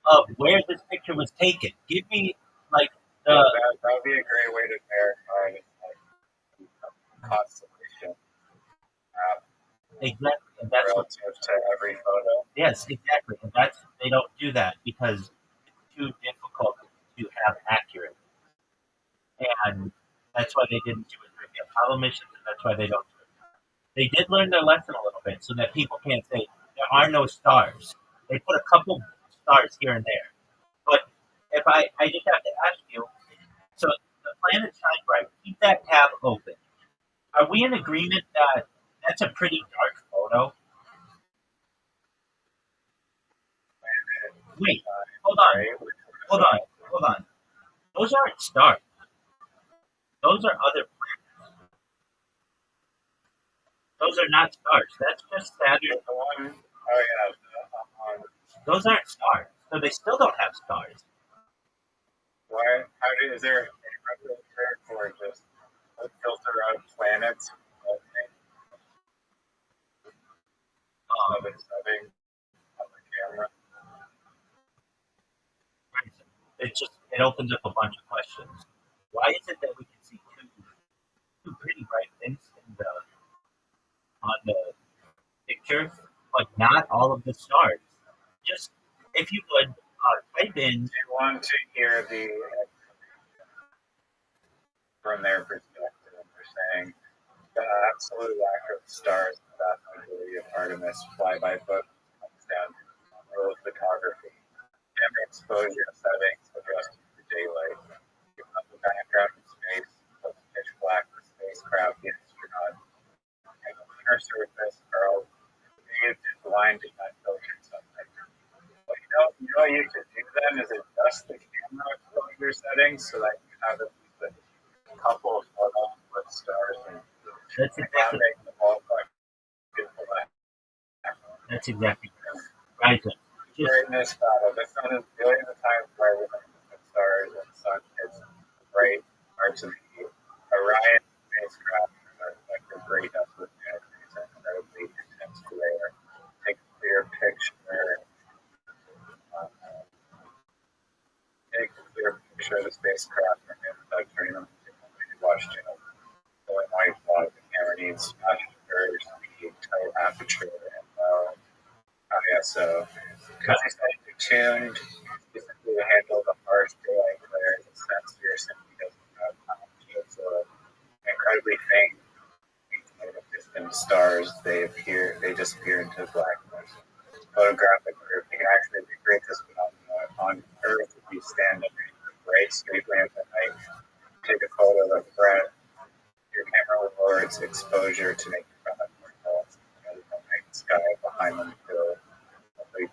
of where this picture was taken. Give me like the That would be a great way to verify like constellation exactly, and that's what. relative to every photo. Yes, exactly, and that's they don't do that because it's too difficult to have accurate, and that's why they didn't do it during the Apollo missions, and that's why they don't do it. They did learn their lesson a little bit, so that people can't say there are no stars. They put a couple stars here and there, but if I just have to ask you, so the planet shine bright. Keep that tab open. Are we in agreement that that's a pretty dark photo? Wait, hold on, Right? hold on, hold on. Those aren't stars. Those are other planets. Those are not stars. That's just Saturn. The one, oh yeah, Those aren't stars. So they still don't have stars. why? Is there a filter for just a filter out planets? Of it setting on the camera. It opens up a bunch of questions. Why is it that we can see two pretty bright things in the on the picture, but not all of the stars? Just if you would type in. Do you want to hear the from their perspective? They're saying the absolute lack of stars in the vast majority of Artemis flyby photos comes down to real photography. Camera exposure settings adjusted for daylight. You have the background in space, so it's pitch black for spacecraft and astronaut. And the lunar surface are all bathed in blinding unfiltered sunlight. But you know what you could do then is adjust the camera exposure settings so that you have at least a couple of photos with stars and That's exactly. make them all like beautiful. That's exactly right. Just Brightness battle. The sun is billions of times brighter than the stars, and the sun hits bright parts of the Orion spacecraft that reflect the great dust with galaxies and incredibly intense glare. Take a clear picture. Take a clear picture of the spacecraft and without turning them into watch channel. So it might the camera needs aperture, speed, tight aperture, and ISO. Because it's tuned specifically to handle the harsh daylight glare, the sensor simply doesn't have time. So incredibly faint, distant stars, they disappear into blackness. Photographic proof. You can actually recreate this phenomenon on Earth if you stand underneath the bright street lamp at night. Take a photo of the front. Your camera will lower its exposure to make it look more dull. The night sky behind them feel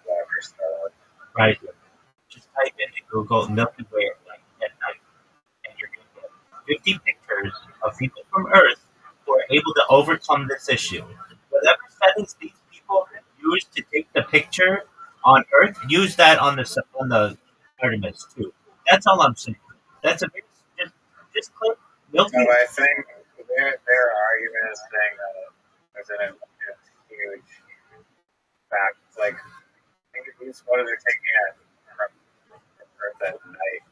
black or starlight. right. Just type into Google Milky Way at night, and you're going to get 50 pictures of people from Earth who are able to overcome this issue. Whatever settings these people use to take the picture on Earth, use that on the Artemis too. That's all I'm saying. That's a big just click Milky. No, I think their argument is saying that there's an huge huge fact. It's like these photos are taken at Earth at night,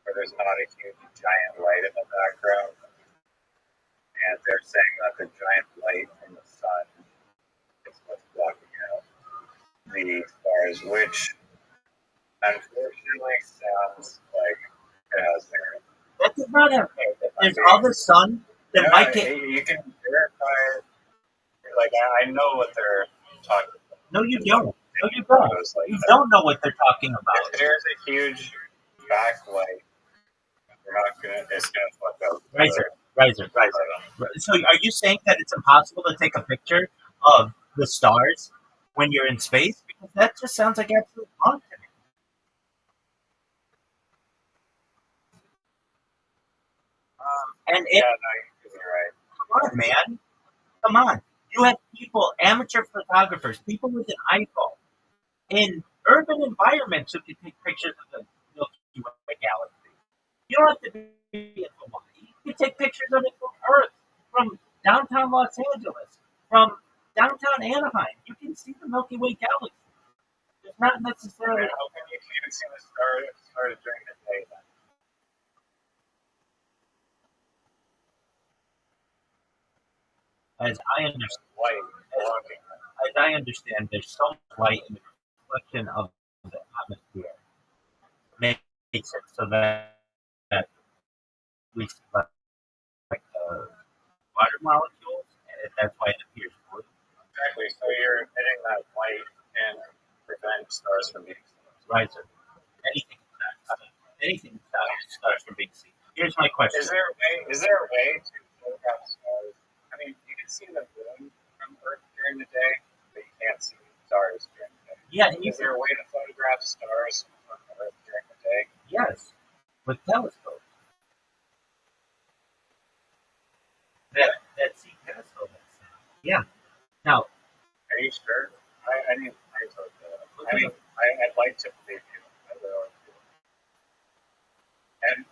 where there's not a huge giant light in the background, and they're saying that the giant light from the sun is what's blocking out the stars, which unfortunately sounds like it has merit. That does not have merit. There's all the sun that might get. You can verify. Like I know what they're talking about. No, you don't. No, you don't. Like you don't know what they're talking about. If there's a huge backlight, we're not gonna. It's gonna fuck up. Riser. So, are you saying that it's impossible to take a picture of the stars when you're in space? Because that just sounds like absolute wrong to me. And Yeah, no, you're right. come on, man. Come on. You have people, amateur photographers, people with an iPhone in urban environments who can take pictures of the Milky Way galaxy. You don't have to be in Hawaii. You can take pictures of it from Earth, from downtown Los Angeles, from downtown Anaheim. You can see the Milky Way galaxy. It's not necessarily. How can you even see the stars during the day then? As I understand, there's so much light in the reflection of the atmosphere makes it so that we see like the water molecules, and that's why it appears blue. Exactly. So you're emitting that light and prevent stars from being seen. Right. So anything stars from being seen. Here's my question: Is there a way to photograph stars? I mean, you can see the moon from Earth during the day, but you can't see stars during the day. Yeah. Is there a way to photograph stars from Earth during the day? Yes, with telescopes. That see telescope. Yeah. Now, are you sure? I mean, I'd like to believe you. I really do. And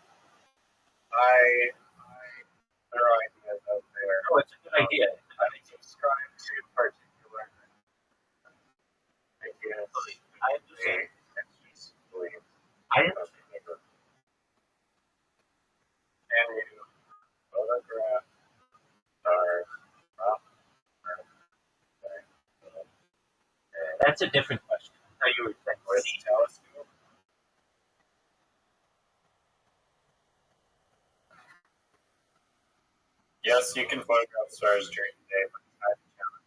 there are ideas out there. oh, it's a good idea. I subscribe to particular ideas. I understand. And just believe. I understand. And you photograph stars from Earth. That's a different question. How you were saying? With a telescope. Yes, you can photograph stars during the day, but it's not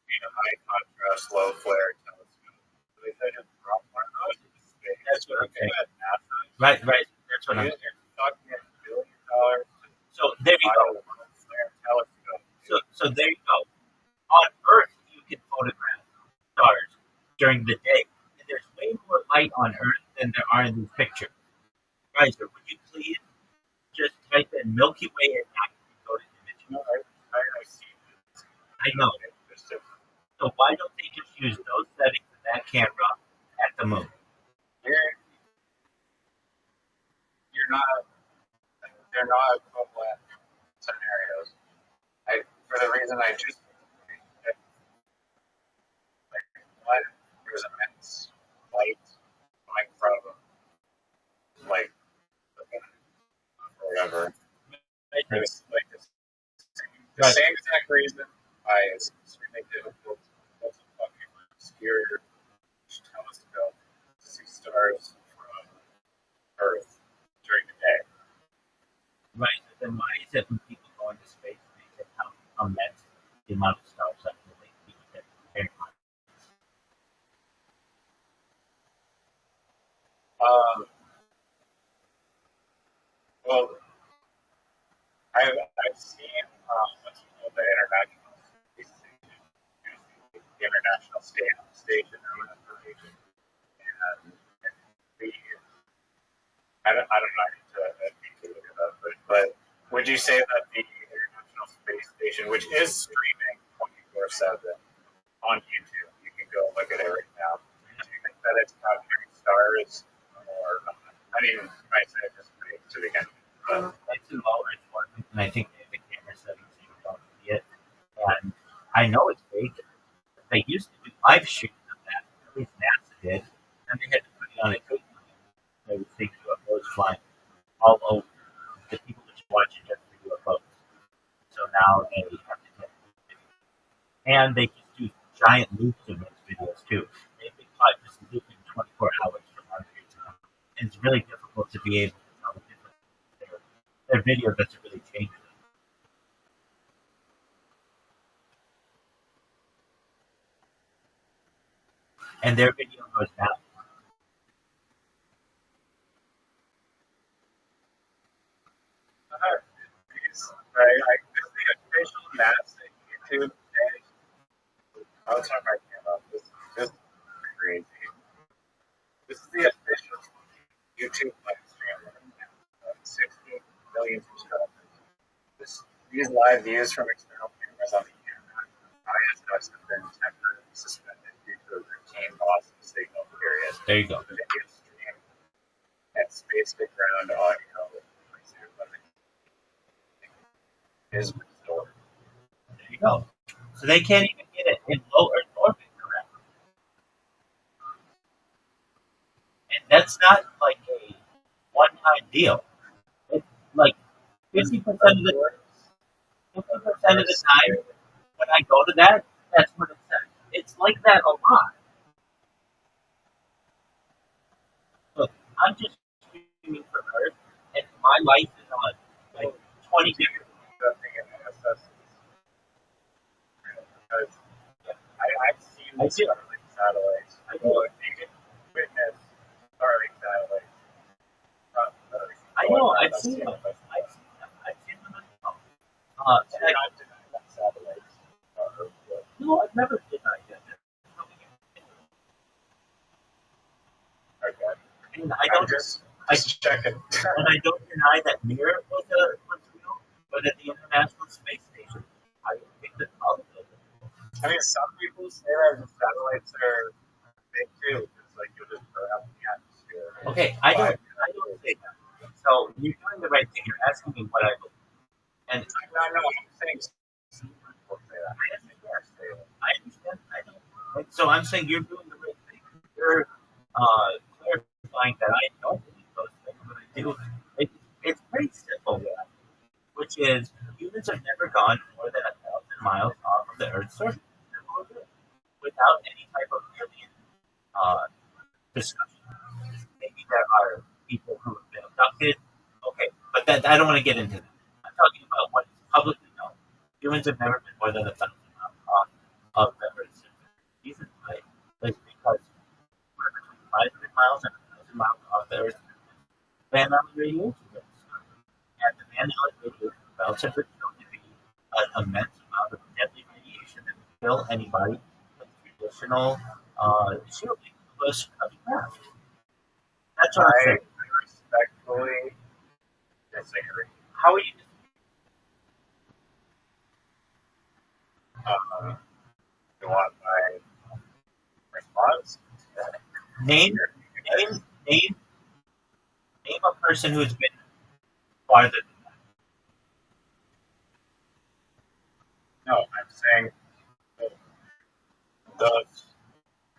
need a high contrast, low flare telescope. So they just drop one of those into space. That's what I'm saying. Right. That's what I'm saying. You're talking $1 billion. So there you go. Flare telescope. So there you go. On Earth, you can photograph stars during the day, and there's way more light on Earth than there are in these pictures. Guys, would you please just type in Milky Way and actually go to image? No, I see this. I know. So why don't they just use those settings in that camera at the moon? They're not equivalent scenarios. For the reason I just like there's immense light coming from like whatever. There's like the same exact reason why it's extremely difficult to fucking obscure telescope to see stars from Earth during the day. Right. So then why is it when people go into space, they get how immense the amount of stars that they see that very much? Well, I've seen what's called the International Space Station, the International Station or whatever, and I don't know. I need to look it up, but would you say that the International Space Station, which is streaming 24/7 on YouTube, you can go look at it right now, do you think that it's capturing stars or not? I mean, I said it just to begin with. It's in low Earth orbit, and I think they have the camera settings so you don't see it. And I know it's fake. They used to do live streams of that, at least NASA did, and they had to put it on a tape. They would see UFOs flying all over. The people that you watch it just for UFOs. So now they have to get and they just do giant loops of those videos too. They've been caught just looping 24 hours for months. And it's really difficult to be able to tell the difference. Their video doesn't really change. And their video goes down. Right, this is the official NASA YouTube page. I was talking right now about this. This is crazy. This is the official YouTube live stream. 60 million subscribers. These live views from external cameras on the internet. ISS have been temporarily suspended due to a routine loss of signal period. There you go. The video stream and space to ground audio is restored. There you go. So they can't even get it in low Earth orbit, correct? And that's not like a one-time deal. It's like 50% of the 50% of the time when I go to that, that's what it says. It's like that a lot. Look, I'm just streaming from Earth, and my life is on like 20 different. Nothing in ISS. Because I've seen the Starlink satellites. Well, you can witness Starlink satellites. I know, I've seen them. I've seen them. And I not deny that satellites are good. No, I've never denied that. Okay. And I don't just and checking. I don't deny that Mir was real, but at the International Space Station, I think that all of them. I mean, some people say that the satellites are big too. It's like you'll just burn up the atmosphere. Okay, I don't say that. So you're doing the right thing. You're asking me what I believe. And No, I'm saying some people say that. I understand. I know. And so I'm saying you're doing the right thing. You're clarifying that I don't believe those things, but I do. It's pretty simple, yeah. Which is humans have never gone more than 1,000 miles off of the Earth's surface without any type of alien discussion. Maybe there are people who have been abducted. Okay, but that I don't want to get into that. I'm talking about what is publicly known. Humans have never been more than 1,000 miles off of the Earth's surface. Reason why is because we're between 500 miles and 1,000 miles off the Earth's surface. Van Allen radiation gets started. And the Van Allen radiation belts have been shown to be an immense amount of deadly radiation that would kill anybody with traditional shielding of a craft. That's what I'm I saying. respectfully disagree. How are you? You want my response? Name a person who's been farther than that. No, I'm saying that those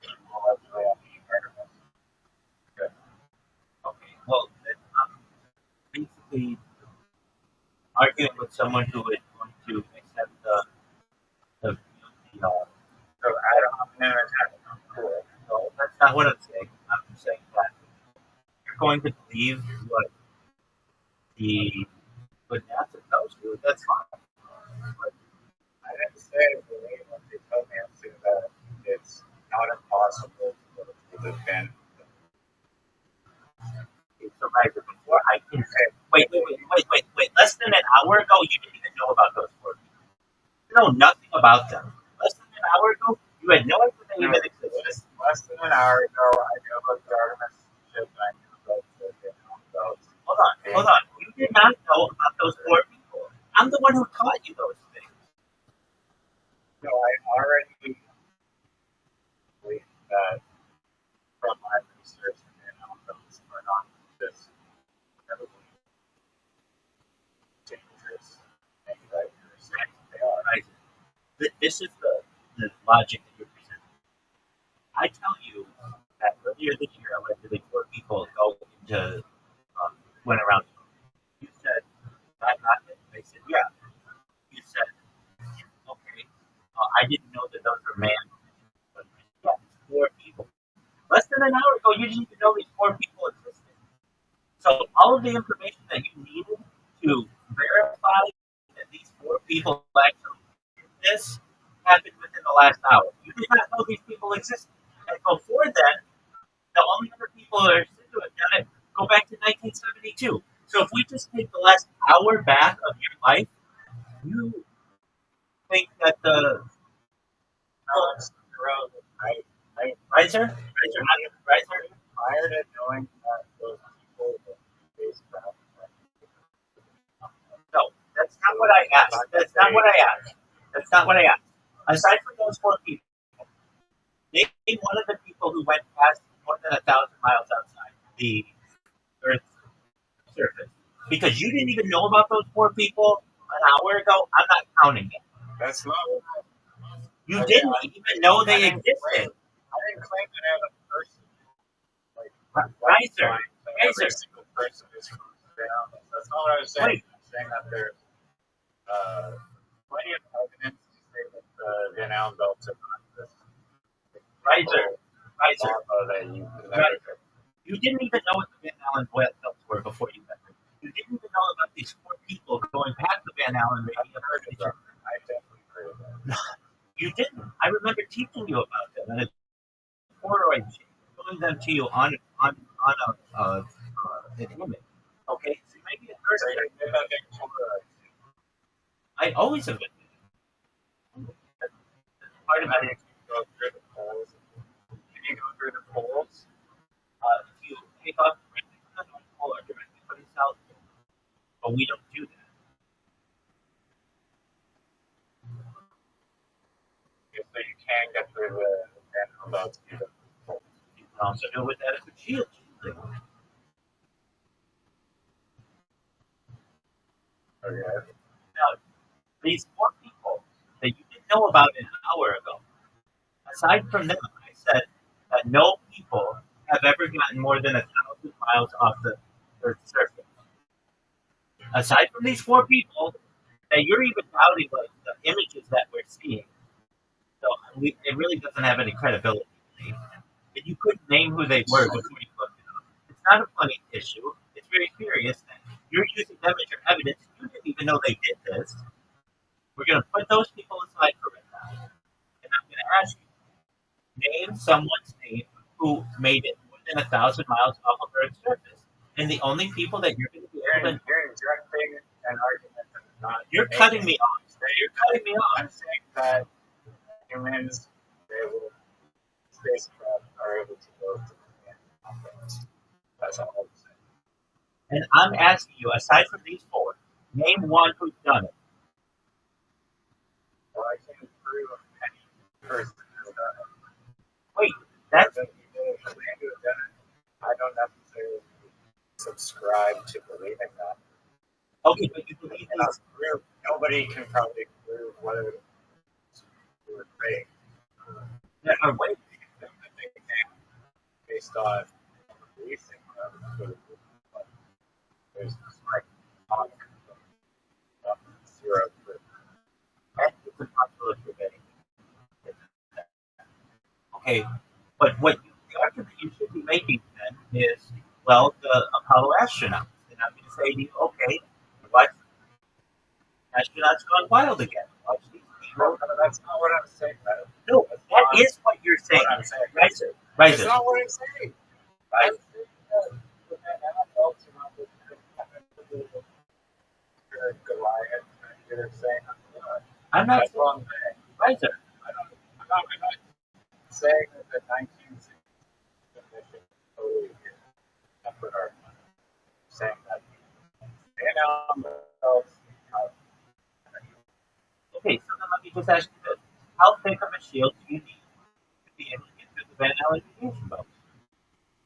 people allegedly on the environment. Good. Okay, well, then I'm basically arguing with someone who is going to accept the So I don't know cool. no, that's not what I'm saying. I'm saying that you're going to believe what NASA tells you. That's fine. But I didn't say believe what they told me. I'm saying that it's not impossible to defend. so right before I can say, wait. Less than an hour ago, you didn't even know about those four people. You know nothing about them. Less than an hour ago, you had no idea they even existed. Less than an hour ago, I knew about the Artemis ship. I knew about those. Hold on. You did not know about those four people. I'm the one who taught you those things. No, I already believe that from my research and those are not this incredibly dangerous thing that you're saying they are. Right. This is the logic that you're presenting. I tell you that earlier this year, I let really 4 people go into went around. You said not it. They said yeah. You said okay. I didn't know that those were men. But yeah, 4 people. Less than an hour ago, you didn't even know these 4 people existed. So all of the information that you needed to verify that these 4 people actually did this happened within the last hour. You did not know these people existed. And before then, the only other people that are said to have done it go back to 1972. So if we just take the last hour back of your life, you think that the Alex, riser, prior to knowing that those people were based around, no, that's not what I asked. That's not what I asked. That's not what I asked. Aside from those 4 people, name one of the people who went past more than 1,000 miles outside the Earth's surface. Because you didn't even know about those 4 people an hour ago, I'm not counting it. that's not. You Okay, didn't even know they existed. I didn't claim that as a person. Like, Riser, every single person is down. That's not what I was saying. Wait. I'm saying that there's plenty of evidence to say that the Van Allen belts are not this. Riser. That you can never. You didn't even know what the Van Allen belts were before you met them. You didn't even know about these 4 people going past the Van Allen radio. I definitely heard of that. You didn't. I remember teaching you about them and a Polaroid machine, showing them to you on an image. Okay, so maybe at first I always have been part of it. Go through the polls. Can you go through the polls? If you take off directly from the North Pole or directly from the South Pole, but we don't do that. So you can get through the Van Allen belts. You can also do it with adequate shield. Okay. Now, these 4 people that you didn't know about an hour ago, aside from them, I said that no people have ever gotten more than 1,000 miles off the Earth's surface. Aside from these 4 people, that you're even doubting like the images that we're seeing. So it really doesn't have any credibility. And you couldn't name who they were before you looked it up. It's not a funny issue. It's very serious that you're using them as your evidence. You didn't even know they did this. We're going to put those people aside for right now. And I'm going to ask you, name someone's name who made it more than 1,000 miles off of Earth's surface. And the only people that you're going to be able to... You're injecting an argument that is not... You're cutting me off. You're cutting me off. I'm saying that humans, spacecraft are able to go to the moon. That's all I'm saying. And I'm asking you, aside from these 4, name one who's done it. Well, I can't prove any person has done it. Wait, that's... I don't necessarily subscribe to believing that. Okay, but you believe these... Nobody can probably prove whether they were fake. That are wait. Based on releasing them, there's like zero proof. It's impossible to prove anything. Okay, but what the argument you should be making then is, well, the Apollo astronauts. And I'm going to say to you, okay, watch astronauts gone wild again. Watch these people. No, that's not what I'm saying. No, that is what you're saying. What I'm saying. Riser. That's not what I'm saying. Right? Goliath, you're saying I'm not that's wrong. Riser. I'm not saying that the 1960s mission totally effort our saying that Okay, so then let me just ask you this. How thick of a shield do you need to be able to get through the Van Allen radiation belt?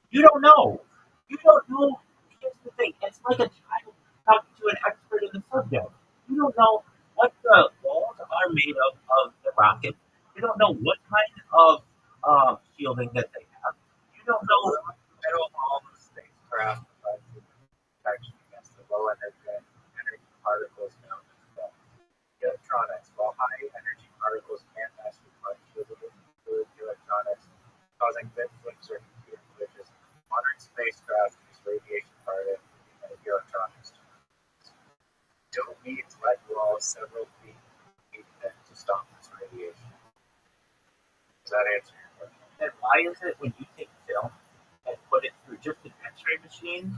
You don't know. You don't know. Here's the thing. It's like a child talking to an expert in the subject. You don't know what the walls are made of the rocket. You don't know what kind of shield shielding that they have. You don't know. I don't all the spacecraft provides protection against the low energy particles known as electronics. While high energy particles can't actually cause fluid electronics, causing bit flips or computer glitches, modern spacecraft use radiation hardened electronics. Don't need to let walls several feet deep to stop this radiation. Does that answer your question? Then why is it when you take film and put it through just an X-ray machine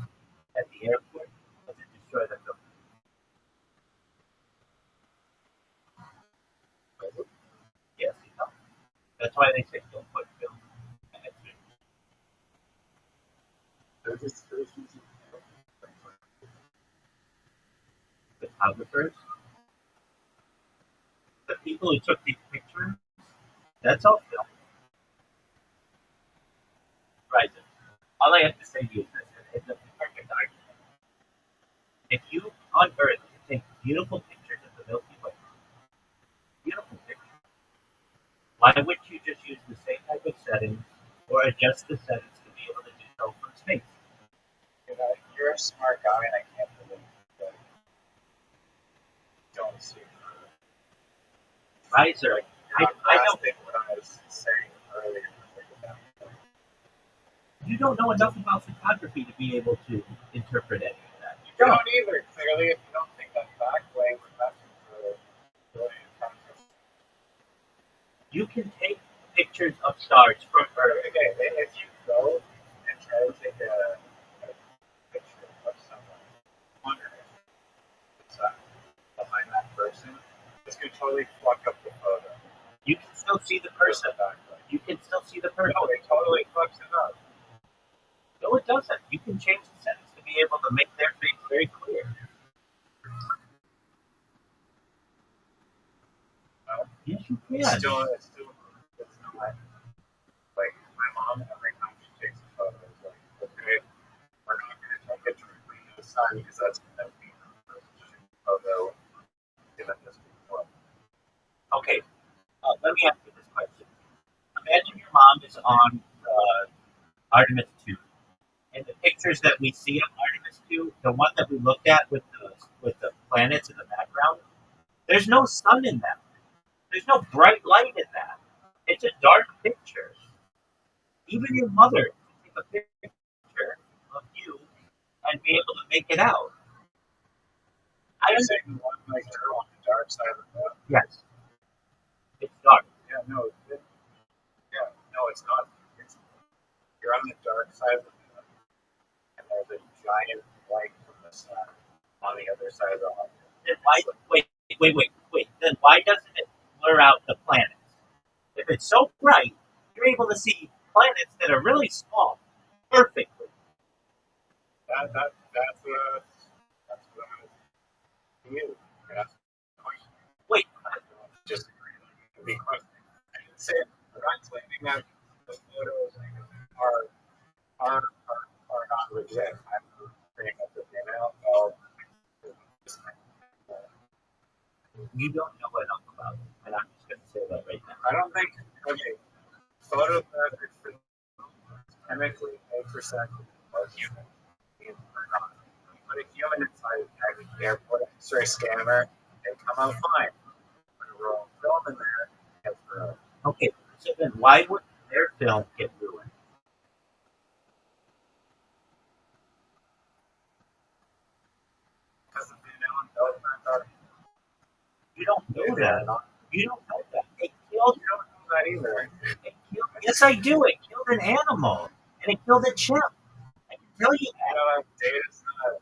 at the airport, does it destroy the film? Yes, you know. That's why they say don't put film in X-ray machines. Photographers, the people who took these pictures, that's all film. Right. All I have to say to you is this, it's a perfect argument. If you on Earth can take beautiful pictures of the Milky Way, beautiful pictures, why wouldn't you just use the same type of settings or adjust the settings to be able to do so from space? You're a smart guy, and I can't believe that you don't see Riser, I don't. What I was saying earlier. You don't know enough about photography to be able to interpret any of that. You don't either, clearly, if you don't think that backplane was messing for you can take pictures of stars from Earth. Okay, if you go and try to take a picture of someone, wonder if it's behind that person, this could totally fuck up the photo. You can still see the person. You can still see the person. No, it totally fucks it up. No, it doesn't. You can change the settings to be able to make their face very clear. Yes, you can. It's still it's not like my mom every time she takes a photo is like, okay, we're not going to take it directly to the sun because that's going to be the first photo given this before. Okay, let me ask you this question. Imagine your mom is on Artemis 2, and the pictures that we see of Artemis 2, the one that we looked at with the planets in the background, there's no sun in them. There's no bright light in that. It's a dark picture. Even your mother can take a picture of you and be able to make it out. I'm saying the one like you're on the dark side of the moon. Yes. It's dark. Yeah, no, it's not. You're on the dark side of the moon, and there's a giant light from the sun on the other side of the moon. Then wait. Then why doesn't it blur out the planets? If it's so bright, you're able to see planets that are really small perfectly. That's what I was you. That's the question. Wait, Just the question. I didn't say I'm not claiming that the photos are not legit. I'm saying that the email you don't know enough about it, and I'm just going to say that right now. I don't think photographic chemically 8% of human beings are not. Put a human inside an airport X-ray scanner, they come out fine. Put a roll of film in there, gets ruined. Okay, so then why would their film get ruined? Because they don't know that. You don't know that. You don't know that. It killed. You don't know that either. Yes, I do. It killed an animal, and it killed a chimp. I can tell you that. Data's not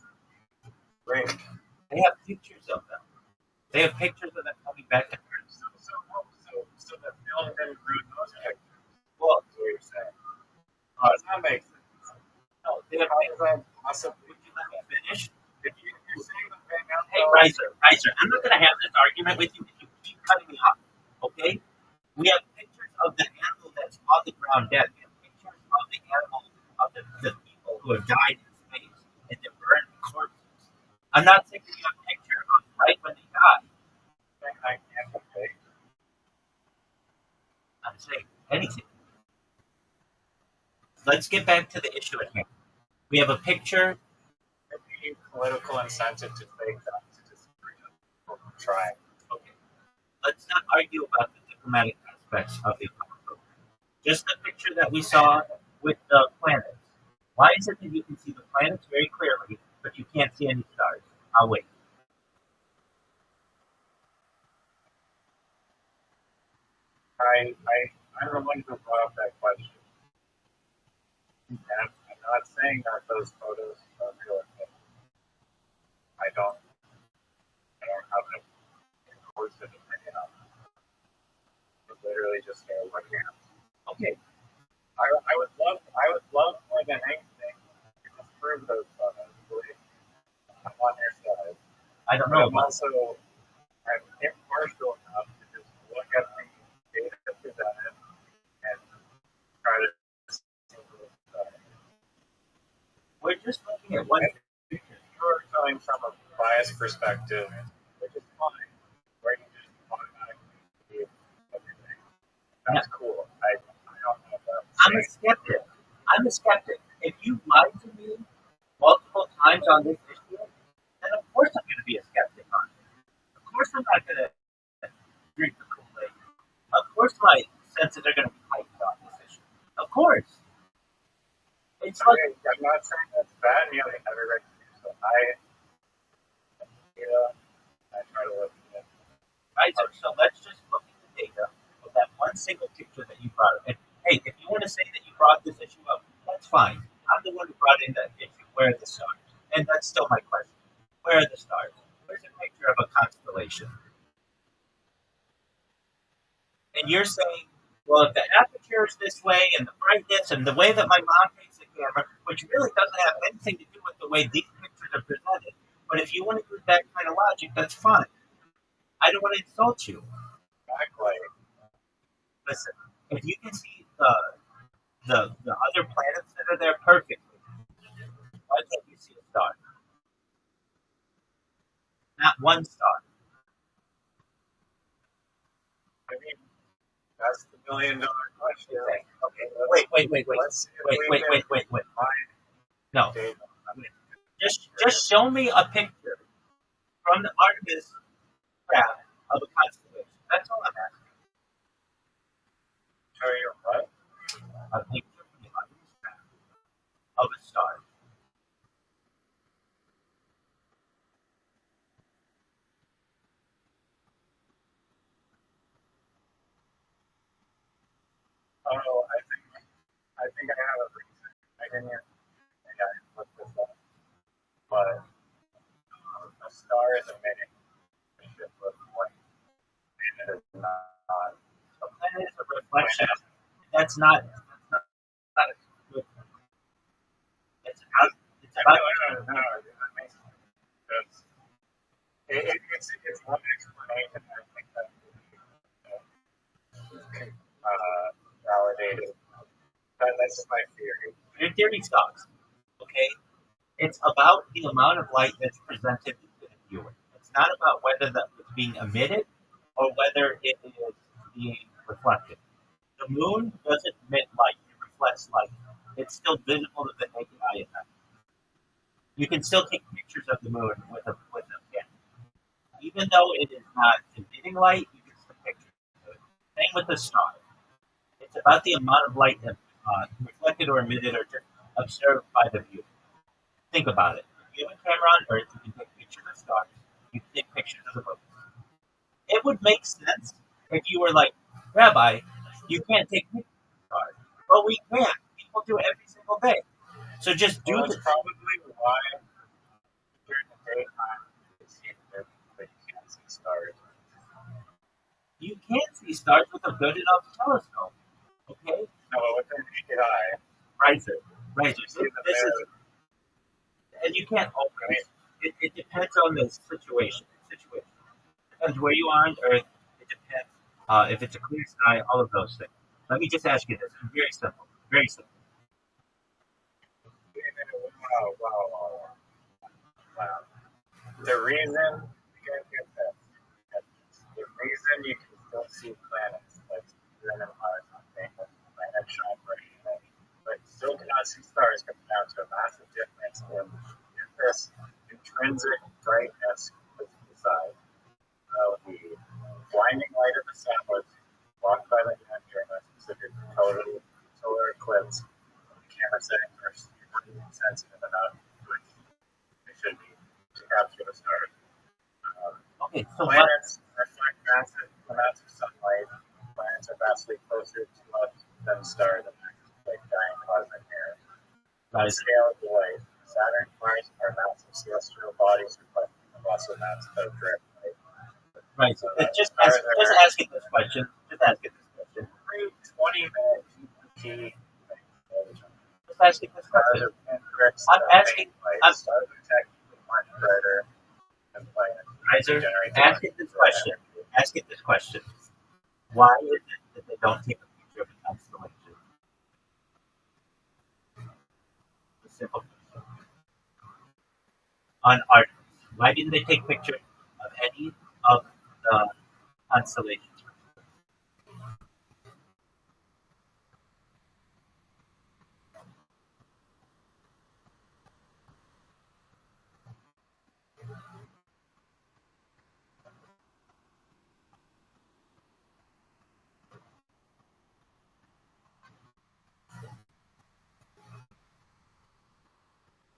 great. They have pictures of them. They have pictures of them coming back to Earth. So the film didn't ruin those pictures. Well, That's what you're saying. How does that make sense? no, they have How pictures. does that possibly? Would you let me finish? If you're saying that right now, Hey, Riser, I'm not going to have this argument with you if you keep cutting me off, okay? We have pictures of the animal that's on the ground dead. We have pictures of the animal, of the people who have died in space, and they're burned corpses. I'm not saying you have a picture of right when they died. I can't be fake. I'm saying anything. let's get back to the issue at hand. We have a picture. Maybe political incentive to take that to disagree with trying. Okay, let's not argue about the diplomatic aspects of the conflict. Just the picture that we saw with the planets. Why is it that you can see the planets very clearly, but you can't see any stars? I'll wait. I'm the one who brought up that question. And I'm not saying that those photos are realistic. I don't have an inclusive opinion on them. It's literally just looking at them. Okay, I would love more than anything to disprove those photos. Believe me. I'm on your side. I don't But know. I'm impartial enough to just look at the data presented and try to see those photos. We're just looking at one picture. You're coming from a biased perspective, which is fine. Where you just automatically believe everything. That's cool. I don't know about I'm a skeptic. If you lied to me multiple times on this issue, then of course I'm going to be a skeptic on it. Of course I'm not going to drink the Kool-Aid. Of course my senses are going to be heightened on this issue. Of course. It's like, I'm not saying that's bad. You have every right to do so. I try to look at it. right, so let's just look at the data of that one single picture that you brought up. And hey, if you want to say that you brought this issue up, that's fine. I'm the one who brought in that issue. Where are the stars? And that's still my question. Where are the stars? Where's a picture of a constellation? And you're saying, well, if the aperture is this way and the brightness and the way that my mom takes the camera, which really doesn't have anything to do with the way these pictures are presented, but if you want to use that kind of logic, that's fine. I don't want to insult you. Exactly. Listen, if you can see the other planets that are there perfectly, why can't you see a star? Not one star. I mean, that's the $1 million question. Okay. Wait. Let's see if we can Wait. find No. data. Just show me a picture from the Artemis craft of a constellation. That's all I'm asking. Show you what? A picture from the Artemis craft of a star. Oh, I think I have a reason. I didn't think I looked this up, but a star is emitting. It should look white, and it is not. A planet is a reflection. That's not a good thing. It's about No, that makes sense. It's one explanation. I think that validated. That's just my theory. your theory sucks. Okay? It's about the amount of light that's presented to the viewer. It's not about whether it's being emitted or whether it is being reflected. The moon doesn't emit light, it reflects light. It's still visible to the naked eye at night. You can still take pictures of the moon with a camera. Even though it is not emitting light, you can still picture it. Same with the star. It's about the amount of light that's reflected or emitted or just observed by the viewer. Think about it. If you have a camera on Earth, you can take pictures of stars. You can take pictures of the moon. It would make sense if you were like, Rabbi, you can't take pictures of stars. But we can. People do it every single day. So just do That's it. probably why during the daytime you see that you can't see stars. You can see stars with a good enough telescope. Okay? No, with the naked eye, Riser. you see the This is, mirror. and you can't always. It depends on the situation. It depends where you are on Earth. It depends if it's a clear sky, all of those things. Let me just ask you this. It's very simple. Very simple. Wow. The reason you guys get this, the reason you can still see planets like Saturn and Mars on things like planet shine bright, but still galaxy stars comes down to a massive difference in this intrinsic brightness that's inside. The blinding light of the sun was blocked by the moon during a specific total solar eclipse. The camera settings are super sensitive enough, which they should be, to capture the stars. Okay, so Planets reflect massive amounts of sunlight. Planets are vastly closer to us than stars and like giant cosmic mirrors. On the scale of the light, Saturn and Mars are massive celestial bodies reflecting the lesser amounts of direct light. right. So Just stars ask it this question. Just ask it this question. every 20-minute GPT. Just ask it this Stars question. are pinpricks I'm that asking. faint light. I'm Stars are technically much brighter than planets. Kaiser, Generate ask it this question. Ask it this question. Why is it that they don't take a picture of a constellation? A simple question. On Artemis, why didn't they take pictures of any of the constellations?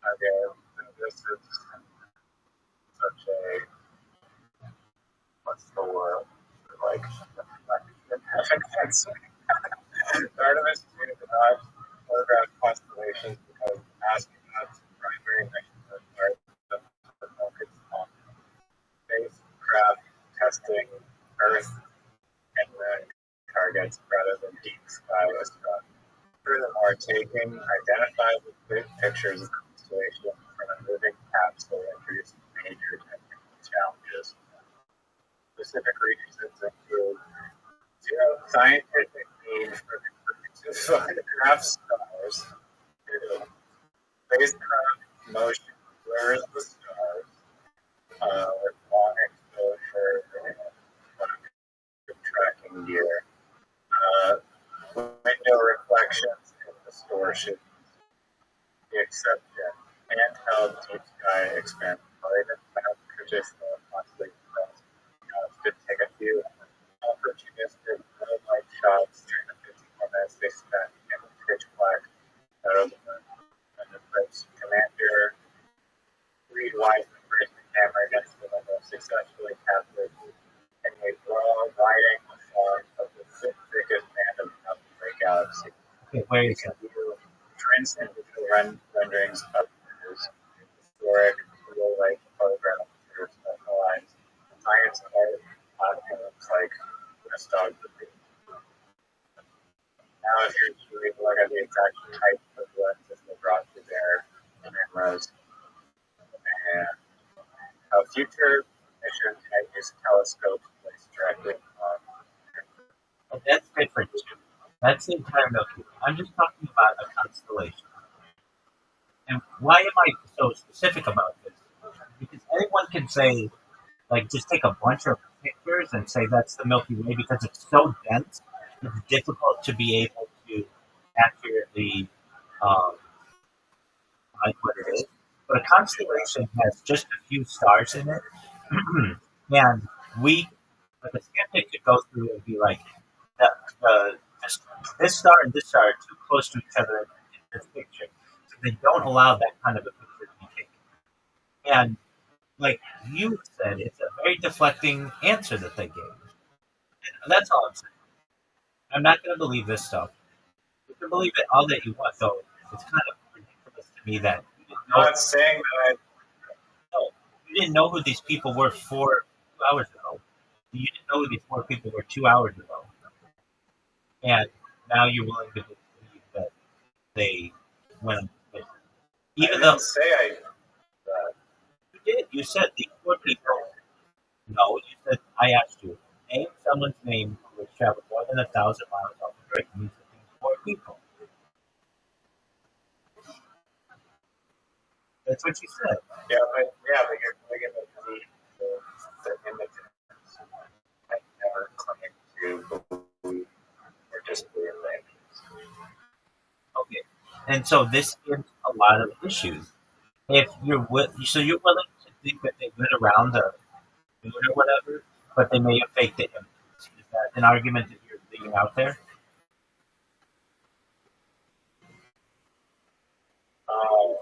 Okay, this is such a what's the word? Like Artemis 2 did not photograph constellations because astronauts' primary mission are the focus on spacecraft testing Earth and Moon targets rather than deep sky stuff. Furthermore, taking identifiable pictures of constellations from a moving capsule introduces major technical challenges. Specific reasons include zero scientific need for the crew to photograph stars. Two, spacecraft motion blurs the stars with long exposure and tracking gear. Window reflections and distortion. The exception. Handheld deep sky experiment related to traditional monthly events. To take a few opportunistic low light shots during the 54 minutes they spent in the pitch black out of the moon. And the first commander Reed Wiseman braced the camera against the window, successfully captured in a broad lighting shot of the thickest band of the galaxy. Okay, wait a You can second. view prints and digital renderings of his historic low light photographs that are specialized science art platforms like photography. Now, if you look at the exact type of lenses they brought to their cameras, and how future missions might use telescopes placed directly on. But that's different too. That's the entire Milky Way. I'm just talking about a constellation. And why am I so specific about this? Because anyone can say, like, just take a bunch of pictures and say that's the Milky Way because it's so dense, it's difficult to be able to accurately find what it is. But a constellation has just a few stars in it, and like a skeptic could go through and be like, the, the, this star and this star are too close to each other in this picture, so they don't allow that kind of a picture to be taken. And like you said, it's a very deflecting answer that they gave. And that's all I'm saying. I'm not going to believe this stuff. You can believe it all that you want, though. It's kind of ridiculous to me that I'm not saying that you didn't know who these people were 2 hours ago. You didn't know who these 4 people were 2 hours ago. And now you're willing to believe that they went on a mission. Even I though didn't say I. you did, you said these 4 people. No, you said I asked you. Name someone's name who has traveled more than 1,000 miles off the Earth. And you said these 4 people. That's what you said. Yeah, but you're looking at the images. I never claimed to believe or disbelieve the images. Okay. And so this gives a lot of issues. If so you're willing to think that they went around the moon or whatever, but they may have faked it. Is that an argument that you're leaving out there? Um,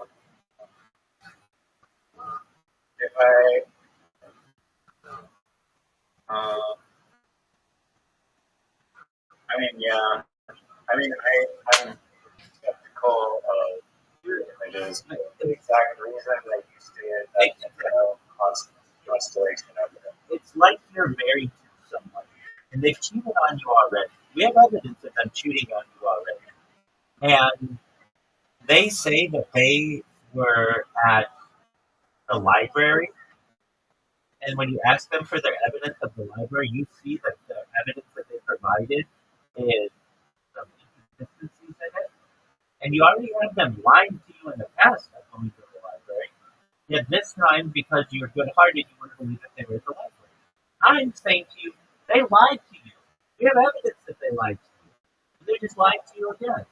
if uh, I mean, yeah, I mean, I'm skeptical of images for the exact reason that you stated that there's no constellation of it. It's like you're married to someone, and they've cheated on you already. We have evidence of them cheating on you already, and they say that they were at the library, and when you ask them for their evidence of the library, you see that the evidence that they provided is some inconsistencies in it, and you already have them lying to you in the past about going to the library. Yet this time, because you're good-hearted, you want to believe that they were at the library. I'm saying to you, they lied to you. We have evidence that they lied to you. They're just lying to you again.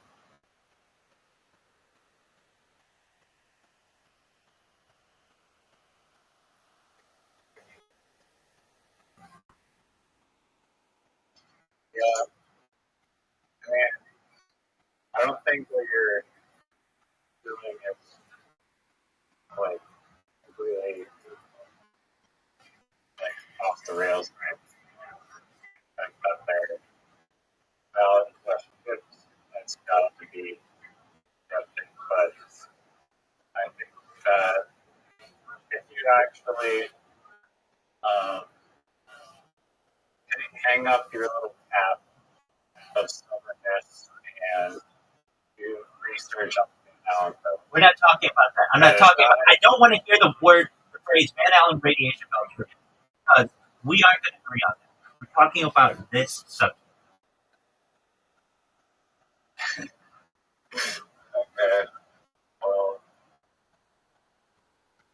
Yeah, I mean, I don't think what you're doing is like really like off the rails, right? Like that there valid questions that's got to be accepted, but I think that if you actually um, hang up your little cap of stubbornness and do research on Van Allen, We're not talking about that. I'm not talking about. I don't want to hear the phrase Van Allen radiation belcher because we aren't going to agree on that. We're talking about this subject. okay, well,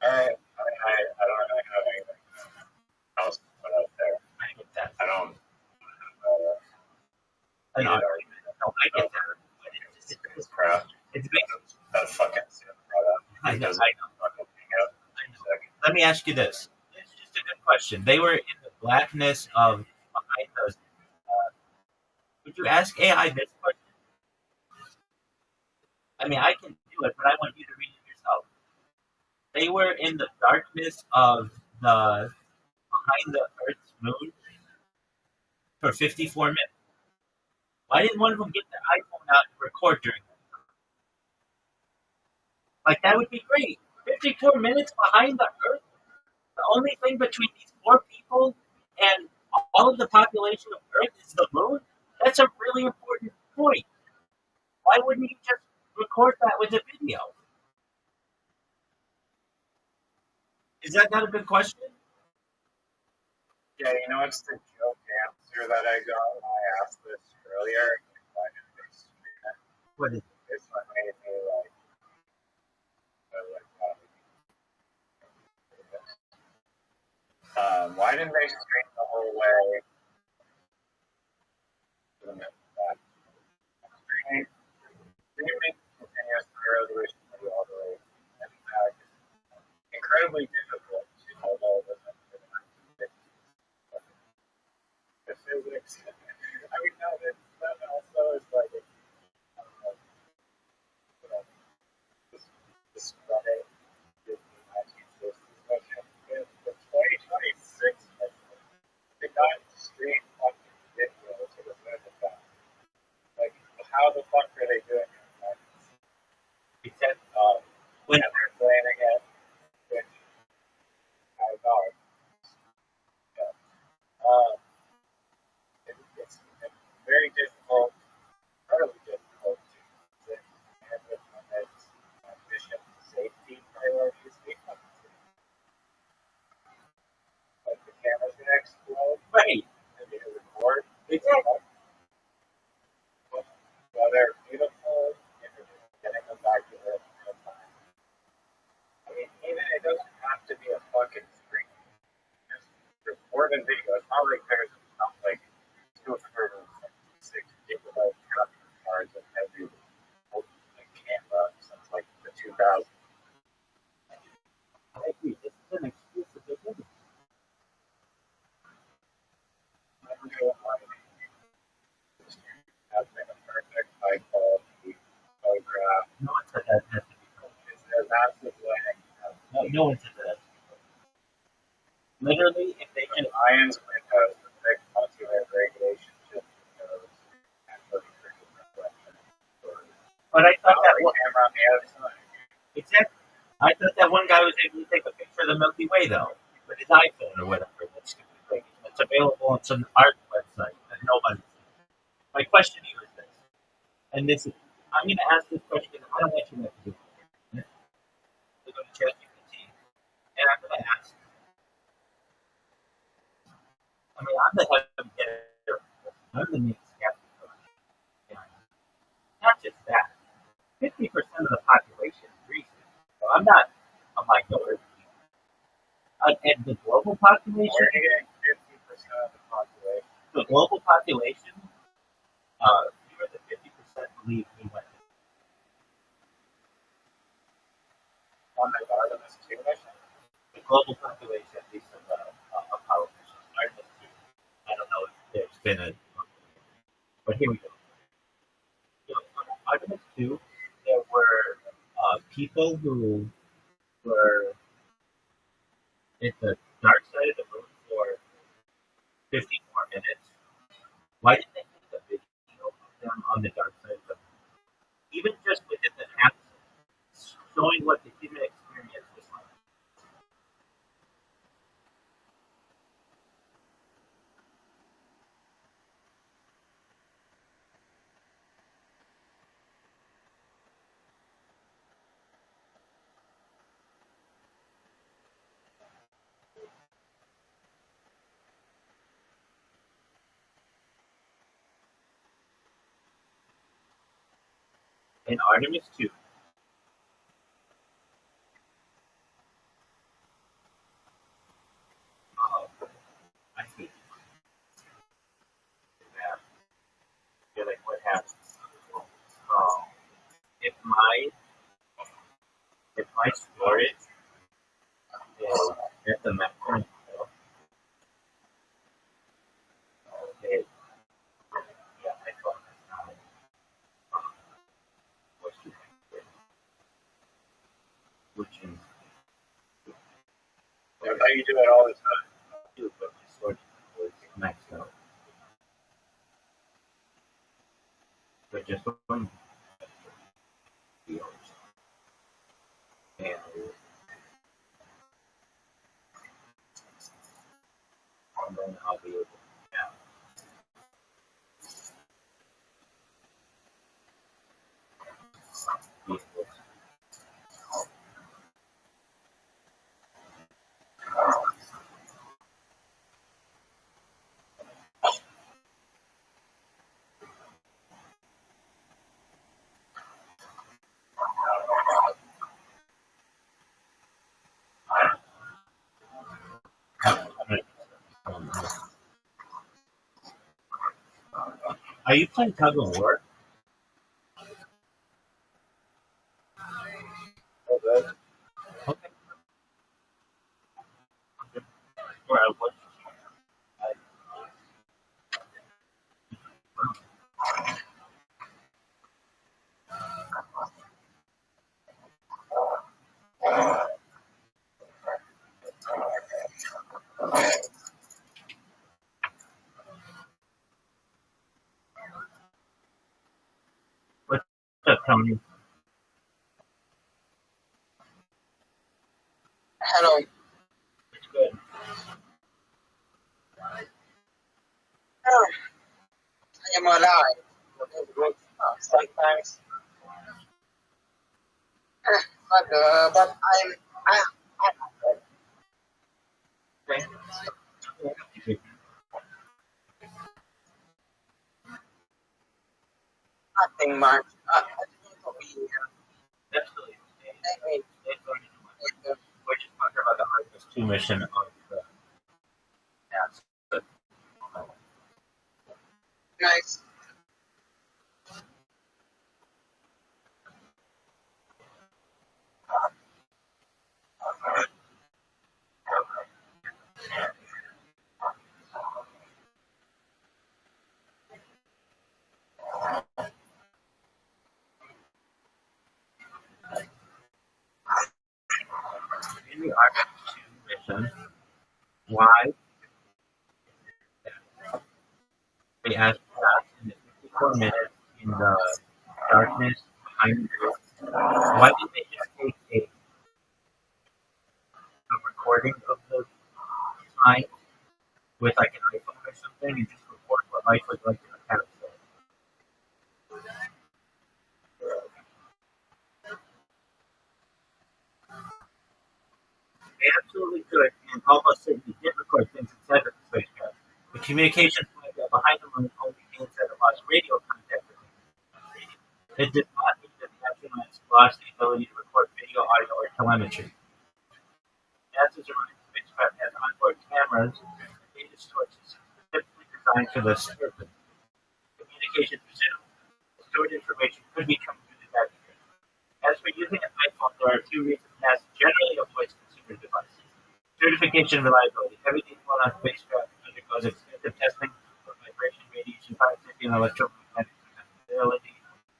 I don't really have anything else to put out there. I get that. I don't. I know. No, I get that. But It's crap. It's big. That fucking product. I know. Fucking hang up. Let me ask you this. It's just a good question. They were in the blackness of behind those. Would you ask AI this question? I mean, I can do it, but I want you to read it yourself. They were in the darkness of the behind the Earth's moon for 54 minutes. Why didn't one of them get their iPhone out and record during that? Like, that would be great. 54 minutes behind the Earth? The only thing between these four people and all of the population of Earth is the moon? That's a really important point. Why wouldn't you just record that with a video? Is that not a good question? Yeah, you know what's the joke answer that I got when I asked this earlier? What is it? This one made me like why didn't they straighten the whole way to the middle back? Streaming continuous resolution all the way and back is incredibly difficult to although the physics. I mean, no, that also is like this Friday, the 2026, they got straight fucking video to the moon. Like, how the fuck are they doing it? Because when they're planning it, which I know, it's very difficult, incredibly difficult to handle its mission safety priorities. Like the camera's gonna explode, Right. and you record. Exactly. Well, they're out. I agree. This is an exclusive business. Has been a perfect high quality photograph. No one said that has to be perfect. It's a massive winning. No one said that. Literally, if they can. Ions windows with big multi-layer radiation just windows and pretty reflection. But I thought that one. Camera on the outside. Exactly. I thought that one guy was able to take a picture of the Milky Way, though, with his iPhone or whatever. That's stupid thing. It's available on some art website that nobody. My question to you is this, and this is, I'm going to ask this question. I don't want you to have to do it. We're going to ChatGPT, and I'm going to ask. I mean, I'm the heavy hitter. I'm the main skeptic. Yeah. Not just that. 50% of the population agrees with me. So I'm not a minority. And the global population. We're getting 50% of the population. The global population, fewer than 50% believe we went. On the Artemis 2 mission? The global population, at least of Apollo mission. Artemis 2. I don't know if there's been a. But here we go. So, Artemis 2, there were people who were at the dark side of the moon for 50 more minutes. Why didn't they make a video of them on the dark side of the moon? Even just within the app, showing what the human experience was like. In Artemis 2, I see. Yeah. You're like, what happened? Oh, if my storage is at the maximum, okay, yeah, I thought that's not what you did, which is That's how you do it all the time. do, but my storage was maxed out. But just one deals, and then I'll be able to have vehicles. Are you playing tug of war? Okay. Okay. Or I was. What's up, Tony? Hello. It's good. Oh, I am alive. Sometimes, but I'm Okay. nothing much. I just want to be here. Absolutely. I mean, We're just talking about the Artemis 2 mission of the NASA. nice. question why they asked us in the 54 minutes in the darkness behind the group, why didn't they just take a recording of the time with like an iPhone or something and just record what life was like in the capsule? They absolutely could, and almost certainly did record things inside of the spacecraft. The communications flight behind the moon only means that it lost radio contact with it. It did not mean that the astronauts lost the ability to record video, audio, or telemetry. NASA's Orion spacecraft has onboard cameras and data sources specifically designed for this purpose. Communication resumed, stored information could be coming through the package. As for using an iPhone, there are a few reasons NASA generally avoids consumer devices. Certification reliability. Everything flown on spacecraft undergoes extensive testing for vibration, radiation, fire safety, and electromagnetic compatibility.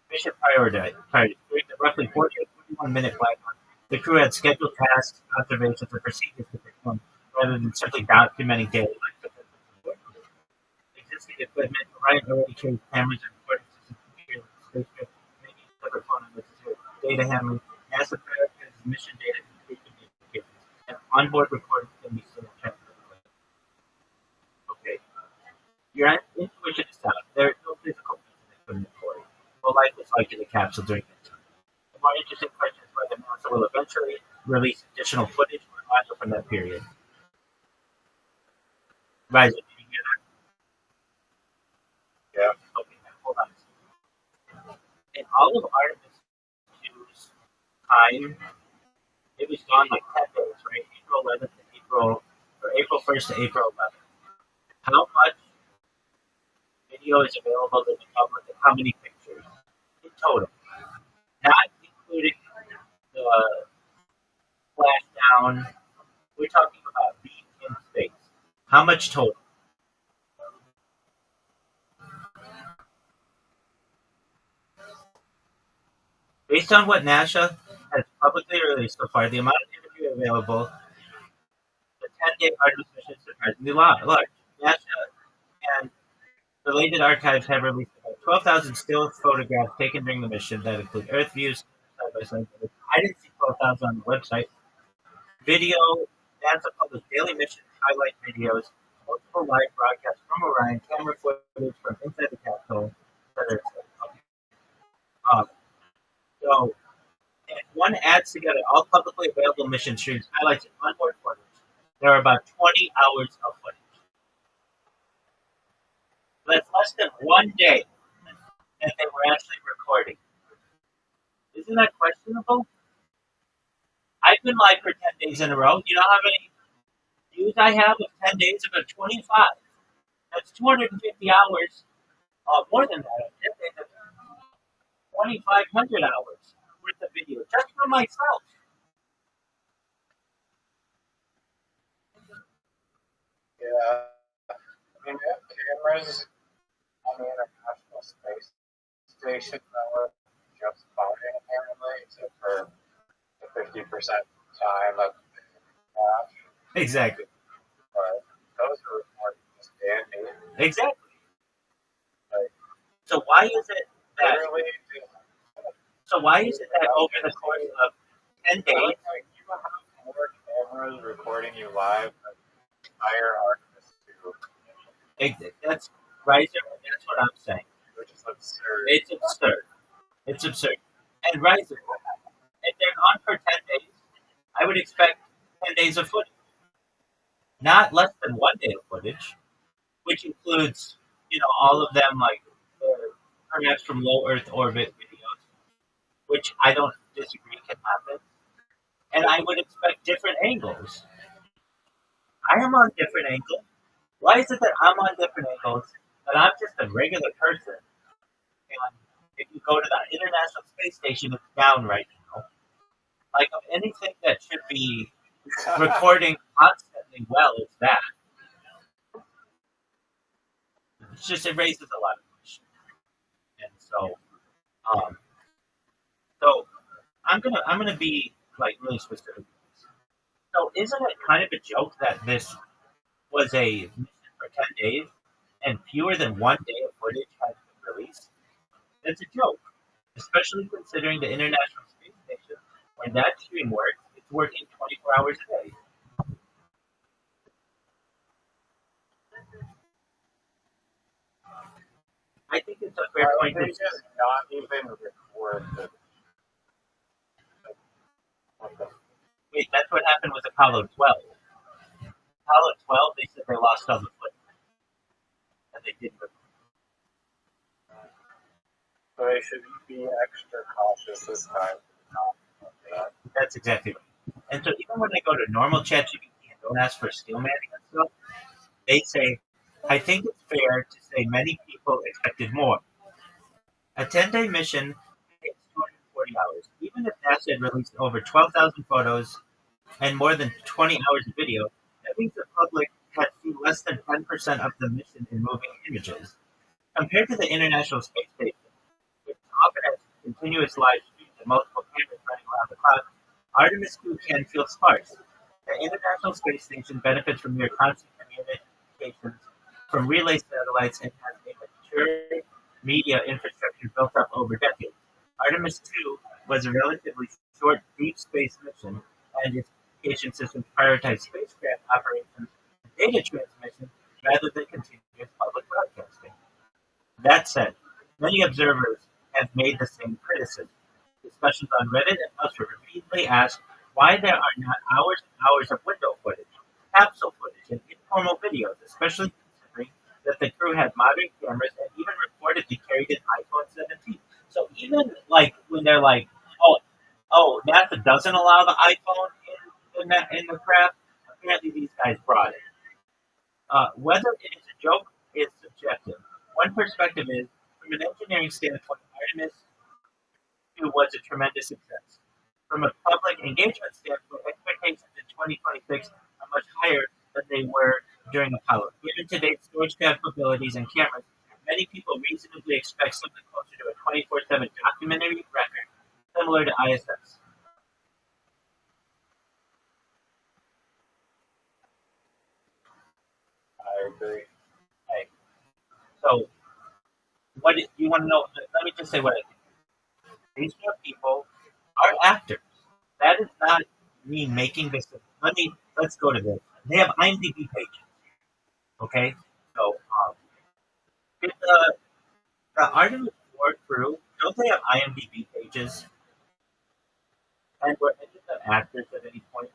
Mission priority. During the roughly 40 or 41-minute flight, the crew had scheduled tasks, observations, and procedures to perform rather than simply documenting daily life. Existing equipment, Orion already carries cameras and recording systems to secure the spacecraft, making telephone unnecessary data handling. NASA prioritizes mission data and communications, and onboard recording can be simultaneous. Okay. Your intuition is sound. There is no physical evidence for the story. What life was like in the capsule during that time. The more interesting question is whether NASA will eventually release additional footage or audio from that period. Riser, did you hear that? Yeah. Okay, now hold on. In all of Artemis 2's time, it was gone like 10 days, right? April 11th to April 1st to April 11th. How much video is available to the public and how many pictures in total? Not including the splashdown. We're talking about being in space. How much total? Based on what NASA has publicly released so far, the amount of imagery available, the 10-day Artemis mission is surprisingly large. NASA and related archives have released about 12,000 still photographs taken during the mission that include Earth views, side by side. I didn't see 12,000 on the website. Video, NASA published daily mission highlight videos, multiple live broadcasts from Orion, camera footage from inside the capsule, etc. So, if one adds together all publicly available mission streams, highlights, and onboard footage, there are about 20 hours of footage. That's less than 1 day that they were actually recording. Isn't that questionable? I've been live for 10 days in a row. You know how many views I have of 10 days? About 25. That's 250 hours. More than that. 2,500 hours worth of video just for myself. Yeah. I mean, they have cameras on the International Space Station that work just fine, apparently, except for the 50% time that they have. Exactly. But those are recorded just dandy. Exactly. Like, So why is it that? literally, Over the course of 10 days? like you have more cameras recording you live than the entire Artemis 2. That's Riser, and that's what I'm saying. Which is absurd. It's absurd. It's absurd. And Riser, if they're gone for 10 days, I would expect 10 days of footage. Not less than 1 day of footage, which includes, all of them, like, perhaps from low Earth orbit videos, which I don't disagree can happen. And I would expect different angles. I am on different angles. Why is it that I'm on different angles, but I'm just a regular person? And if you go to the International Space Station, it's down right now. Like, of anything that should be recording constantly well, it's that. It raises a lot of questions. And so I'm gonna be like really specific. So isn't it kind of a joke that this was a mission for 10 days and fewer than 1 day of footage has been released? That's a joke, especially considering the International Space Station, when that stream works, it's working 24 hours a day. I think it's a fair Why point would to they just not even record the what the wait, that's what happened with Apollo 12. Apollo 12, they said they lost all the footage, and they didn't. so they should be extra cautious this time. Not that. That's exactly right. And so even when they go to normal ChatGPT and don't ask for skill manning and stuff, they say, I think it's fair to say many people expected more. A 10-day mission takes 240 hours. Even if NASA had released over 12,000 photos and more than 20 hours of video, that means the public had seen less than 10% of the mission in moving images. Compared to the International Space Station, which often has continuous live streams and multiple cameras running around the clock, Artemis 2 can feel sparse. The International Space Station benefits from near constant communications from relay satellites and has a mature media infrastructure built up over decades. Artemis 2 was a relatively short deep space mission, and its communication systems prioritized spacecraft operations and data transmission rather than continuous public broadcasting. That said, many observers have made the same criticism. Discussions on Reddit and elsewhere repeatedly ask why there are not hours and hours of window footage, capsule footage, and informal videos, especially considering that the crew had modern cameras and even reportedly carried an iPhone 17. So even like when they're like, oh, NASA doesn't allow the iPhone in the craft, apparently these guys brought it. Whether it is a joke is subjective. One perspective is, from an engineering standpoint, Artemis 2 was a tremendous success. From a public engagement standpoint, expectations in 2026 are much higher than they were during Apollo. Given today's storage capabilities and cameras, many people reasonably expect something closer to a 24/7 documentary record, similar to ISS. I agree. Okay. So, what do you want to know? Let me just say what I think. These four people are actors. That is not me making this. Let's go to this. They have IMDb pages. Okay, so did the Artemis 4 crew, don't they have IMDb pages? And were any of them actors at any point?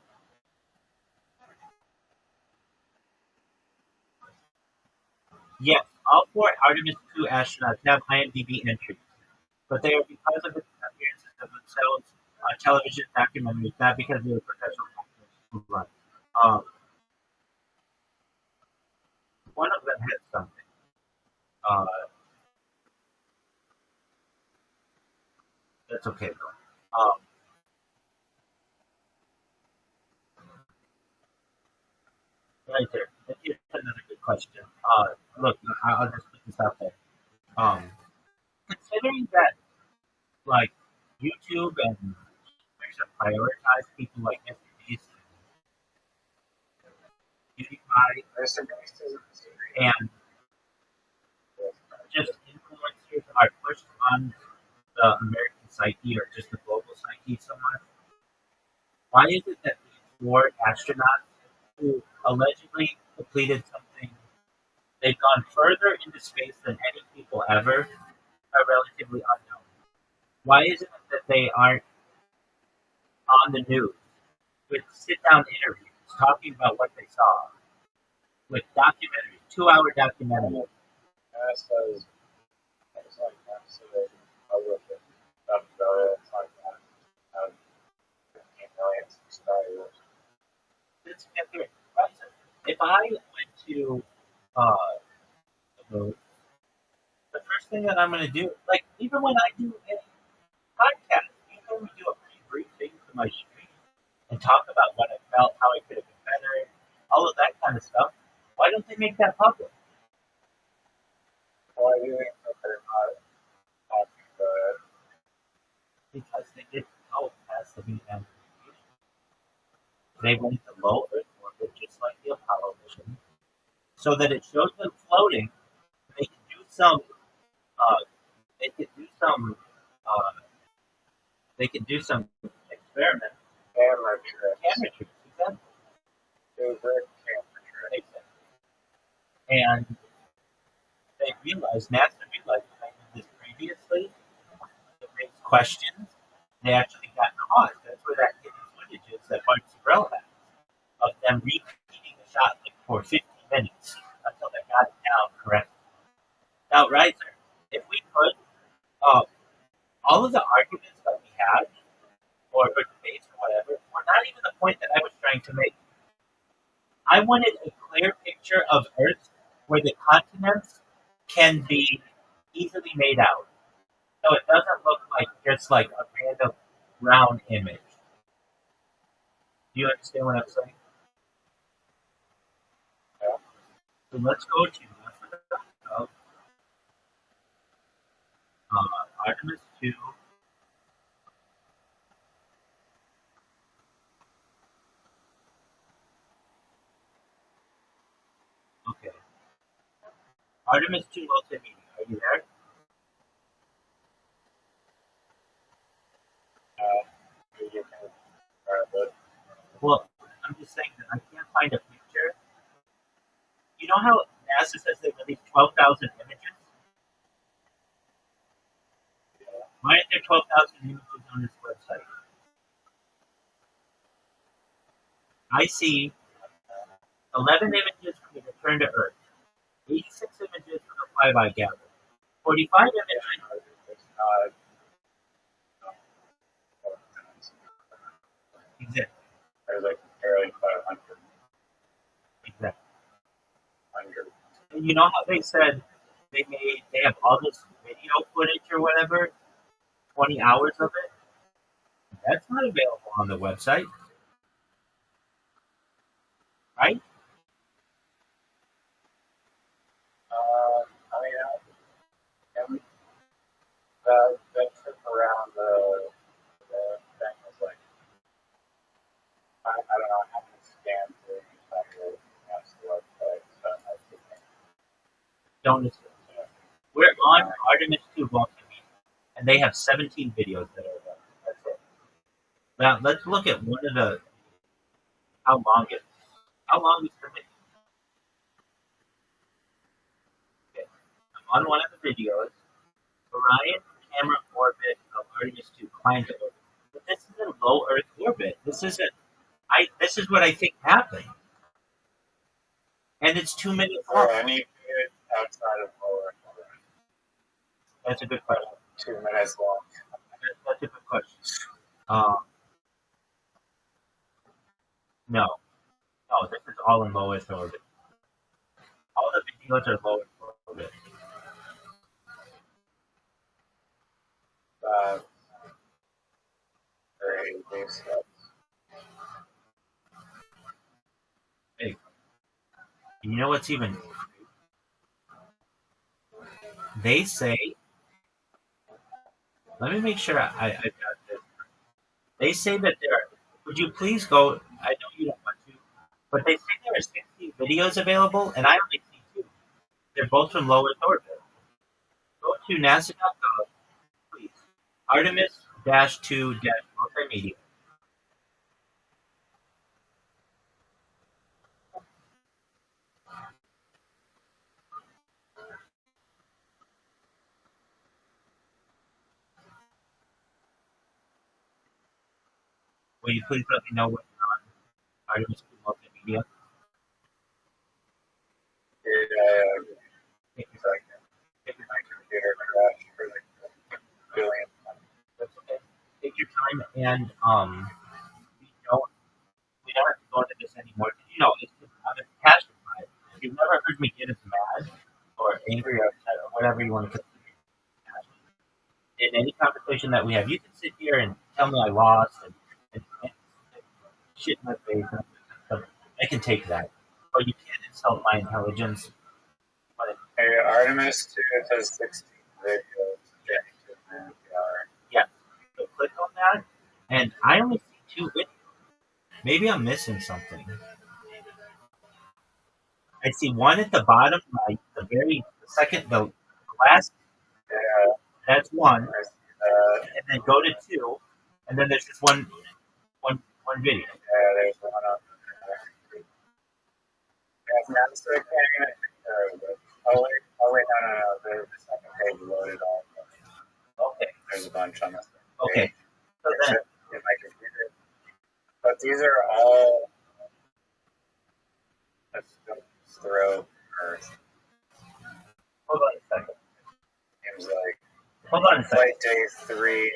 Yes, all four Artemis 2 astronauts have IMDb entries, but they are because of the appearances of themselves on television documentaries, not because they were professional actors who run. Um, one of them had something. Uh, that's okay though. Right there. Here's another good question. Look, I'll just put this out there. Um, considering that, like, YouTube and Twitch have prioritized people like Mr. Beast, PewDiePie, Mr. Beast is and just influencers are pushed on the American psyche or just the global psyche so much, why is it that these four astronauts who allegedly completed something, they've gone further into space than any people ever, are relatively unknown? Why isn't it that they aren't on the news with sit-down interviews talking about what they saw, with documentaries, 2-hour documentaries? NASA's it's like NASA they publish it. Stuff about it. It's like that. Have 15 million subscribers. It's accurate. Right? If I went to the moon, the first thing that I'm going to do, like even when I do a podcast, even when we do a pretty brief thing for my stream and talk about what I felt, how I could have been better, all of that kind of stuff, why don't they make that public? Why do you think that they're not talking about it? Because they didn't know it has to be amplification. They went the low Earth orbit, just like the Apollo mission, so that it shows them floating. They can do some. Uh, they can do some. Uh, they can do some experiments. Camera trips. Camera tricks, exactly. Favorite camera trips. And they realized, NASA realized, I did this previously, it raised questions. They actually got caught. That's where that hidden footage is that Mark Sorrell has of them repeating the shot like for 50 minutes until they got it down correctly. Now, Riser, if we could, all of the arguments that we had, or debates or whatever, were not even the point that I was trying to make. I wanted a clear picture of Earth where the continents can be easily made out. So it doesn't look like just like a random round image. Do you understand what I'm saying? Yeah. So let's go to Artemis 2. Okay. Artemis 2 multimedia. Are you there? You can grab it. Well, I'm just saying that I can't find a picture. You know how NASA says they released 12,000 images? Why aren't there 12,000 images on this website? I see 11 images from the return to Earth, 86 images from the flyby gather, 45 images. It's not. Exactly. There's like barely 500. Exactly. 100. And you know how they said they have all this video footage or whatever, 20 hours of it? That's not available on the website. Right? I mean, that trip around the thing was like, I don't know how many scans were inside the website. So I think, Don't listen. We're on Artemis 2 multimedia, and they have 17 videos that are there. That's it. Now let's look at one of the how long it is. How long is the video? Okay. I'm on one of the videos. Orion camera orbit of Artemis 2 climbs orbit. But this isn't low Earth orbit. This isn't. This is what I think happened, and it's 2 minutes long. any period outside of lower. That's a good question. 2 minutes long. That's a good question. No, this is all in low Earth orbit. All the videos are low Earth orbit. Very basic. Hey, you know what's even? They say. Let me make sure I got this. They say that there. Would you please go? I know you don't want to, but they say there are 60 videos available, and I only see 2. They're both from low Earth orbit. Go to NASA.gov, please. Artemis-2-multimedia. Will you please let me know what's on Artemis 2 multimedia? Take your second. My computer crashed for like a billion times. That's okay. Take your time, and we don't have to go into this anymore. You know, I'm a passionate by it. You've never heard me get as mad or angry or upset or whatever you want to consider in any conversation that we have. You can sit here and tell me I lost and shit in my face. I can take that. But you can't insult my intelligence. Hey, Artemis 2 has 16 videos. Yeah. So click on that, and I only see 2 videos. Maybe I'm missing something. I see one at the bottom right, the second, the last. Yeah, That's one, I see that. and then go to two, and then there's just one video. Yeah, there's one up there. Yeah, that's the can't even. Oh wait, no. There's the second page loaded on. Okay. There's a bunch on this Okay. page. So then, In my computer. But these are all. Let's just throw first. hold on a second. Seems like Hold on a second. flight day 3.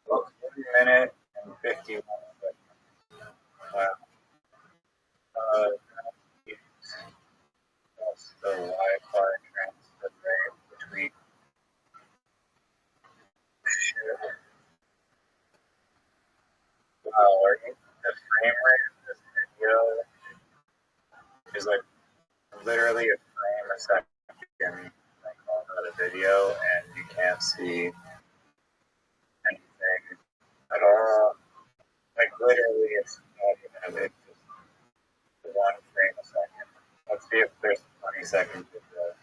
Well, 1 minute and 51 seconds. Wow. That's the Wi-Fi transfer rate between. Wow, the frame rate of this video is like literally a frame a second. Like all the video, and you can't see anything at all. Like literally, it's not even a bit. Just 1 frame a second. Let's see if there's 20 seconds of this.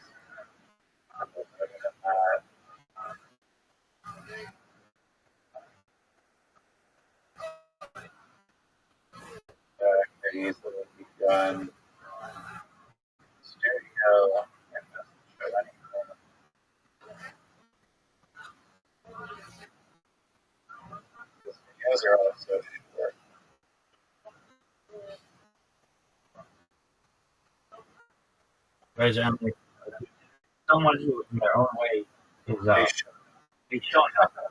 Other than that, could easily be done. Studio. And doesn't show anything. These videos are all so short. Guys, someone who, in their own way, is they show nothing.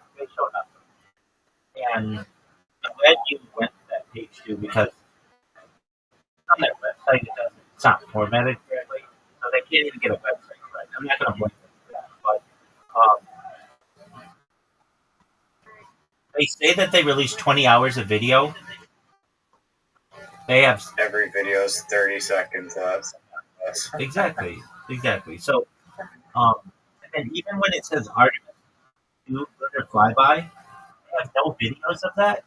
And I'm glad you went to that page too, because on their website it's not formatted correctly, so they can't even get a website right. I'm not going to blame them for that, but they say that they released 20 hours of video. They have Every video is 30 seconds less. exactly. So, and even when it says Artemis 2 Lunar Flyby, they have no videos of that.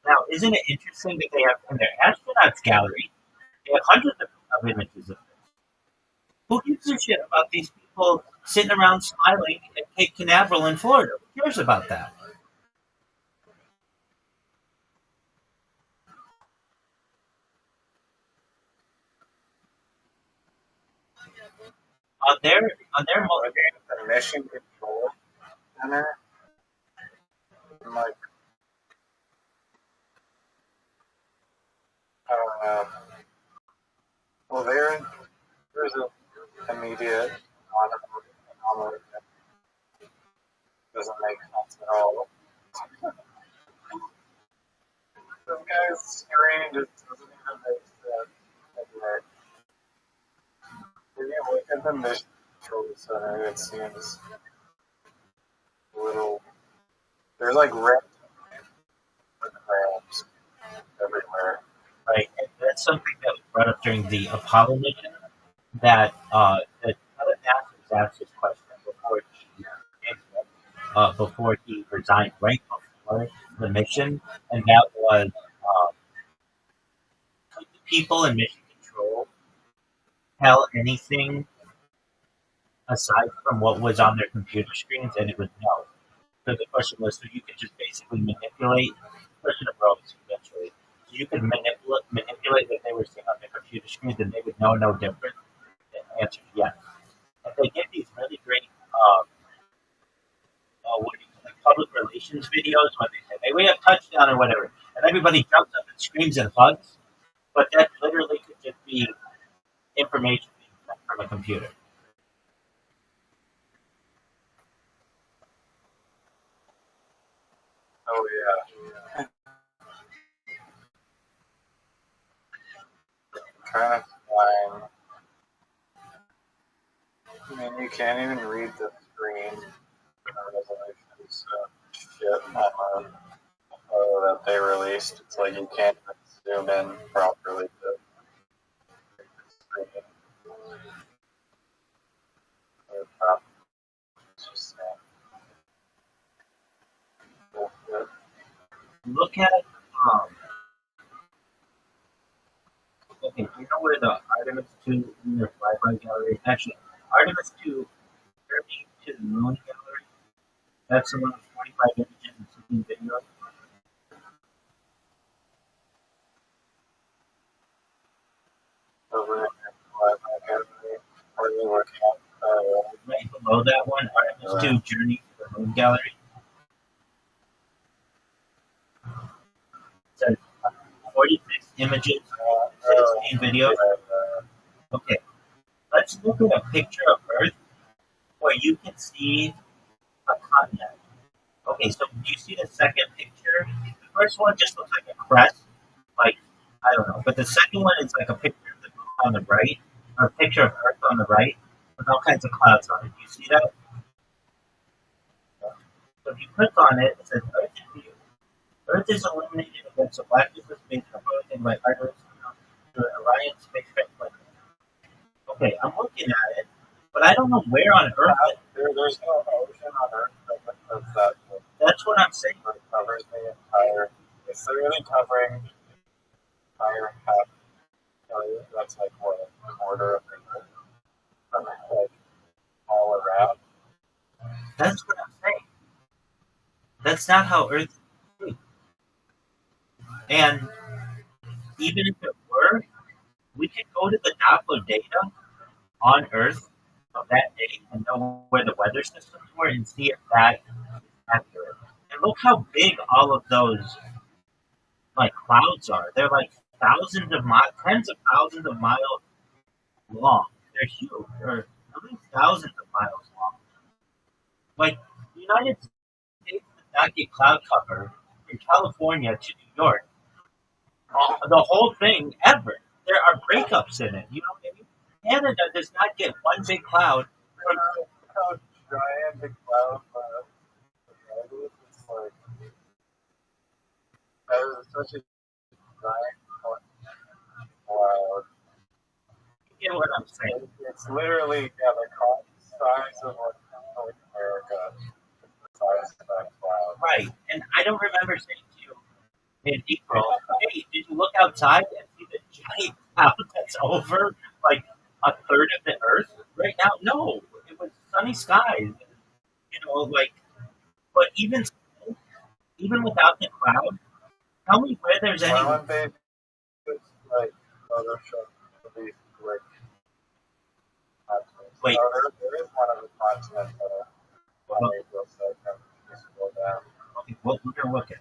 Now, isn't it interesting that they have in their astronauts gallery, they have hundreds of images of this? Who gives a shit about these people sitting around smiling at Cape Canaveral in Florida? Who cares about that? On their Looking at the mission control center, I'm like, well, there's an immediate anomaly that doesn't make sense at all. This guy's screen just doesn't even make sense. Anyway, if you look at the mission control center, it seems a little. There's like red crabs everywhere. right, and that's something that was brought up during the Apollo mission. That other NASA was asked this question before he resigned, right before the mission, and that was could the people in mission control tell anything aside from what was on their computer screens, and it was no. So the question was, so you could just basically manipulate person of robots eventually. So you could manipulate what they were seeing on their computer screens, and they would know no different. The answer is yes. And they get these really great like public relations videos when they say, "Hey, we have touchdown" or whatever, and everybody jumps up and screams and hugs. But that literally could just be information being sent from a computer. Oh yeah. Trying to find. I mean, you can't even read the screen resolutions shit on the photo that they released. It's like you can't even zoom in properly to Look at okay, do you know where the Artemis 2 lunar flyby gallery? Actually, Artemis 2 journey to the moon gallery. That's the one with 45 images and 16 videos. Over are you looking at? Right below that one, Artemis 2 journey to the moon gallery. It says 46 images, 16 videos. Okay, let's look at a picture of Earth where you can see a continent. Okay, so do you see the second picture? The first one just looks like a crest, like I don't know. But the second one is like a picture of the moon on the right, or a picture of Earth on the right, with all kinds of clouds on it. Do you see that? So if you click on it, it says Earth in view. Earth is illuminated against the blackness of space proposed by Artemis to Orion spacecraft. Okay, I'm looking at it, but I don't know where on Earth. There's no ocean on Earth that That's what I'm saying. covers the entire. It's literally covering the entire half. That's like what a quarter of the Earth, from like all around. That's what I'm saying. That's not how Earth is. And even if it were, we could go to the Doppler data on Earth of that day and know where the weather systems were and see if that is accurate. And look how big all of those like clouds are. They're like thousands of miles, tens of thousands of miles long. They're huge. They're at least thousands of miles long. Like the United States does not get cloud cover from California to New York. The whole thing ever. There are breakups in it. You know what I mean? Canada does not get one big cloud. How giant the cloud is. It's like that is such a giant cloud. You get what I'm saying? It's literally the size of like North America. The size of that cloud. Right. And I don't remember saying to you in April, hey, did you look outside and see the giant cloud that's over like a third of the Earth right now? No, it was sunny skies. You know, like, but even without the cloud, tell me where there's any. Why don't they just like Photoshop these like continents? Wait. There is one of the continents that are on April 2nd. Just go down. Okay, what we're gonna look at?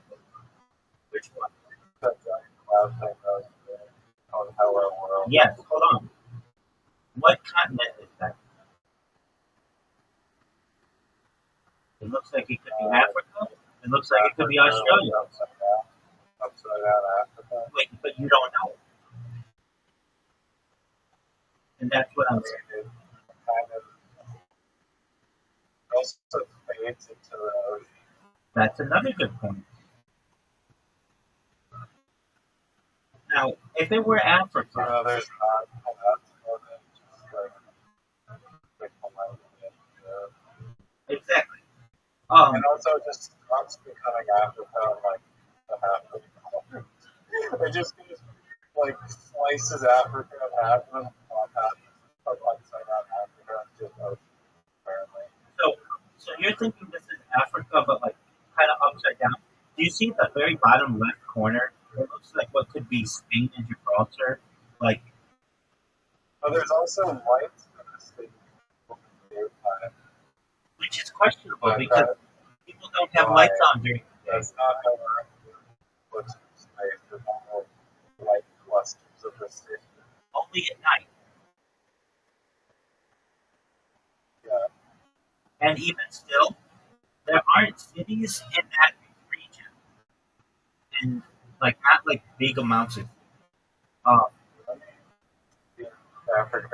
Which one? That giant cloud thing that was on Hello World. Yes, hold on. What continent is that? It looks like it could be Africa. It looks like it could be Australia. Upside down Africa. Wait, but you don't know. And that's what I'm saying. It kind of also fades into the ocean. That's another good point. Now, if it were Africa, There's not enough more than just like exactly. and also just stops becoming Africa like the half of the continent. It just like slices Africa in half and then half of upside down Africa and just ocean apparently. So you're thinking this is Africa, but like kind of upside down. Do you see the very bottom left corner? It looks like what could be Spain and Gibraltar. Like, But there's also lights in the state daytime. which is questionable But because people don't have lights on during the day. that's not how Earth looks in space. There's no light clusters of the station. Only at night. Yeah. And even still, there aren't cities in that region. And like not like big amounts of Africa.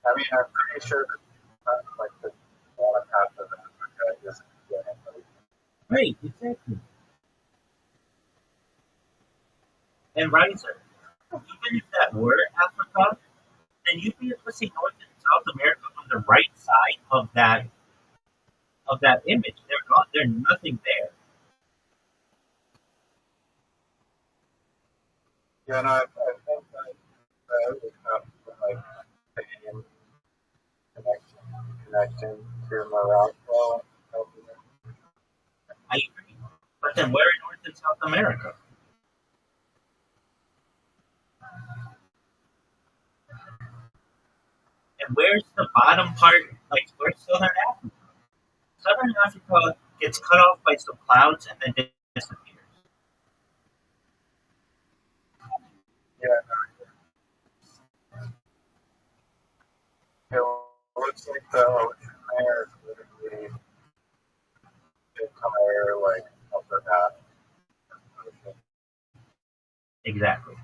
I mean, I'm pretty sure that like the bottom half of Africa is right, exactly. And riser. Even if that were Africa, then you'd be able to see North and South America on the right side of that of that image. They're gone. There's nothing there. Yeah, no, I think that would have like pain connecting to Morocco. I agree. But then where in North and South America? And where's the bottom part? Like, where's Southern Africa? Southern Africa gets cut off by some clouds and then disappears. Yeah, it looks like the ocean there is literally the entire like upper half. Exactly.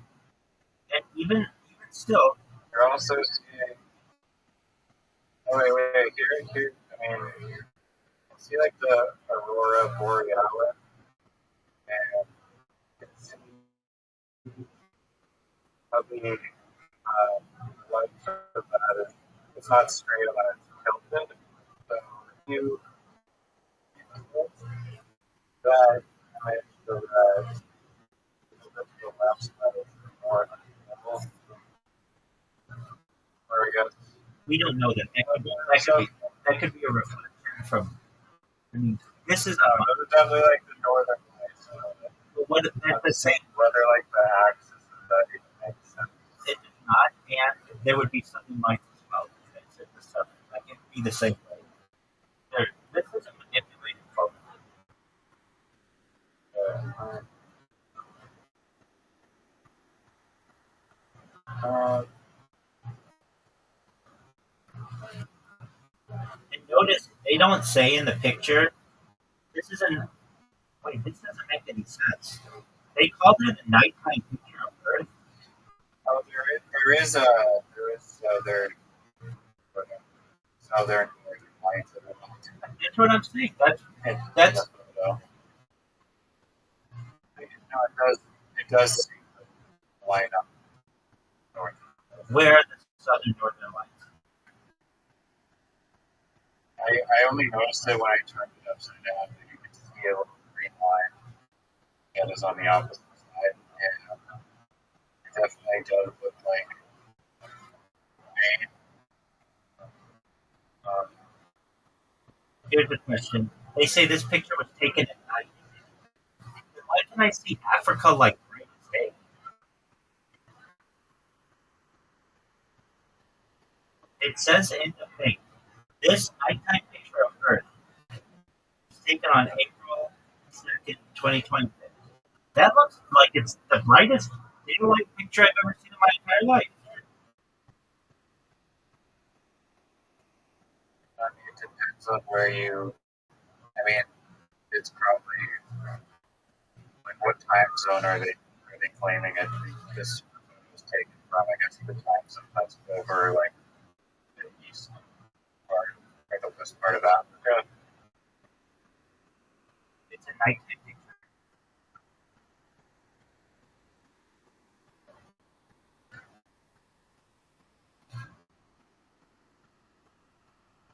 And even still, You're also seeing. Oh wait. Here. I mean, you see like the aurora borealis, and it's of the lights of that is it's not straight on, it's tilted. So you that image to the left side is more level, or I guess. we don't know that. That could be a reflection from. I mean, this is Those are definitely like the northern lights. what that's the same. Whether like the axis of that even makes sense. It does not, and there would be something like this about the southern. Like it would be the same way. This is a manipulated photo. Uh, And notice they don't say in the picture. This isn't. Wait, this doesn't make any sense. They called it a nighttime picture of Earth. oh, there is southern lights of it. That's what I'm saying. That's No, it does seem to line up north. where the southern northern lights. I only noticed it when I turned it upside down. You can see a little green line that is on the opposite side, and it definitely does look like rain. Um, Here's the question. They say this picture was taken at night. Then why can I see Africa like bright as day? It says in the thing, this nighttime picture of Earth was taken on April 2nd, 2020. That looks like it's the brightest daylight picture I've ever seen in my entire life. I mean, it depends on where you. I mean, it's probably like what time zone are they claiming it? This was taken from. I guess the time zone that's over like the east part or the west part of Africa. It's a nighttime picture.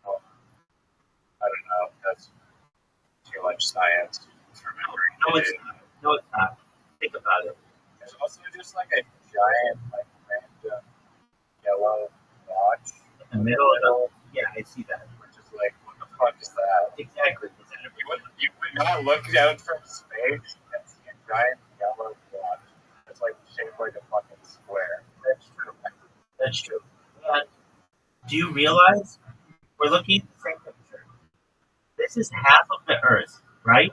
Well, I don't know. That's too much science for memory. No, it's not. No, it's not. Think about it. There's also just like a giant, like random yellow watch In the middle of the. Yeah, I see that. which is like, what the fuck is that? Exactly. Is that a You would not look out from space and see a giant yellow watch that's like shaped like a fucking square. That's true. That's true. And do you realize we're looking at the same picture? This is half of the Earth, right?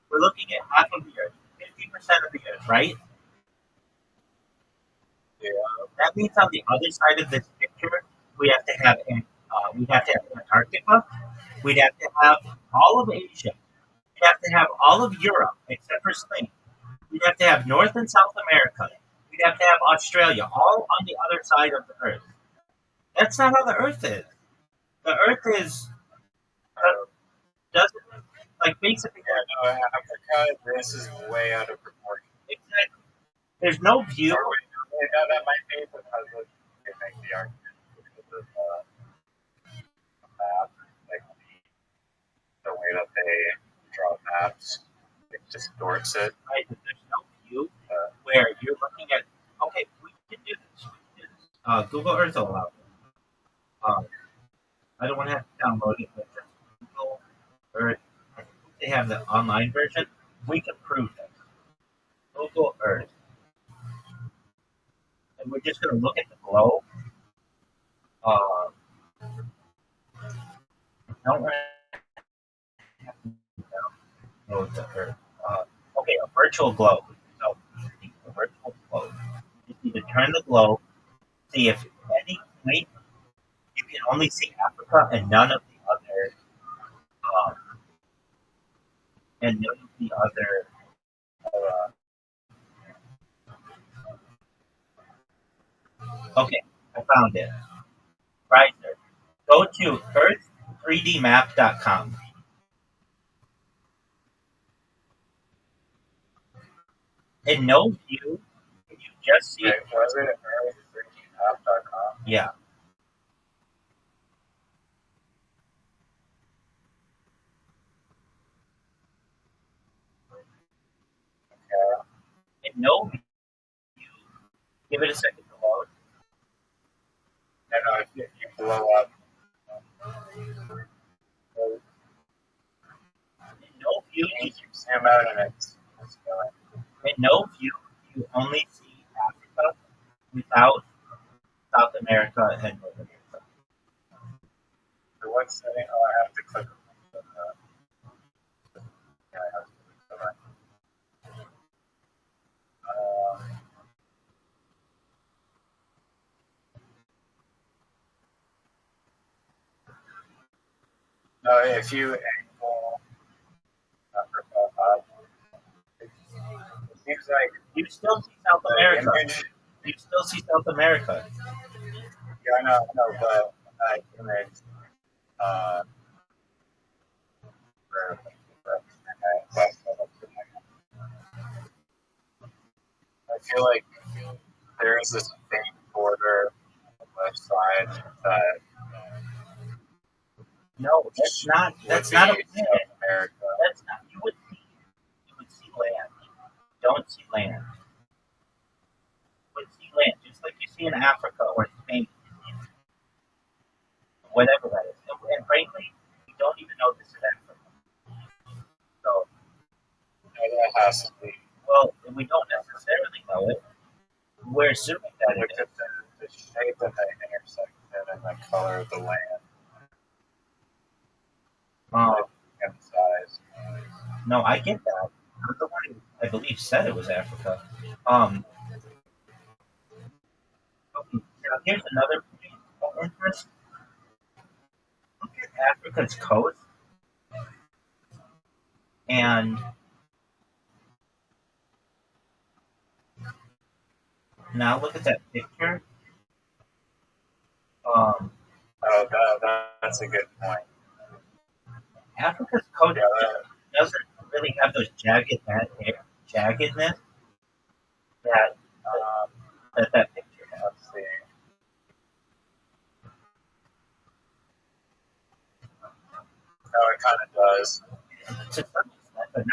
We're looking at half of the Earth, 50% of the Earth, right? Yeah. That means on the other side of this picture, we have to have Antarctica. We'd have to have all of Asia. We'd have to have all of Europe, except for Spain. We'd have to have North and South America. We'd have to have Australia, all on the other side of the Earth. That's not how the Earth is. The Earth is doesn't like basically. Yeah, no, Africa, this is way out of proportion. Exactly. There's no view. Or wait, no, that might be because they make the argument because of the map, like the way that they draw maps. It distorts it. Right, but there's no view where you're looking at. Okay, we can do this. Google Earth will allow it. I don't want to have to download it, but just Google Earth. I think they have the online version. We can prove this. Google Earth, and we're just going to look at the globe. Don't really have to download the Earth. Okay, a virtual globe. So, a virtual globe. You need to turn the globe, see if any point you can only see Africa and none of the other, Okay, I found it. Right there. Go to earth3dmap.com. In no view, you just see. Okay, was it earth3dmap.com? Yeah. In no view, give it a second to load. And if you blow up, In no view, you zoom out and it's going. in no view, you only see Africa without South America and North America. So what setting? Oh, I have to click on that. Yeah, I have to click on that. No, if you angle Africa up, it seems like You still see South the America. image. You still see South America. Yeah, I know, but that image. I feel like there is this faint border on the left side that No, that's not. That's would not a be planet. South America. That's not. You would see land. Don't see land. You would see land, just like you see in Africa or Spain, whatever that is. And frankly, we don't even know this is Africa. So, That has to be. well, we don't necessarily know it. We're assuming that Look it at is. the shape of the intersection and the color of the land and the size. No, I get that. I'm the one who, I believe, said it was Africa. Okay, now here's another point of interest. Look at Africa's coast, and now look at that picture. Oh, that's a good point. Africa's coast Yeah, doesn't really have those jaggedness that that picture has. let's see. No, it kind of does. To some extent, but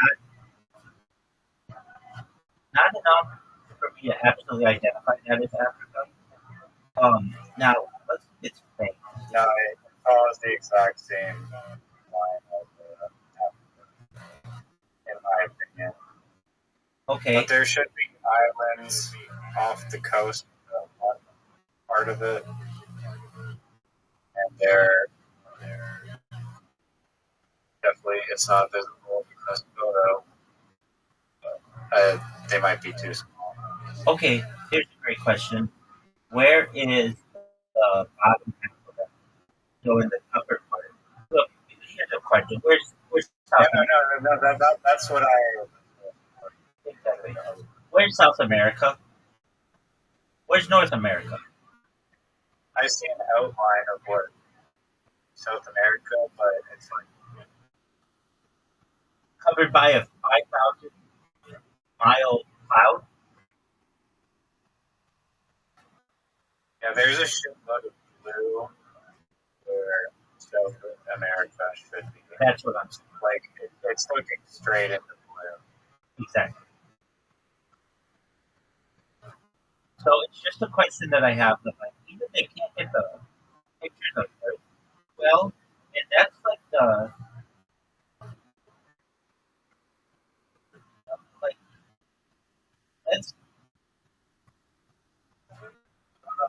not enough for me to absolutely identify that as Africa. Now let's get Spain. No, it follows the exact same line as Africa, in my opinion. Okay, But there should be islands off the coast, one part of it, and they're definitely it's not visible in this photo. They might be too small. okay. Here's a great question. Where is the bottom half of that? So in the upper part. Look, here's a question. Where's South Yeah, America? no, that's what I. Exactly. Where's South America? Where's North America? I see an outline of what South America, but it's like Covered by a 5,000-mile cloud? yeah, there's a shitload of blue where South America should be. That's what I'm saying. Like it's looking straight into blue. Exactly. So it's just a question that I have that like even they can't get the pictures of Earth well, and that's like the like that's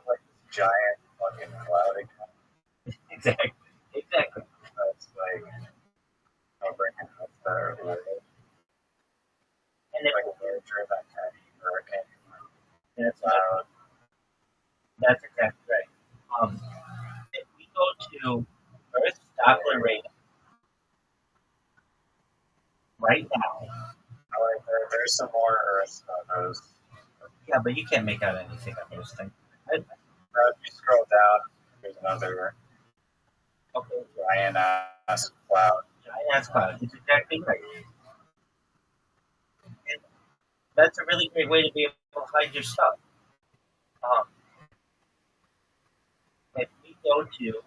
Like this giant fucking cloud again. exactly. That's like covering up the world. And if Like a larger than tiny hurricane. that's Cloud. that's exactly right. If we go to Earth's Doppler radar right now, Like there's some more Earth photos. yeah, but you can't make out anything on those things. If you scroll down, there's another Okay, giant ass cloud. giant ass cloud. It's exactly right. And that's a really great way to be able to hide your stuff. Um, if we go to,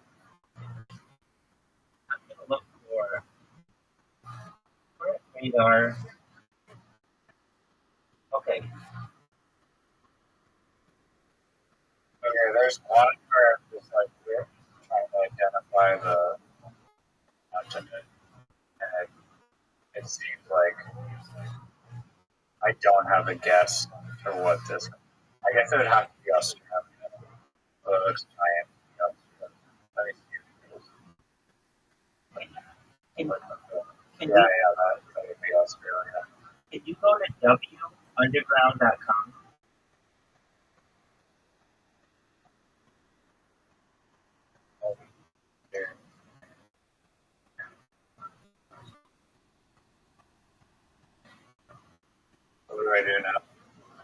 I'm going to look for Earth radar. Okay, Okay, there's one where I'm just like we're trying to identify the continent, and it seems like I don't have a guess for what this. I guess it would have to be Australia. So it's giant. Let me see. can, can, Yeah, you, yeah, that would be Australia. can you go to wunderground.com? Here. What do I do now?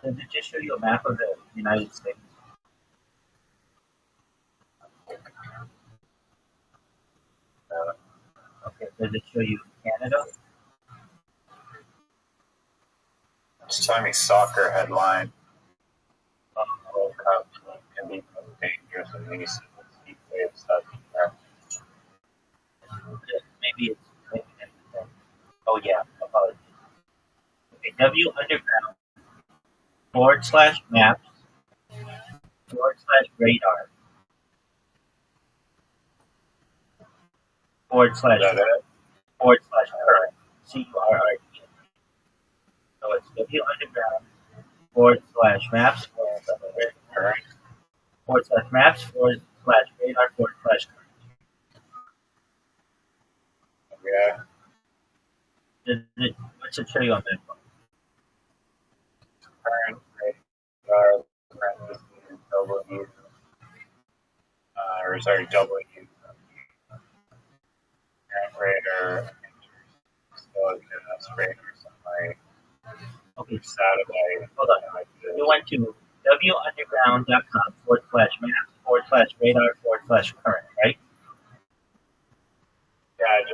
Does it just show you a map of the United States? Okay, does it show you Canada? It's telling me soccer headline. World Cup can be dangerous and these heat waves that there. Maybe it's. Oh, yeah, apologies. Okay, W Underground /maps /radar Is that it? /current CURRT. So it's W Underground /maps Current. /maps /radar /current. Yeah. What's it show you on that phone? Current radar parentheses W or sorry W current radar silicon radar sunlight Okay, satellite. hold on. You went to wunderground.com /maps /radar /current, right? Yeah, it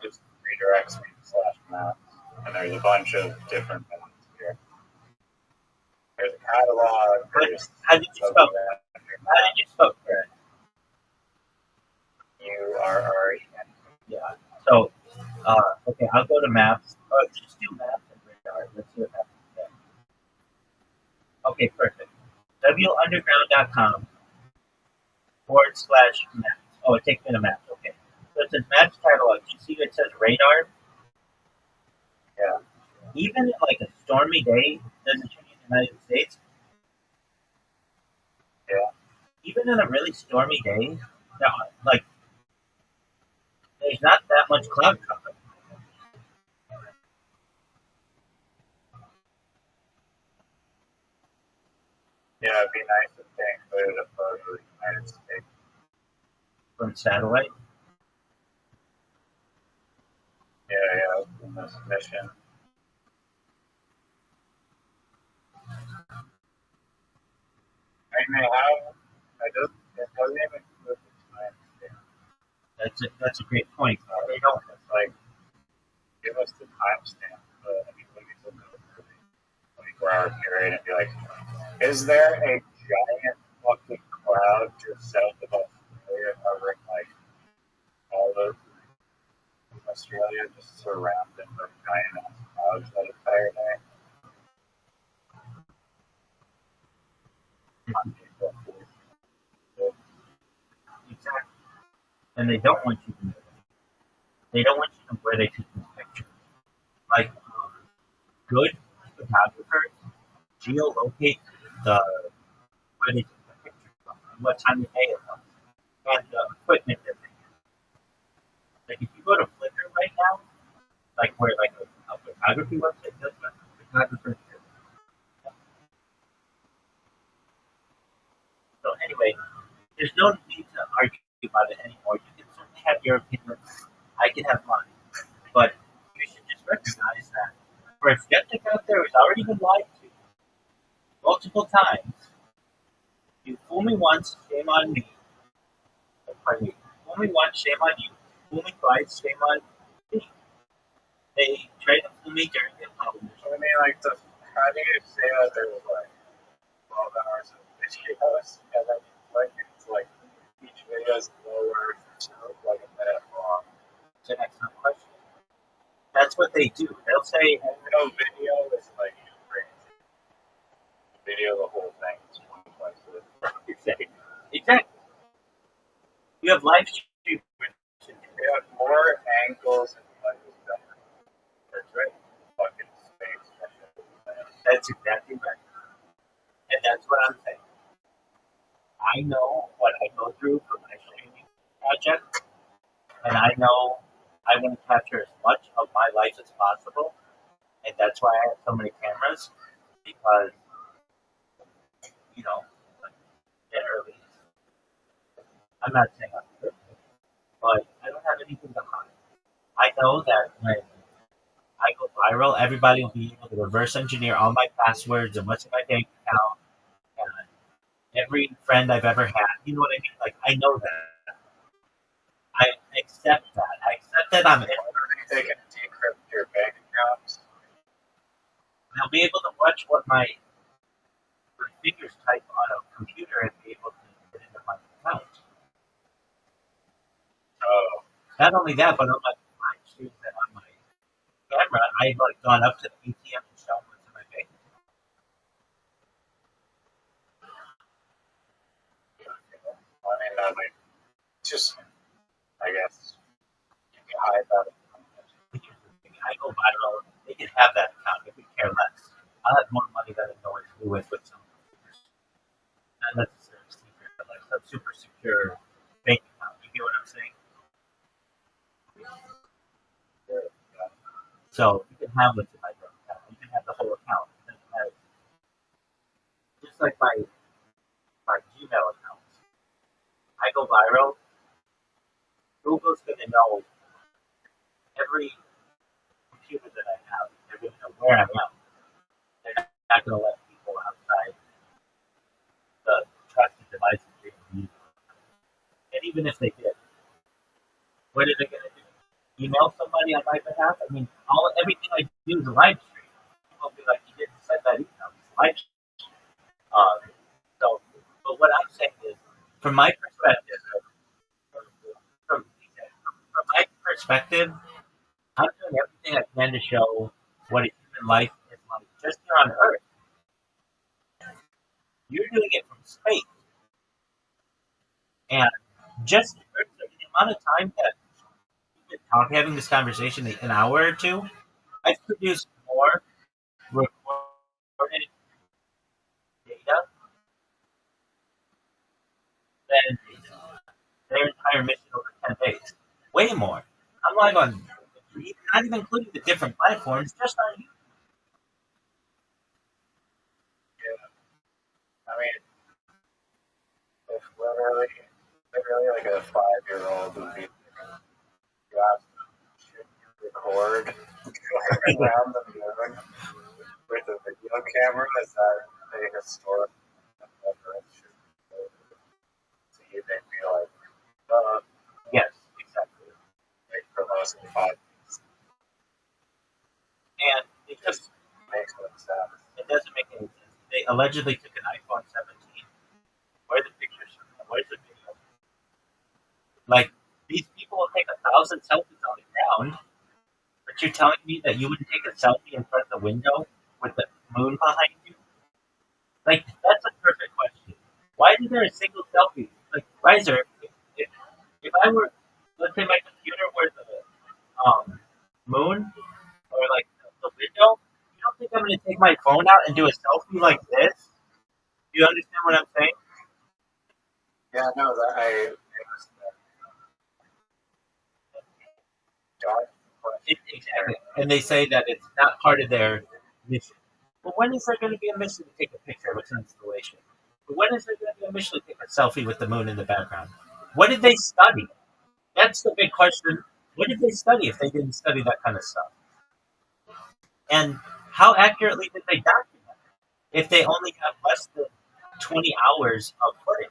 just redirects me to /maps. And there's a bunch of different ones here. There's a catalog. There's How did you spell that? How did you spell current? URREN. Yeah. So, okay, I'll go to maps. Just do maps and radar. Let's see what happens there. Okay, perfect. wunderground.com /maps. Oh, it takes me to maps. Okay. So it says maps catalog. Do you see it says radar? Yeah. Even in like a stormy day, does it show you the United States? Yeah. Even in a really stormy day, like there's not that much cloud cover. Yeah, it'd be nice if they included a photo of the United States. From satellite. Yeah, in this mission. I mean, it doesn't even include the time stamp. That's a great point. They don't. It's like, give us the timestamp. I mean, we could look over the 24-hour period and be like, is there a giant fucking cloud just south of Australia covering like all the Australia, just surrounded by giant ass clouds that entire day. Exactly. And they don't want you to know. They don't want you to know where they took these pictures. Like good photographers geolocate the where they took the pictures from and what time of day it was and the equipment that they use. Like if you go to Flickr right now, like where like a photography website does what photographers do. So anyway, there's no need to argue about it anymore. You can certainly have your opinion. I can have mine. But you should just recognize that for a skeptic out there who's already been lied to multiple times, you fool me once, shame on me. Pardon me. Fool me once, shame on you. Fool me twice, shame on me. They tried to fool me during the publish. I mean, like, how do you say that there was like 12 hours of videos, and then like it's like each video is lower, so like a minute long. It's an excellent question. That's what they do. They'll say, And no video is like crazy. Video, the whole thing is 25 minutes. exactly. You have live stream. We have more angles and like better. That's right. Fucking space. That's exactly right. And that's what I'm saying. I know what I go through for my streaming project, and I know I want to capture as much of my life as possible, and that's why I have so many cameras, because, you know, generally, I'm not saying I'm perfect, but I don't have anything to hide. I know that when I go viral, everybody will be able to reverse engineer all my passwords and what's in my bank account and every friend I've ever had. You know what I mean? Like, I know that. I accept that. I accept that I'm They can decrypt your bank accounts. They'll be able to watch what my fingers type on a computer and be able to get into my account. Oh, Not only that, but on my live streams and on my camera, I've like gone up to the ATM and shown what's in my bank. I mean, like, just, I guess, you can hide that. I go viral. They can have that account. They could care less. I'll have more money than I know what to do with some not necessarily secret, but like some super secure bank account. You get what I'm saying? So you can have what's in my bank account. You can have the whole account. It doesn't matter. Just like my Gmail account. I go viral. Google's gonna know every computer that I have. They're gonna know where I am. They're not gonna let people outside the trusted devices they use. And even if they did, what are they gonna do? Email somebody on my behalf? I mean, everything I do is a live stream. People will be like, you didn't send that email. It's a live stream. So, but what I'm saying is, from my perspective, from my perspective, I'm doing everything I can to show what a human life is like just here on Earth. You're doing it from space. And just the amount of time that we've been having this conversation, an hour or two, I've produced more recorded data than their entire mission over 10 days. Way more. I'm live on, not even including the different platforms, just on YouTube. I mean, if literally like a 5-year-old would be record around the moon with a video camera, is that a historic so you they'd be like, Yes, exactly. like for most of the 5 And it just makes no sense. it doesn't make any sense. They allegedly took an iPhone 17. Where are the pictures from that? Where's the video? Like, these people people will take 1,000 selfies on the ground, but you're telling me that you wouldn't take a selfie in front of the window with the moon behind you? Like, that's a perfect question. Why isn't there a single selfie? Like, Riser, if I were, let's say my computer were the moon or like the window, you don't think I'm going to take my phone out and do a selfie like this? Do you understand what I'm saying? Yeah, no, that I Exactly. And they say that it's not part of their mission. But when is there going to be a mission to take a picture of a constellation? But when is there going to be a mission to take a selfie with the moon in the background? What did they study? That's the big question. What did they study if they didn't study that kind of stuff? And how accurately did they document it if they only have less than 20 hours of footage?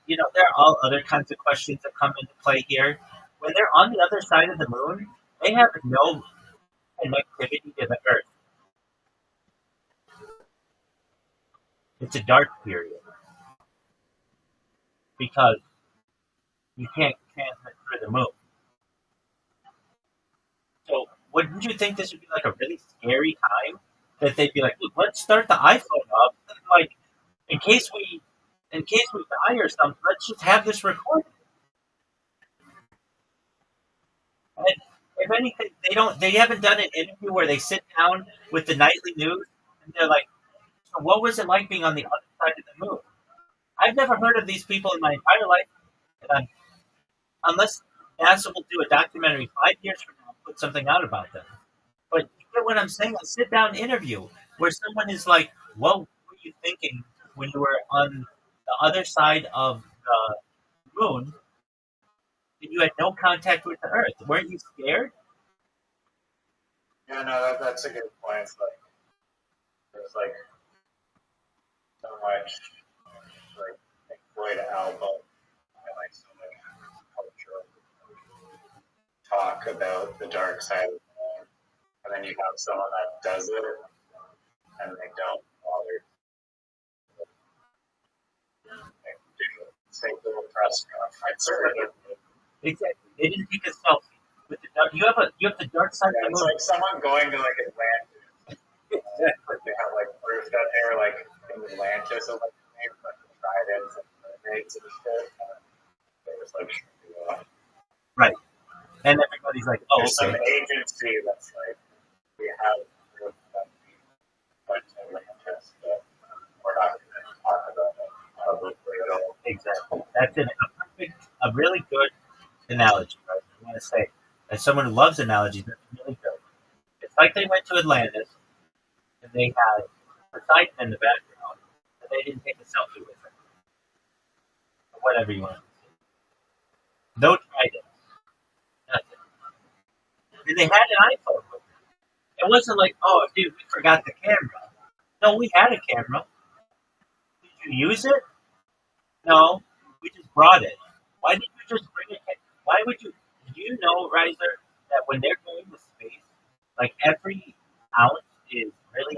There are all other kinds of questions that come into play here. When they're on the other side of the moon, they have no connectivity to the Earth. It's a dark period because you can't transmit through the moon. So wouldn't you think this would be like a really scary time? That they'd be like, look, let's start the iPhone up. Like, in case we die or something, let's just have this recorded. And if anything, they haven't done an interview where they sit down with the nightly news and they're like, so what was it like being on the other side of the moon? I've never heard of these people in my entire life, and unless NASA will do a documentary 5 years from now and put something out about them. But you get what I'm saying? A sit down interview where someone is like, what were you thinking when you were on the other side of the moon and you had no contact with the Earth? Weren't you scared? yeah, no, that's a good point. It's like there's like so much like Floyd album and like so much cultural talk about the dark side of the moon, and then you have someone that does it and they don't bother like, do say little press conference or whatever. Exactly. They didn't take a selfie with the dark. You have the dark side Yeah, of the it's moon. like someone going to like Atlantis. Exactly. They have like proof that they were like in Atlantis or like they were like tridents and mermaids and shit. And they just like shoot you off. Right. And everybody's like, oh, There's some okay. agency that's like we have proof that we went to Atlantis, but we're not going to talk about it publicly at all. Exactly. That's a really good analogy, right? I want to say, as someone who loves analogies, that's really good. It's like they went to Atlantis and they had Poseidon in the background, but they didn't take a selfie with him. Or whatever you want to say. No trident. Nothing. And they had an iPhone with them. It wasn't like, oh, dude, we forgot the camera. No, we had a camera. Did you use it? No, we just brought it. Why did you just bring it? Why would you? Do you know, Riser, that when they're going to space, like every ounce is really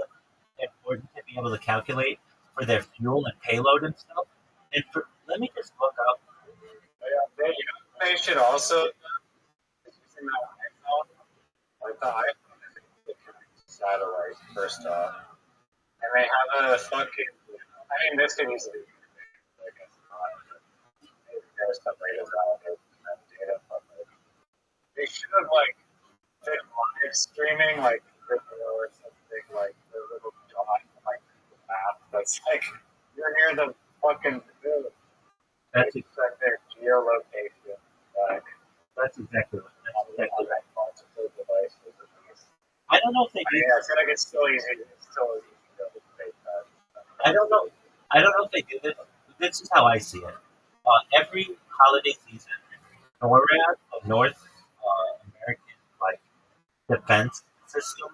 important to be able to calculate for their fuel and payload and stuff. And let me just look up. They should also using that iPhone, like the iPhone is a satellite first off, and they have a fucking. I mean, this could easily be like it's not. There's some way to validate that data, but like, they should have like been live streaming like video or something like the little dot like the map that's like you're near the fucking moon. That's They check their geolocation. Like, that's exactly what. That's exactly right. multiple devices at least. I don't know if they I do. mean, I feel like it's still easy. It's still easy to go to fake that. I don't know. I don't know if they do this. This is how I see it. Every holiday season, NORAD, North American like defense system,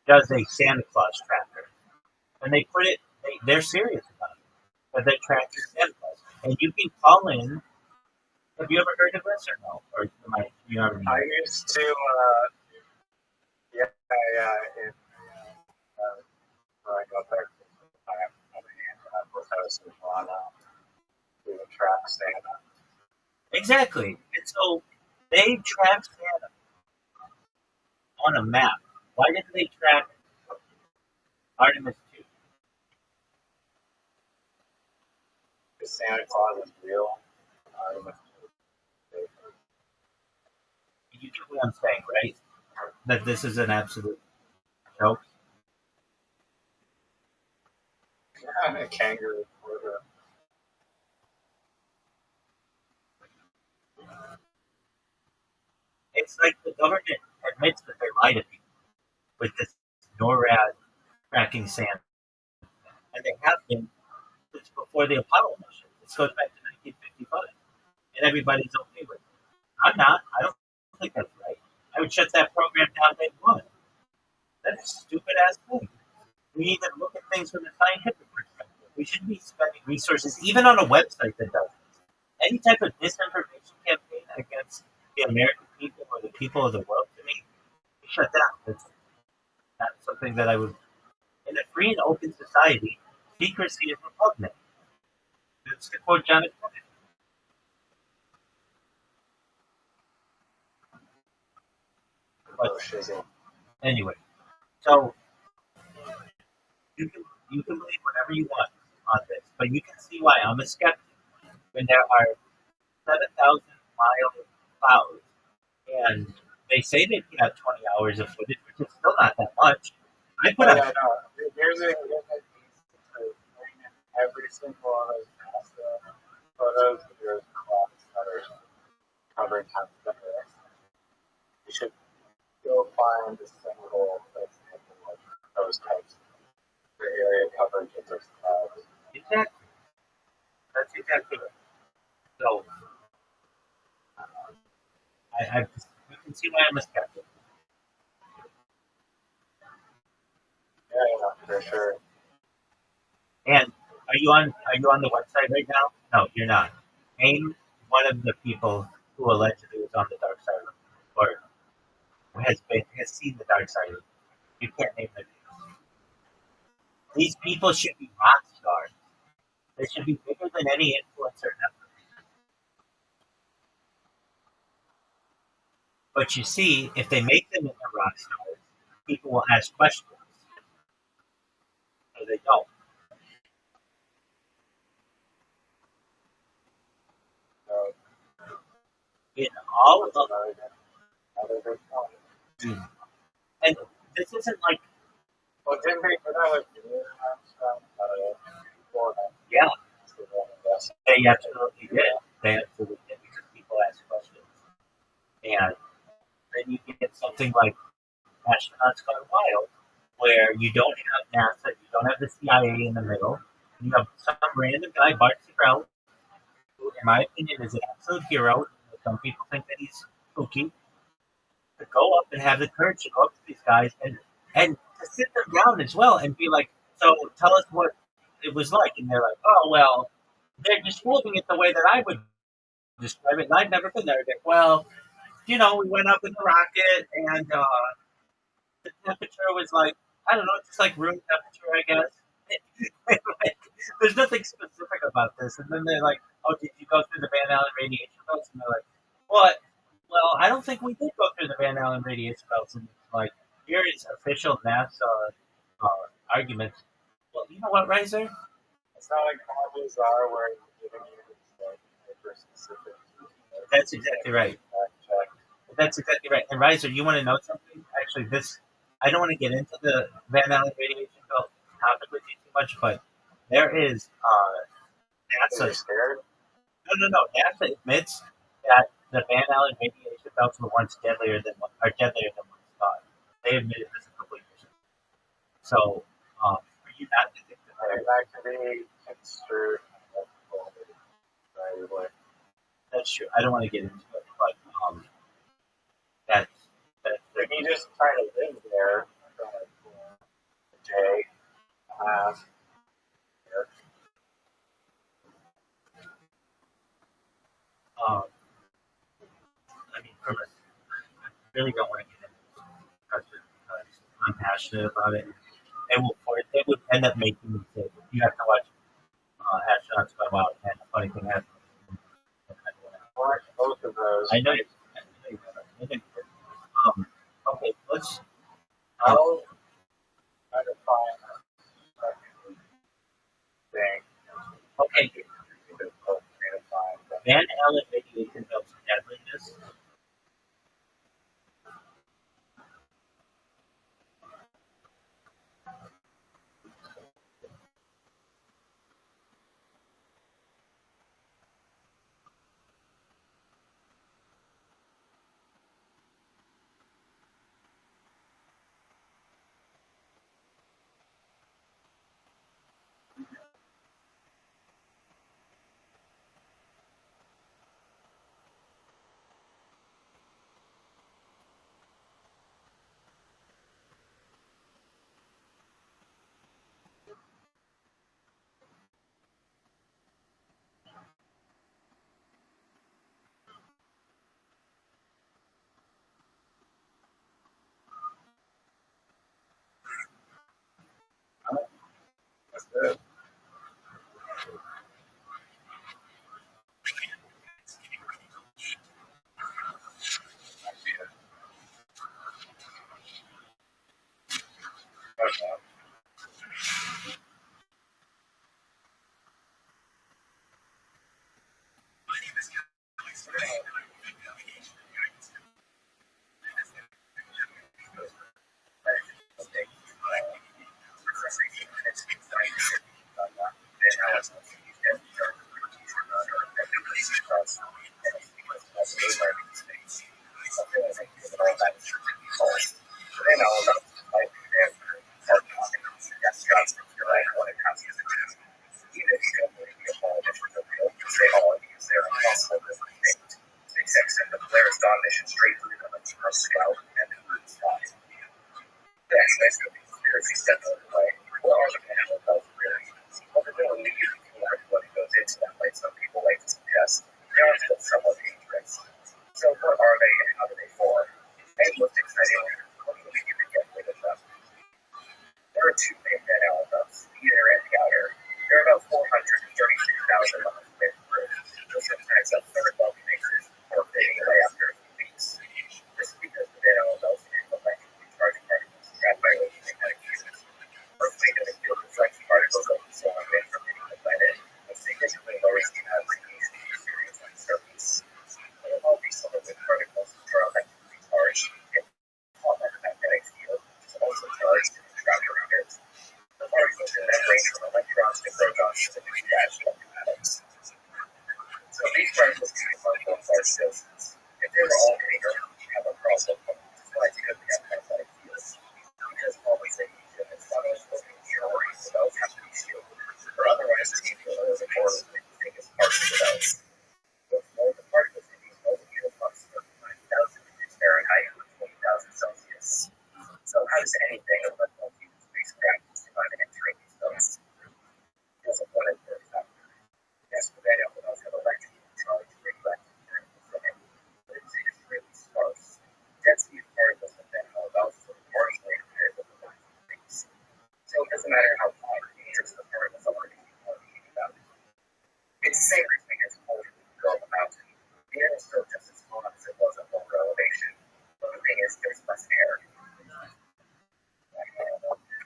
does a Santa Claus tracker, and they put it. They're serious about it, but they track your Santa Claus, and you can call in. Have you ever heard of this or no? Or you never know? I used to, yeah, in, when I got back to I have a aunt at her house in Toronto. We would track Santa. Exactly. And so they track Santa on a map. Why didn't they track Artemis 2? Because Santa Claus is real. Um, You get what I'm saying, right? That this is an absolute joke. a kangaroo quarter. It's like the government admits that they lie to people with this NORAD tracking Santa. And they have been since before the Apollo mission. This goes back to 1955. And everybody's okay with it. I'm not. I don't think that's right. I would shut that program down day one. That's a stupid ass thing. We need to look at things from a scientific perspective. We shouldn't be spending resources, even on a website that does this. Any type of disinformation campaign against the American people or the people of the world, to me, shut down. That's not something that I would. In a free and open society, secrecy is repugnant. That's to quote John F. Kennedy. But Oh, shizzle. anyway, so you can believe whatever you want on this, but you can see why I'm a skeptic when there are 7,000-mile clouds and they say they put out 20 hours of footage, which is still not that much. I put Oh, out yeah, no. There's a piece to bring in every single one of those NASA photos. There's clouds that are covering half the earth. You should go find a single example of those types of the area coverage of those clouds. exactly. That's exactly right. So you can see why I'm a skeptic. Yeah, for sure. And are you on the website right now? No, you're not. Name one of the people who allegedly was on the dark side of the or has seen the dark side of it. You can't name them. These people should be rock stars. They should be bigger than any influencer ever. But you see, if they make them into rock stars, people will ask questions. So they don't. So In all of that's them, another good point. and this isn't like, Well, didn't they put out a video from before that? yeah, Yes. they absolutely did. They absolutely did because people ask questions. And then you get something like Astronauts Gone Wild, where you don't have NASA, you don't have the CIA in the middle. You have some random guy, Bart Segrell, who, in my opinion, is an absolute hero. Some people think that he's spooky. To go up and have the courage to go up to these guys and to sit them down as well and be like, so tell us what it was like. And they're like, oh, well, they're describing it the way that I would describe it. And I've never been there. They're, well, we went up in the rocket and the temperature was like, I don't know, just like room temperature, I guess. Like, there's nothing specific about this. And then they're like, oh, did you go through the Van Allen radiation belts? And they're like, what? Well, I don't think we did go through the Van Allen radiation belts. And it's like, here is official NASA arguments. Well, you know what, Riser? It's not like hobbies are where you're giving you like hyper specific. That's exactly right. That's exactly right. And Riser, you want to know something? Actually, I don't want to get into the Van Allen radiation belt topic with you too much, but there is You're NASA. scared? No. NASA admits that the Van Allen radiation belts were once deadlier than once thought. They admitted this a couple years ago. So, are you not thinking that That can be construed right away. that's true? I don't want to get into it, but that's If you just try to live there for like a day, uh, um, I mean, I really don't want to get into this discussion because I'm passionate about it. It would end up making me say, you have to watch astronauts go out, and a funny thing happens. of those. I know you. Okay, let's. I'll try to find a fucking thing. Okay, Difficult for me to find. But Van Allen radiation belts deadliness. that's good. Okay.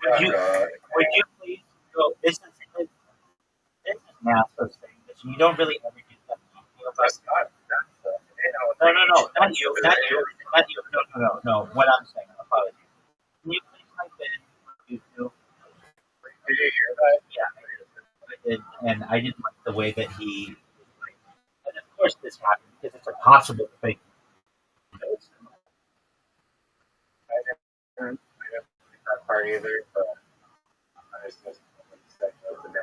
Would you, would you please go? This is NASA's thing. You don't really ever get that detail. No, not you, not you. No. What I'm saying, apologies. Can you please type in YouTube? Did you hear that? Yeah, I did, and I didn't like the way that he. And of course, this happened because it's impossible to fake. I didn't get that part either, but I just missed the segment of the day.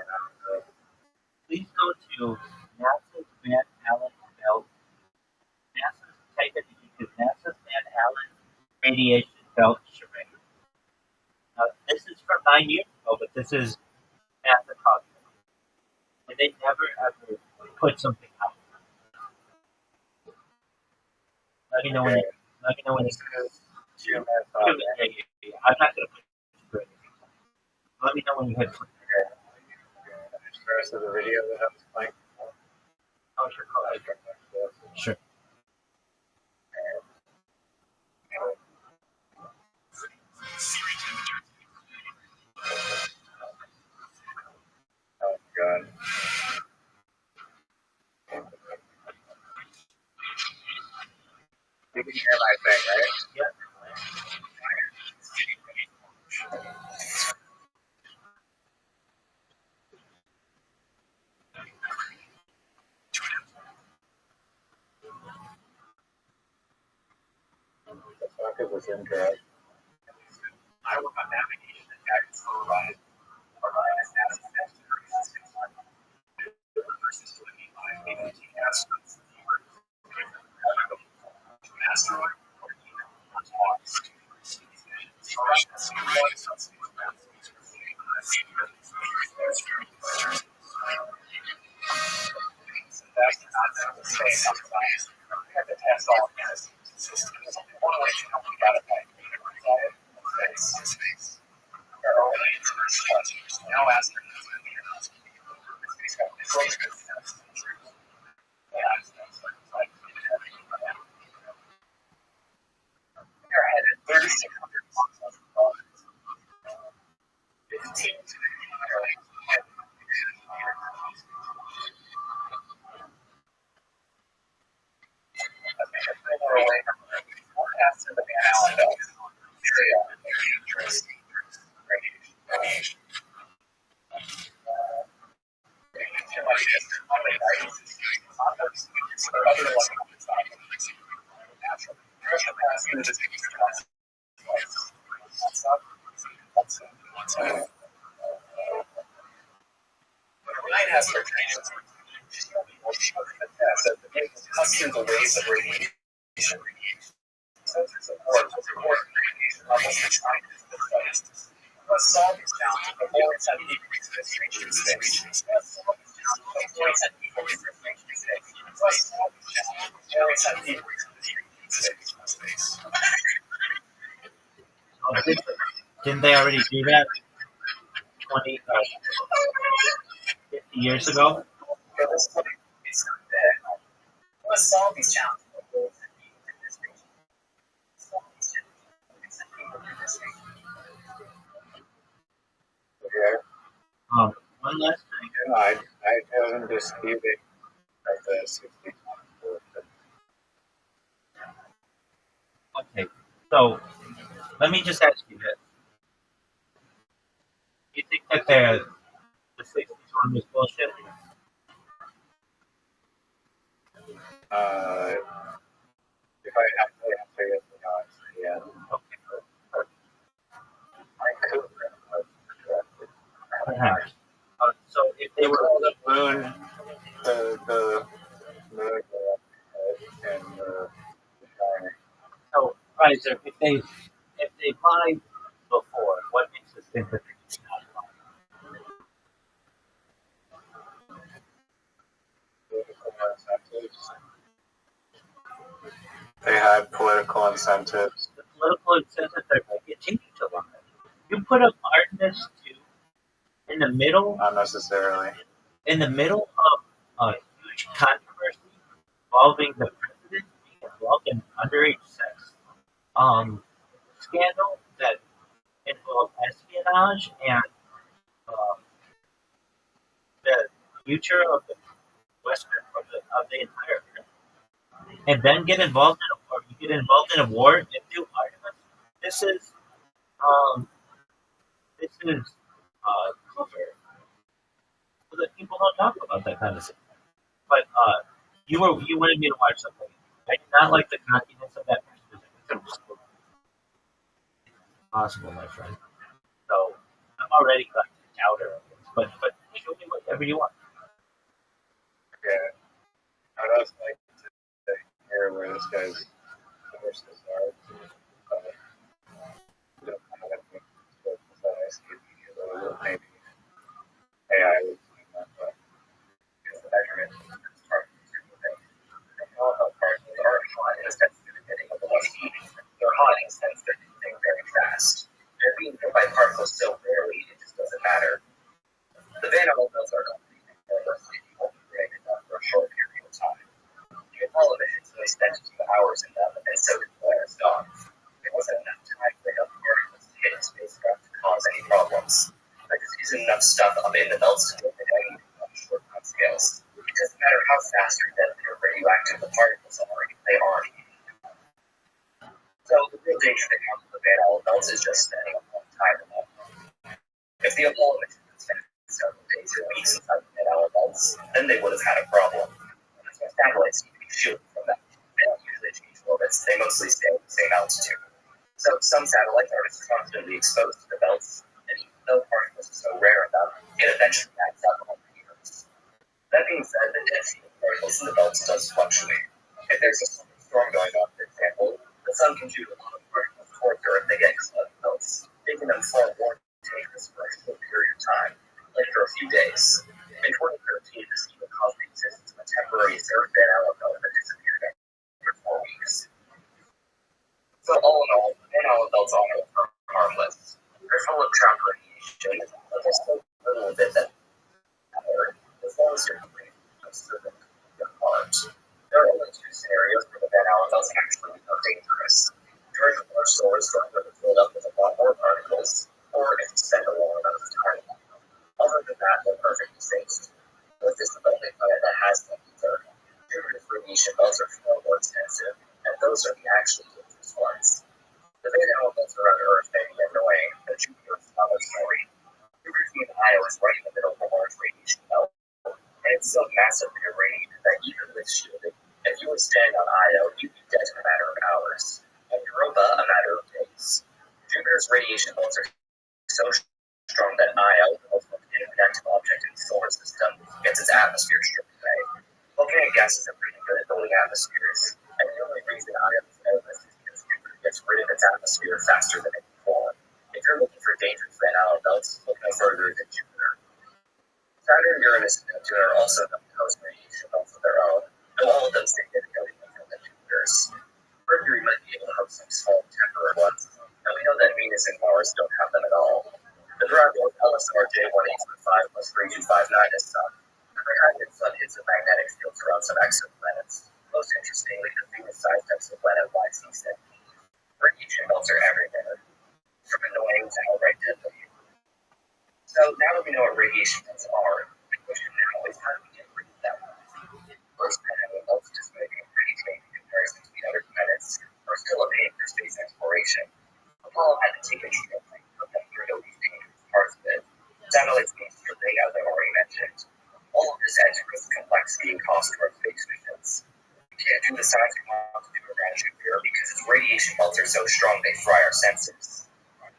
Please go to NASA's Van Allen belt. NASA's type it into NASA's Van Allen radiation belt charade. This is from 9 years ago, but this is NASA talking. And they never ever put something out. Let me know when. Let me know when. This is 2 minutes I'm off. not going to put it through anything. Let me know when you hit play. The rest of the video that I was playing. Oh, sure. Sure. incorrect. I work on navigation and guidance for Orion. Orion is NASA next generation space flight. The versus to the AT astronauts to an asteroid or even towards Mars. Astronauts stay outside. We have to test all of this. There's only one way to know we got it right. Space. There are only no astronauts in the United They're headed 3,600 miles above 15 to the forecast of the analysis area of interest radiation. Too much Ryan has her training. She's going to be more sure than the test that the accustomed to waves of radiation. Sensors support radiation levels in China. Let's solve these challenges before it's at decrease of restriction space. Let's solve these challenges before it's at decrease of restriction space. Let's solve these challenges before it's at decrease of restriction space. Didn't they already do that 20, 50 years ago? Let's solve these challenges before it's at decrease of restriction. Yeah. One last thing. No, I haven't disputed like the 60. Okay, so let me just ask you this. Do you think that the 60s one was bullshit? If I have to answer yes or no, I'd say yeah. Okay, I could perhaps. So if they were the moon, the moon, and the shining. so right, so if they lied before, what makes us think that they did not lie? They had political incentives. The political incentives are going to continue to lie. You put up Artemis 2 in the middle Not necessarily. of a huge controversy involving the president being involved in underage sex scandal that involved espionage and the future of the Western of the entire earth, and then get involved in a war and do Artemis. This is um, cover so that people don't talk about that kind of stuff. But you wanted me to watch something. I did not like the cockiness of that person. It's impossible, my friend. So I'm already got the counter of this. But show me whatever you want. Yeah. I'd also like to hear where this guy's sources are. You don't have any sources that I see maybe AI would do that, but Because the measurement is part of the part of the artificial intelligence that's the beginning of the their hauntings tends to think very fast. They're being hit by particles so rarely, it just doesn't matter. The Van Allen's are completely created for a short period of time. The Apollo missions really spent 2 hours in them, and so did Polaris Dawn. It wasn't enough time for enough particles to hit a spacecraft to cause any problems. There just isn't enough stuff up in the belts to get any short time scales. It doesn't matter how fast or deadly or radioactive the particles are, they are. So the real danger that comes with the Van Allen belts is just spending a long time in them. If the Apollo mission had spent several days or weeks inside the Van Allen belts, then they would have had a problem. That's why satellites need to be shooting from them. They don't usually change orbits, they mostly stay at the same altitude. So some satellites are constantly exposed to the belts, and even though particles are so rare in them, it eventually adds up over years. That being said, the density of particles in the belts does fluctuate. If there's a storm going on, for example, the sun can shoot a lot of particles towards Earth and get caught in the belts, making them far more dangerous for a short period of time, like for a few days. In 2013, this even caused the existence of a temporary third Van Allen belt that disappeared after 4 weeks. So all in all, Van Allen belts on Earth are harmless. They're full of trapped radiation, but there's still a little bit that matter as long as you're free of certain harms. There are only two scenarios where the Van Allen belts actually become dangerous. During a large solar storm that is filled up with a lot more particles, or if you spend a long amount of time. Other than that, they're perfectly safe. With this development plan that has them either, Jupiter's radiation belts are far more expensive, and those are the actually dangerous ones. The Van Allen belts around Earth may be annoying, but Jupiter is another story. Jupiter's main Io is right in the middle of a large radiation belt, and it's so massively irradiated that even with shielding, if you were standing on Io, you'd be dead in a matter of hours, and Europa a matter of days. Jupiter's radiation belts are so strong that Io, the most inactive object in the solar system, gets its atmosphere stripped away. Volcanic gases are pretty good at building atmospheres, and the only reason Io is endless is because Jupiter gets rid of its atmosphere faster than it can form. If you're looking for dangerous Van Allen belts, look no further than Jupiter. Saturn, Uranus, and Neptune are also known to host radiation belts of their own, though all of them significantly different than Jupiter's. Mercury might be able to host some small temporary ones, and we know that Venus and Mars don't have them at all. The Drago LSR J1815 plus 3259 is Sun. Every hybrid Sun hits a magnetic field around some exoplanets. Most interestingly, the Venus-sized exoplanet YC17. Radiation belts are everywhere, from annoying to outright deadly. So now that we know what radiation belts are, the question now is how do we get rid of them? Most Van Allen belts, despite being pretty tame in comparison to the other planets, are still a pain for space exploration. Apollo had to take a trip and put them through all these dangerous parts of it. Satellites being stripping, as I've already mentioned. All of this adds risk, complexity, and cost to our space missions. We can't do the science we want to do around Jupiter because its radiation belts are so strong they fry our senses.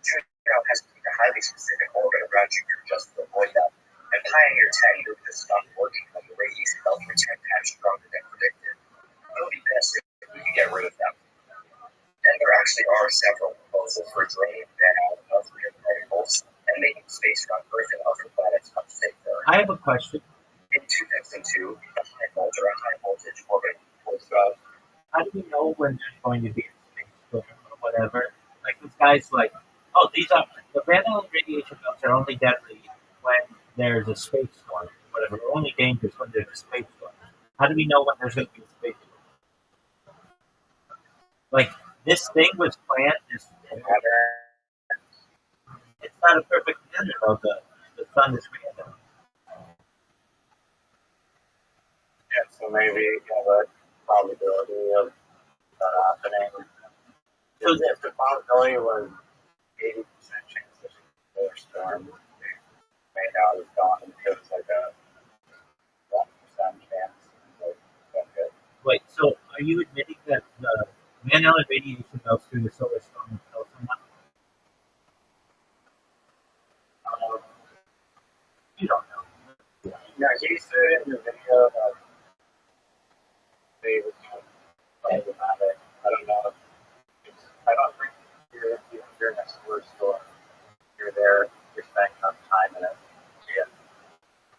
Jupiter has to take a highly specific orbit around Jupiter just to avoid them, and Pioneer 10 moved to stop working when the radiation belts were 10 times stronger than predicted. It would be best if we could get rid of them. And there actually are several proposals for draining Van Allen belts with particles and making space around Earth and other planets much safer. I have a question. In 2002, the high voltage or high voltage orbit was How do we know when there's going to be a space storm or whatever? Like this guy's like, oh, these are the Van Allen radiation belts are only deadly when there's a space storm, whatever. They're only dangerous when there's a space storm. How do we know when there's going to be a space storm? Like this thing was planned. It's not a perfect matter though. The sun is random. Yeah, so maybe the probability of that happening. So If the probability was 80% chance that a storm may not have gone, it was like a 1% chance. Like, wait, so are you admitting that the Van Allen radiation belts through the solar storm will kill someone? You don't know. yeah, he said in the video that they would play dramatic. I don't know. I don't think you're next to a storm. You're there, you're spending enough time in it to get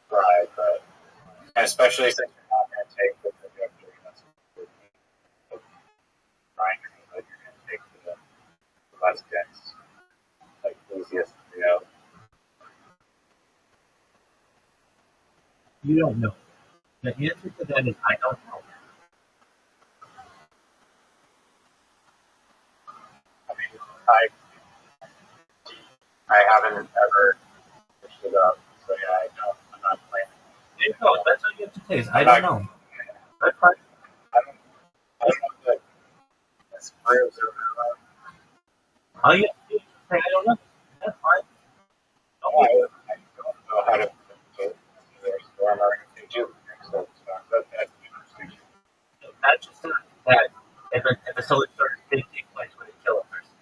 right, but especially since you're not going to take the trajectory that's trying to that you're going to take the less dense, like easiest route. You don't know. The answer to that is I don't know. I mean, I haven't ever pushed it up, so yeah, I'm not playing. There you go. That's all you have to say is I don't know. That's fine. I don't know if that's proves or not. All you have to do is say I don't know. That's fine. Don't I worry. don't know how to their storm or anything too. So that's interesting. That's just that if a solar storm did take place, would it kill a person?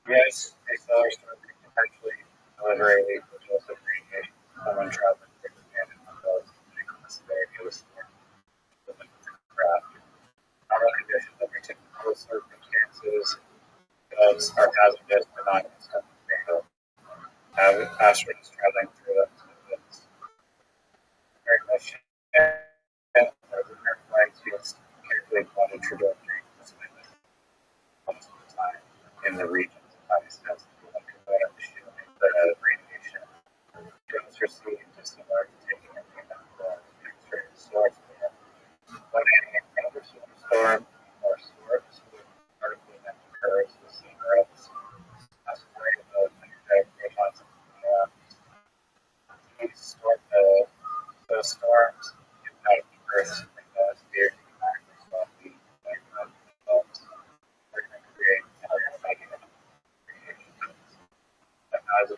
Yes, a solar storm could potentially deliver a lethal dose of radiation to someone traveling through the abandoned windows, making the severity of the storm limit the craft. Normal conditions under typical circumstances are hazardous but not instantly fatal. Astronauts traveling through the during mission airplanes use carefully plotted trajectory most of the time in the regions of highest density ultraviolet shielding the radiation. Dose received is similar to taking a human X-ray source when any thunderstorm or source with particle that occurs with cigarettes as a way of magnetic protons those storms impact the Earth's atmosphere dramatically slowly we're going to create negative radiation. As a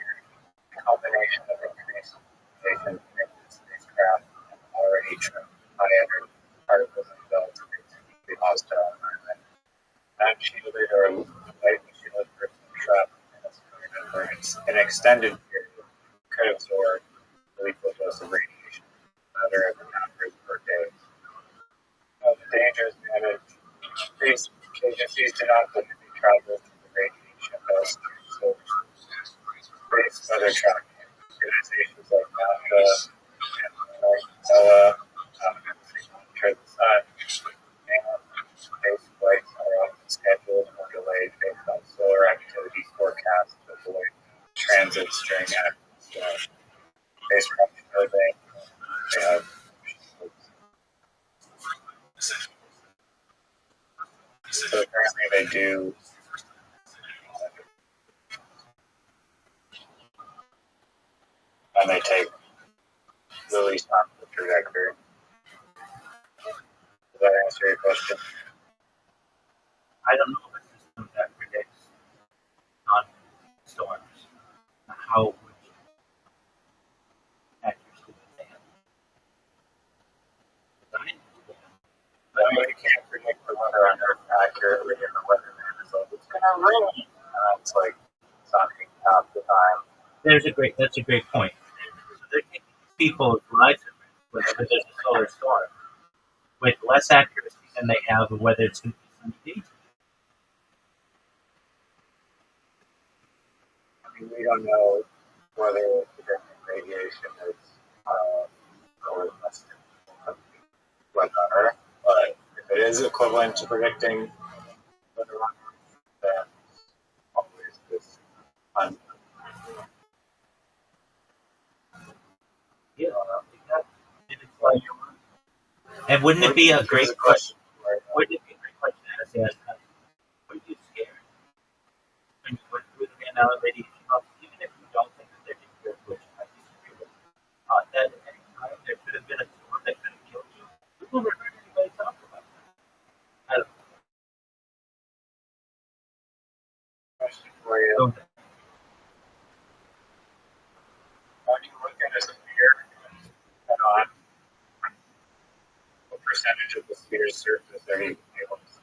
combination of increased radiation in the spacecraft and already trapped high energy particles and belts the hostile environment. Not shielded or lightly shielded person trapped in a spirit for an extended period could absorb a lethal dose of radiation matter of hours per day. The dangers managed. These agencies do not typically travel to the radiation dose so space weather tracking organizations like NASA and NOAA monitor the sun, and space flights are often scheduled or delayed based on solar activity forecasts to avoid transits during active storms. Spacecraft know they have so apparently they do and they take the least harmful trajectory. Does that answer your question? I don't know if a system that predicts non-storms, how much accuracy would they have? You can't predict the weather on Earth accurately, and the weatherman is like, it's going to rain. It's like something half the time. That's a great point. So they're taking people's lives at risk whenever there's a solar storm with less accuracy than they have of whether it's going to be sunny days. I mean, we don't know whether predicting radiation is or less than weather on Earth, but if it is equivalent to predicting weather on Earth, then always this Yeah, and wouldn't it be a great question? Wouldn't it be a great question to ask? Were you scared when you went through the analysis? Even if you don't think that they're dangerous, which I disagree with, that at any time there could have been a storm that could have killed you. People never heard anybody talk about that. I don't know. question for you. Don't think. When you look at a sphere head on, what percentage of the sphere's surface are you able to see?